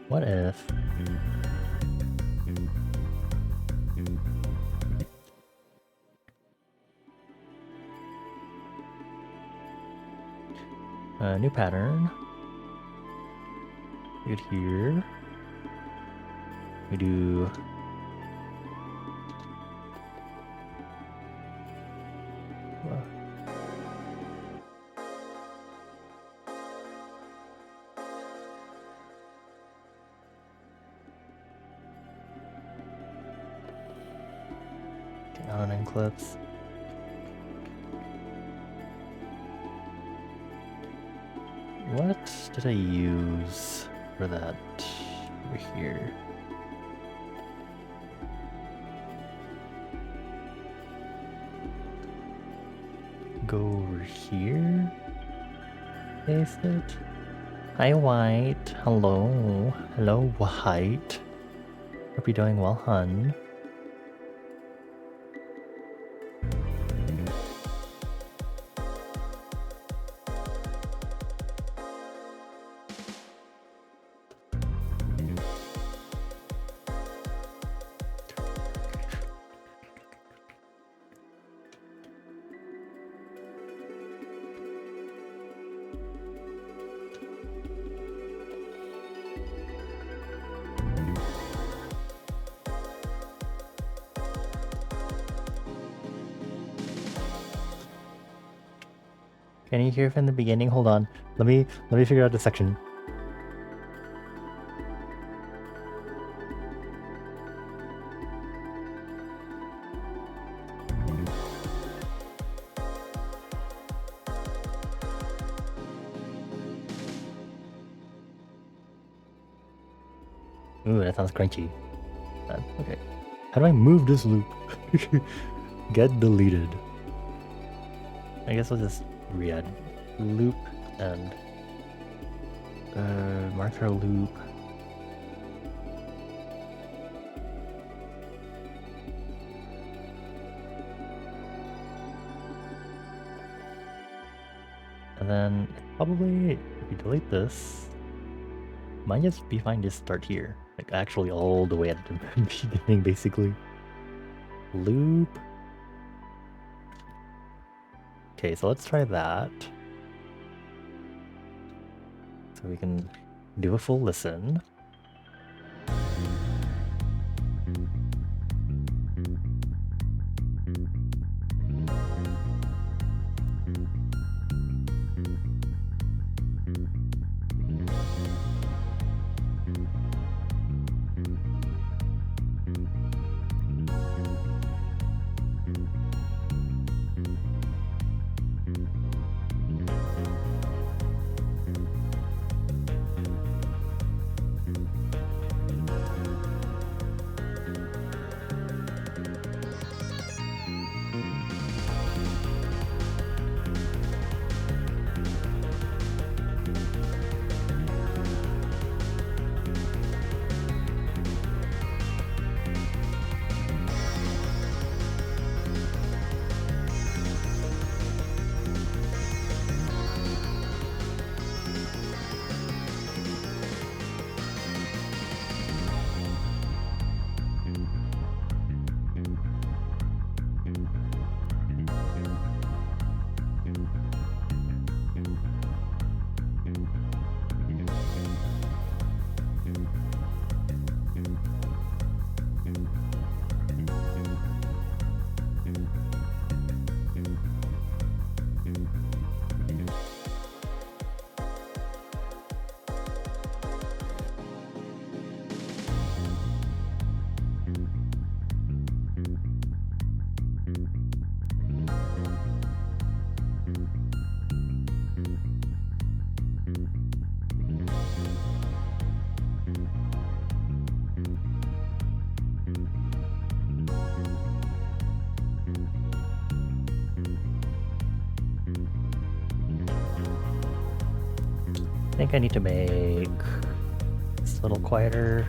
What if... new pattern. Good here. We do... on in clips. What did I use for that over here? Go over here. Paste it. Hi, White. Hello. Hello, White. Hope you're doing well, hun. Can you hear from the beginning? Hold on. Let me figure out the section. Ooh, that sounds crunchy. Okay. How do I move this loop? Get deleted. I guess we'll just re-add loop and marker loop. And then probably if we delete this, might just be fine to start here. Like actually all the way at the beginning basically. Loop. Okay, so let's try that. So we can do a full listen. I think I need to make this a little quieter.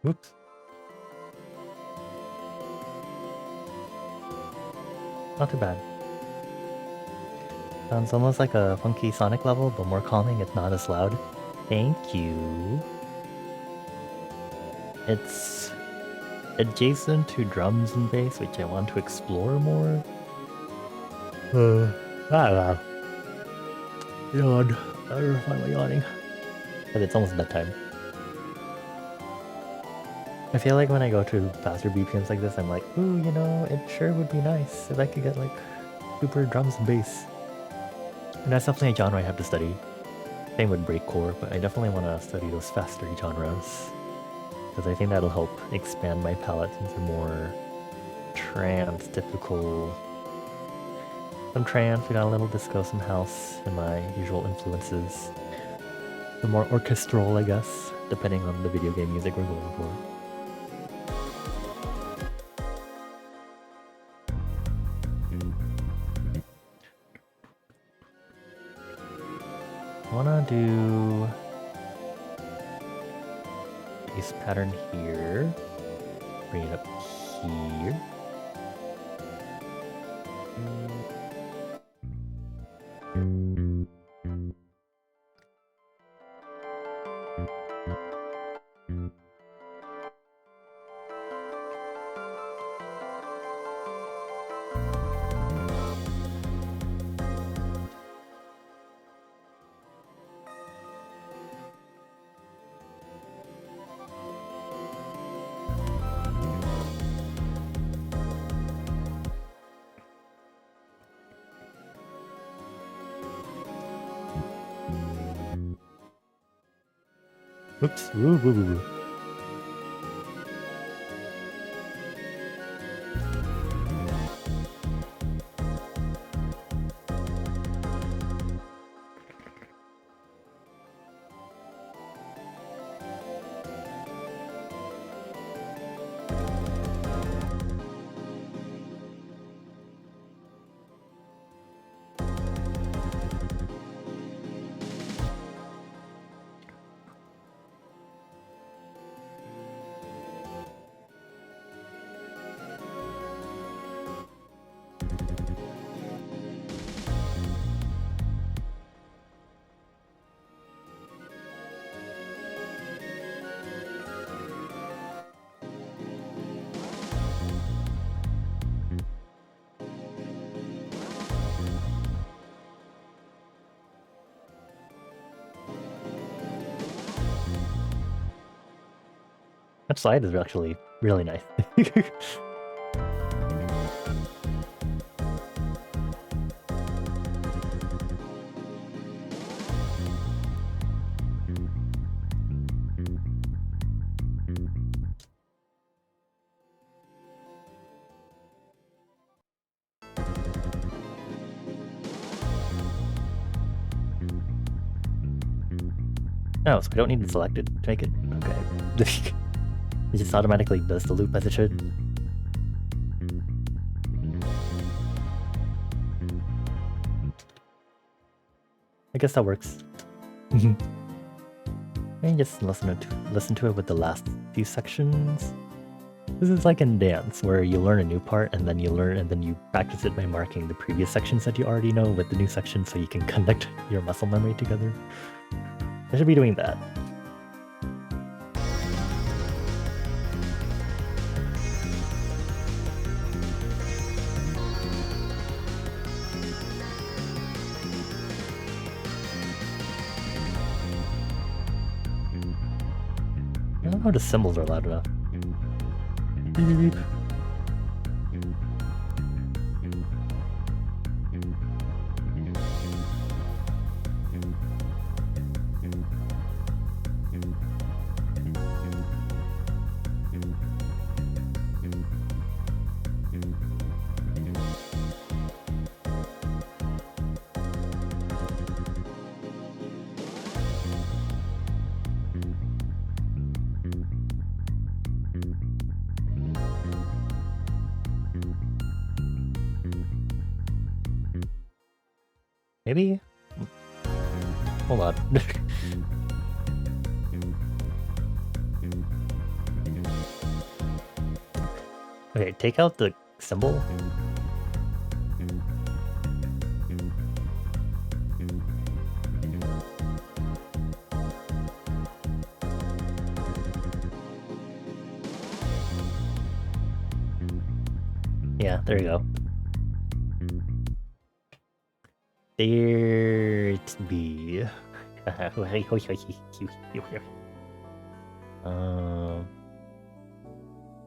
Whoops. Not too bad. Sounds almost like a funky Sonic level, but more calming. It's not as loud. Thank you. It's adjacent to drums and bass, which I want to explore more. I don't know. Yawn. I'm finally yawning. But it's almost bedtime. I feel like when I go to faster BPMs like this, I'm like, ooh, you know, it sure would be nice if I could get like super drums and bass. And that's definitely a genre I have to study. Same with breakcore, but I definitely want to study those faster genres. Because I think that'll help expand my palette into more trance, typical. Some trance, we got a little disco, some house, and my usual influences. The more orchestral, I guess, depending on the video game music we're going for. I wanna do bass pattern here. Bring it up here. Oops. Woo, woo, woo, woo. That slide is actually really nice. Oh, so we don't need it selected to make it? Okay. It just automatically does the loop as it should. I guess that works. And just listen to it with the last few sections. This is like in dance, where you learn a new part and then you practice it by marking the previous sections that you already know with the new section so you can connect your muscle memory together. I should be doing that. I don't know if the cymbals are loud enough. Beep. Maybe? Hold on. Okay, take out the cymbal. Yeah, there you go. There it be. I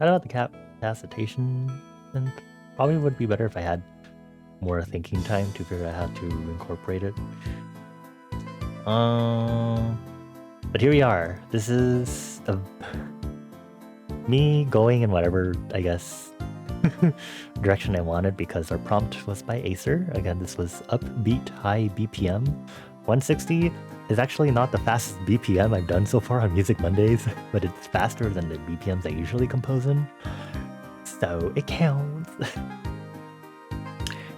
don't know, the capacitation synth probably would be better if I had more thinking time to figure out how to incorporate it. But here we are. This is me going in whatever, I guess, direction I wanted because our prompt was by Acer. Again, this was upbeat high BPM. 160 is actually not the fastest BPM I've done so far on Music Mondays, but it's faster than the BPMs I usually compose in. So it counts.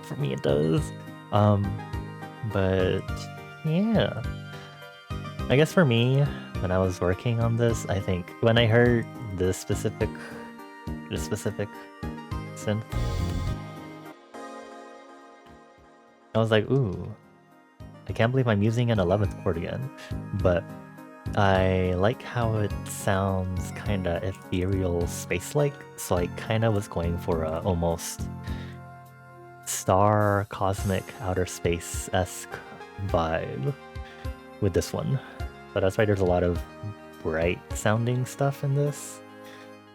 For me it does. But yeah. I guess for me, when I was working on this, I think when I heard the specific synth, I was like, ooh, I can't believe I'm using an 11th chord again. But I like how it sounds kind of ethereal, space-like, so I kind of was going for a almost star, cosmic, outer space-esque vibe with this one. But that's why there's a lot of bright-sounding stuff in this,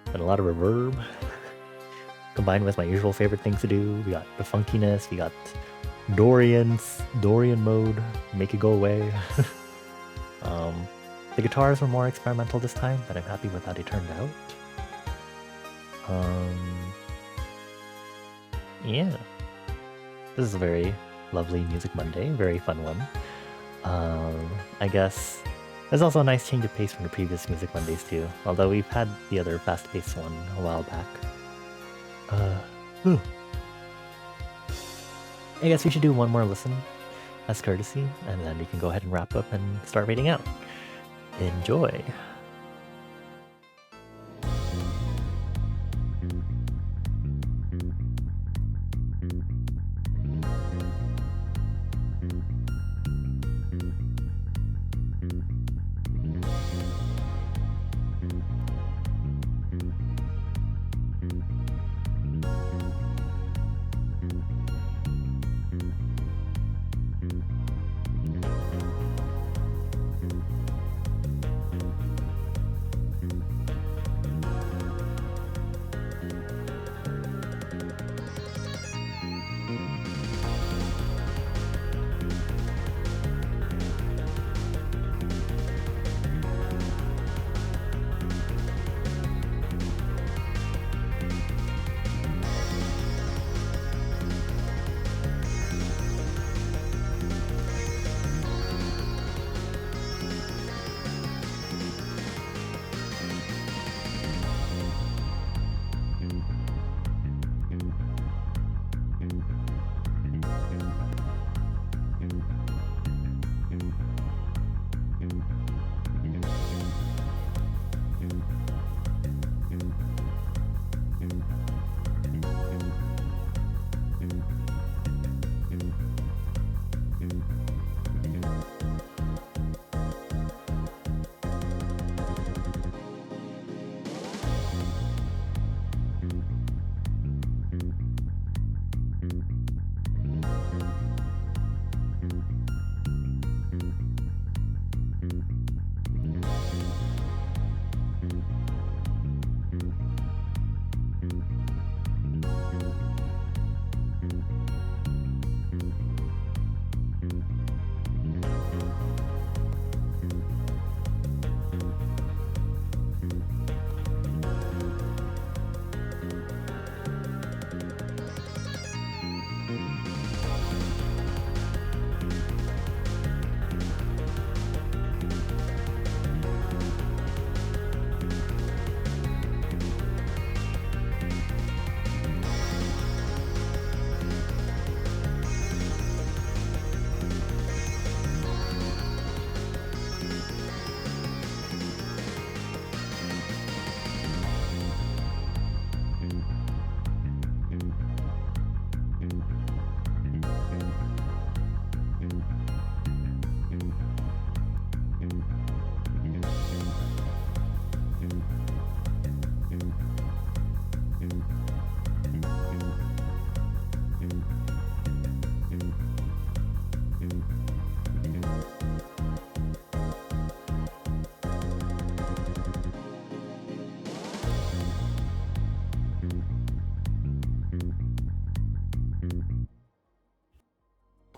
and a lot of reverb. Combined with my usual favorite things to do, we got the funkiness, we got Dorian mode, make it go away. The guitars were more experimental this time, but I'm happy with how they turned out. Yeah. This is a very lovely Music Monday, very fun one. I guess there's also a nice change of pace from the previous Music Mondays too, although we've had the other fast-paced one a while back. I guess we should do one more listen as courtesy, and then we can go ahead and wrap up and start reading out. Enjoy!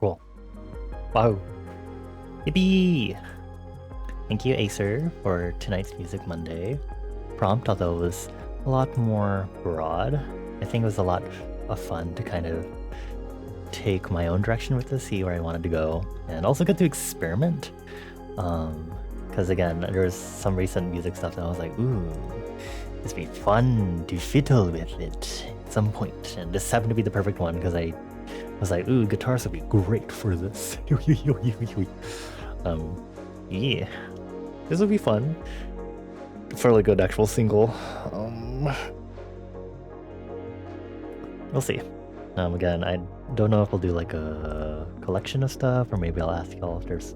Cool. Wow. Yippee! Thank you, Acer, for tonight's Music Monday prompt, although it was a lot more broad. I think it was a lot of fun to kind of take my own direction with this, see where I wanted to go, and also get to experiment. Because again, there was some recent music stuff that I was like, ooh, this would be fun to fiddle with it at some point. And this happened to be the perfect one because I was like, ooh, guitars would be great for this. Yeah. This would be fun. Fairly good actual single. We'll see. Again, I don't know if we'll do like a collection of stuff, or maybe I'll ask y'all if there's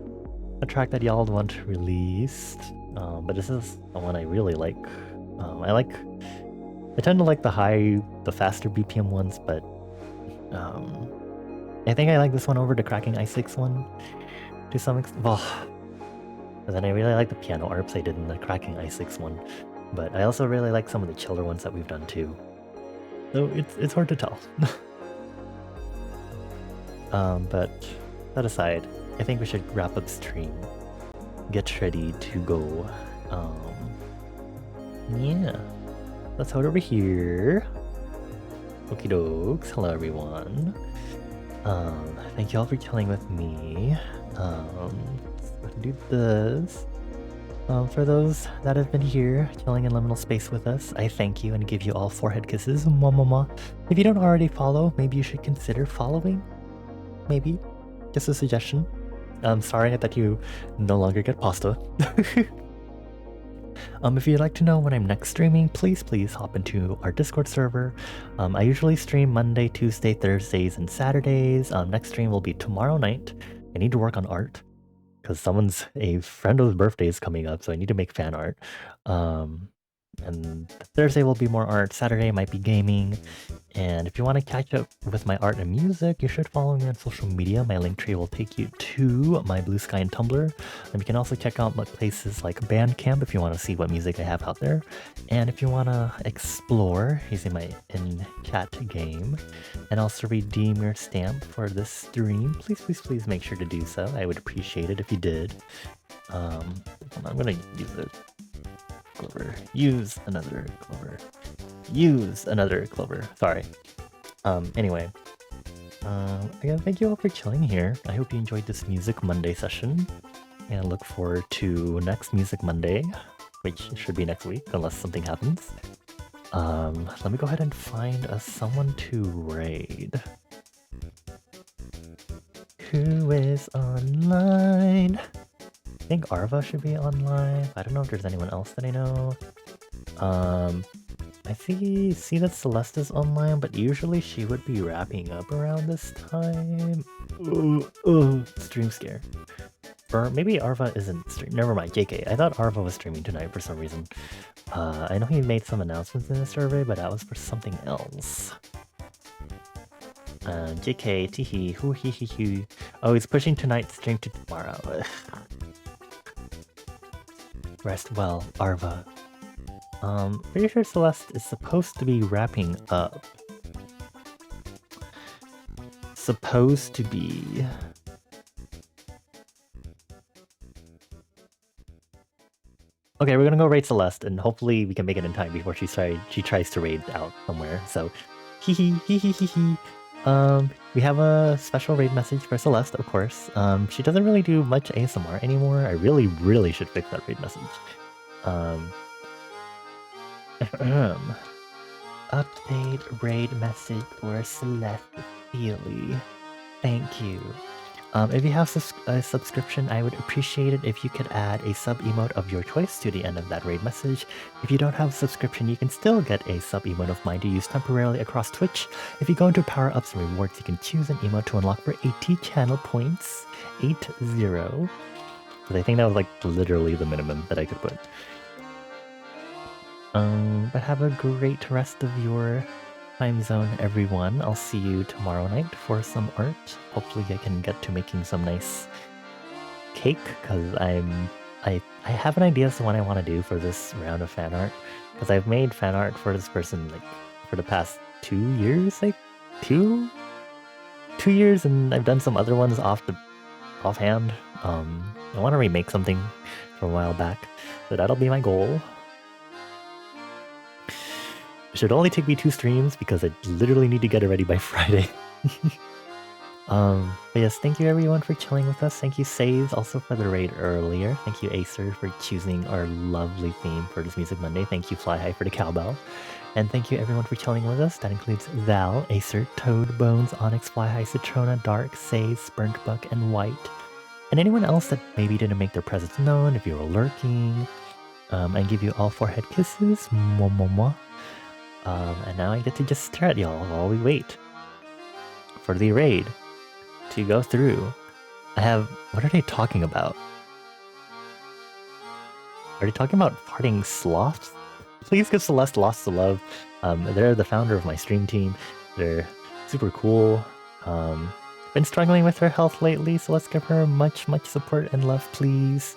a track that y'all want released. But this is the one I really like. I tend to like the faster BPM ones, but I think I like this one over the Cracking i6 one to some extent. Well, and then I really like the piano arps I did in the Cracking i6 one, but I also really like some of the chiller ones that we've done too. So it's hard to tell. But that aside, I think we should wrap up stream. get ready to go. Yeah. Let's head over here. Okie dokes. Hello, everyone. Thank you all for chilling with me. Let's do this. For those that have been here, chilling in liminal space with us, I thank you and give you all forehead kisses. Mwah, mwah, mwah. If you don't already follow, maybe you should consider following. Maybe. Just a suggestion. I'm sorry that you no longer get pasta. If you'd like to know when I'm next streaming, please hop into our Discord server. I usually stream Monday, Tuesday, Thursdays, and Saturdays. Next stream will be tomorrow night. I need to work on art because a friend of his birthday is coming up, so I need to make fan art. And Thursday will be more art. Saturday might be gaming. And if you want to catch up with my art and music, you should follow me on social media. My link tree will take you to my Blue Sky and Tumblr. And you can also check out places like Bandcamp if you want to see what music I have out there. And if you want to explore using my in-chat game and also redeem your stamp for this stream, please make sure to do so. I would appreciate it if you did. I'm going to use it. Clover. Use another clover. Use another clover. Sorry. Anyway. Again, thank you all for chilling here. I hope you enjoyed this Music Monday session. And I look forward to next Music Monday, which should be next week, unless something happens. Let me go ahead and find someone to raid. Who is online? I think Arva should be online. I don't know if there's anyone else that I know. I see that Celeste is online, but usually she would be wrapping up around this time. Stream scare. Or maybe Arva isn't streaming. Never mind, JK. I thought Arva was streaming tonight for some reason. I know he made some announcements in the survey, but that was for something else. JK, teehee, hoo hee hee hee. Oh, he's pushing tonight's stream to tomorrow. Rest well, Arva. Pretty sure Celeste is supposed to be wrapping up. Supposed to be. Okay, we're gonna go raid Celeste, and hopefully we can make it in time before she tries to raid out somewhere. So, hee hee hee hee hee hee. We have a special raid message for Celeste, of course. She doesn't really do much ASMR anymore. I really should fix that raid message. Update raid message for Celeste Feely. Thank you. If you have a subscription, I would appreciate it if you could add a sub emote of your choice to the end of that raid message. If you don't have a subscription, you can still get a sub emote of mine to use temporarily across Twitch. If you go into power ups and rewards, you can choose an emote to unlock for 80 channel points. 80. But I think that was like literally the minimum that I could put. But have a great rest of your time zone, everyone. I'll see you tomorrow night for some art. Hopefully I can get to making some nice cake, because I have an idea as to what I want to do for this round of fan art. Because I've made fan art for this person like for the past 2 years, like 2 years, and I've done some other ones offhand. I want to remake something from a while back, so that'll be my goal. It should only take me 2 streams because I literally need to get it ready by Friday. But yes, thank you everyone for chilling with us. Thank you Saves also for the raid earlier. Thank you Acer for choosing our lovely theme for this Music Monday. Thank you Fly High for the cowbell. And thank you everyone for chilling with us. That includes Val, Acer, Toad, Bones, Onyx, Fly High, Citrona, Dark, Saves, Spurnt Buck, and White. And anyone else that maybe didn't make their presence known, if you were lurking. I give you all forehead kisses. Mwah, mwah, mwah. And now I get to just stare at y'all while we wait for the raid to go through. What are they talking about? Are they talking about farting sloths? Please give Celeste lots of love. They're the founder of my stream team. They're super cool. Been struggling with her health lately, so let's give her much support and love, please.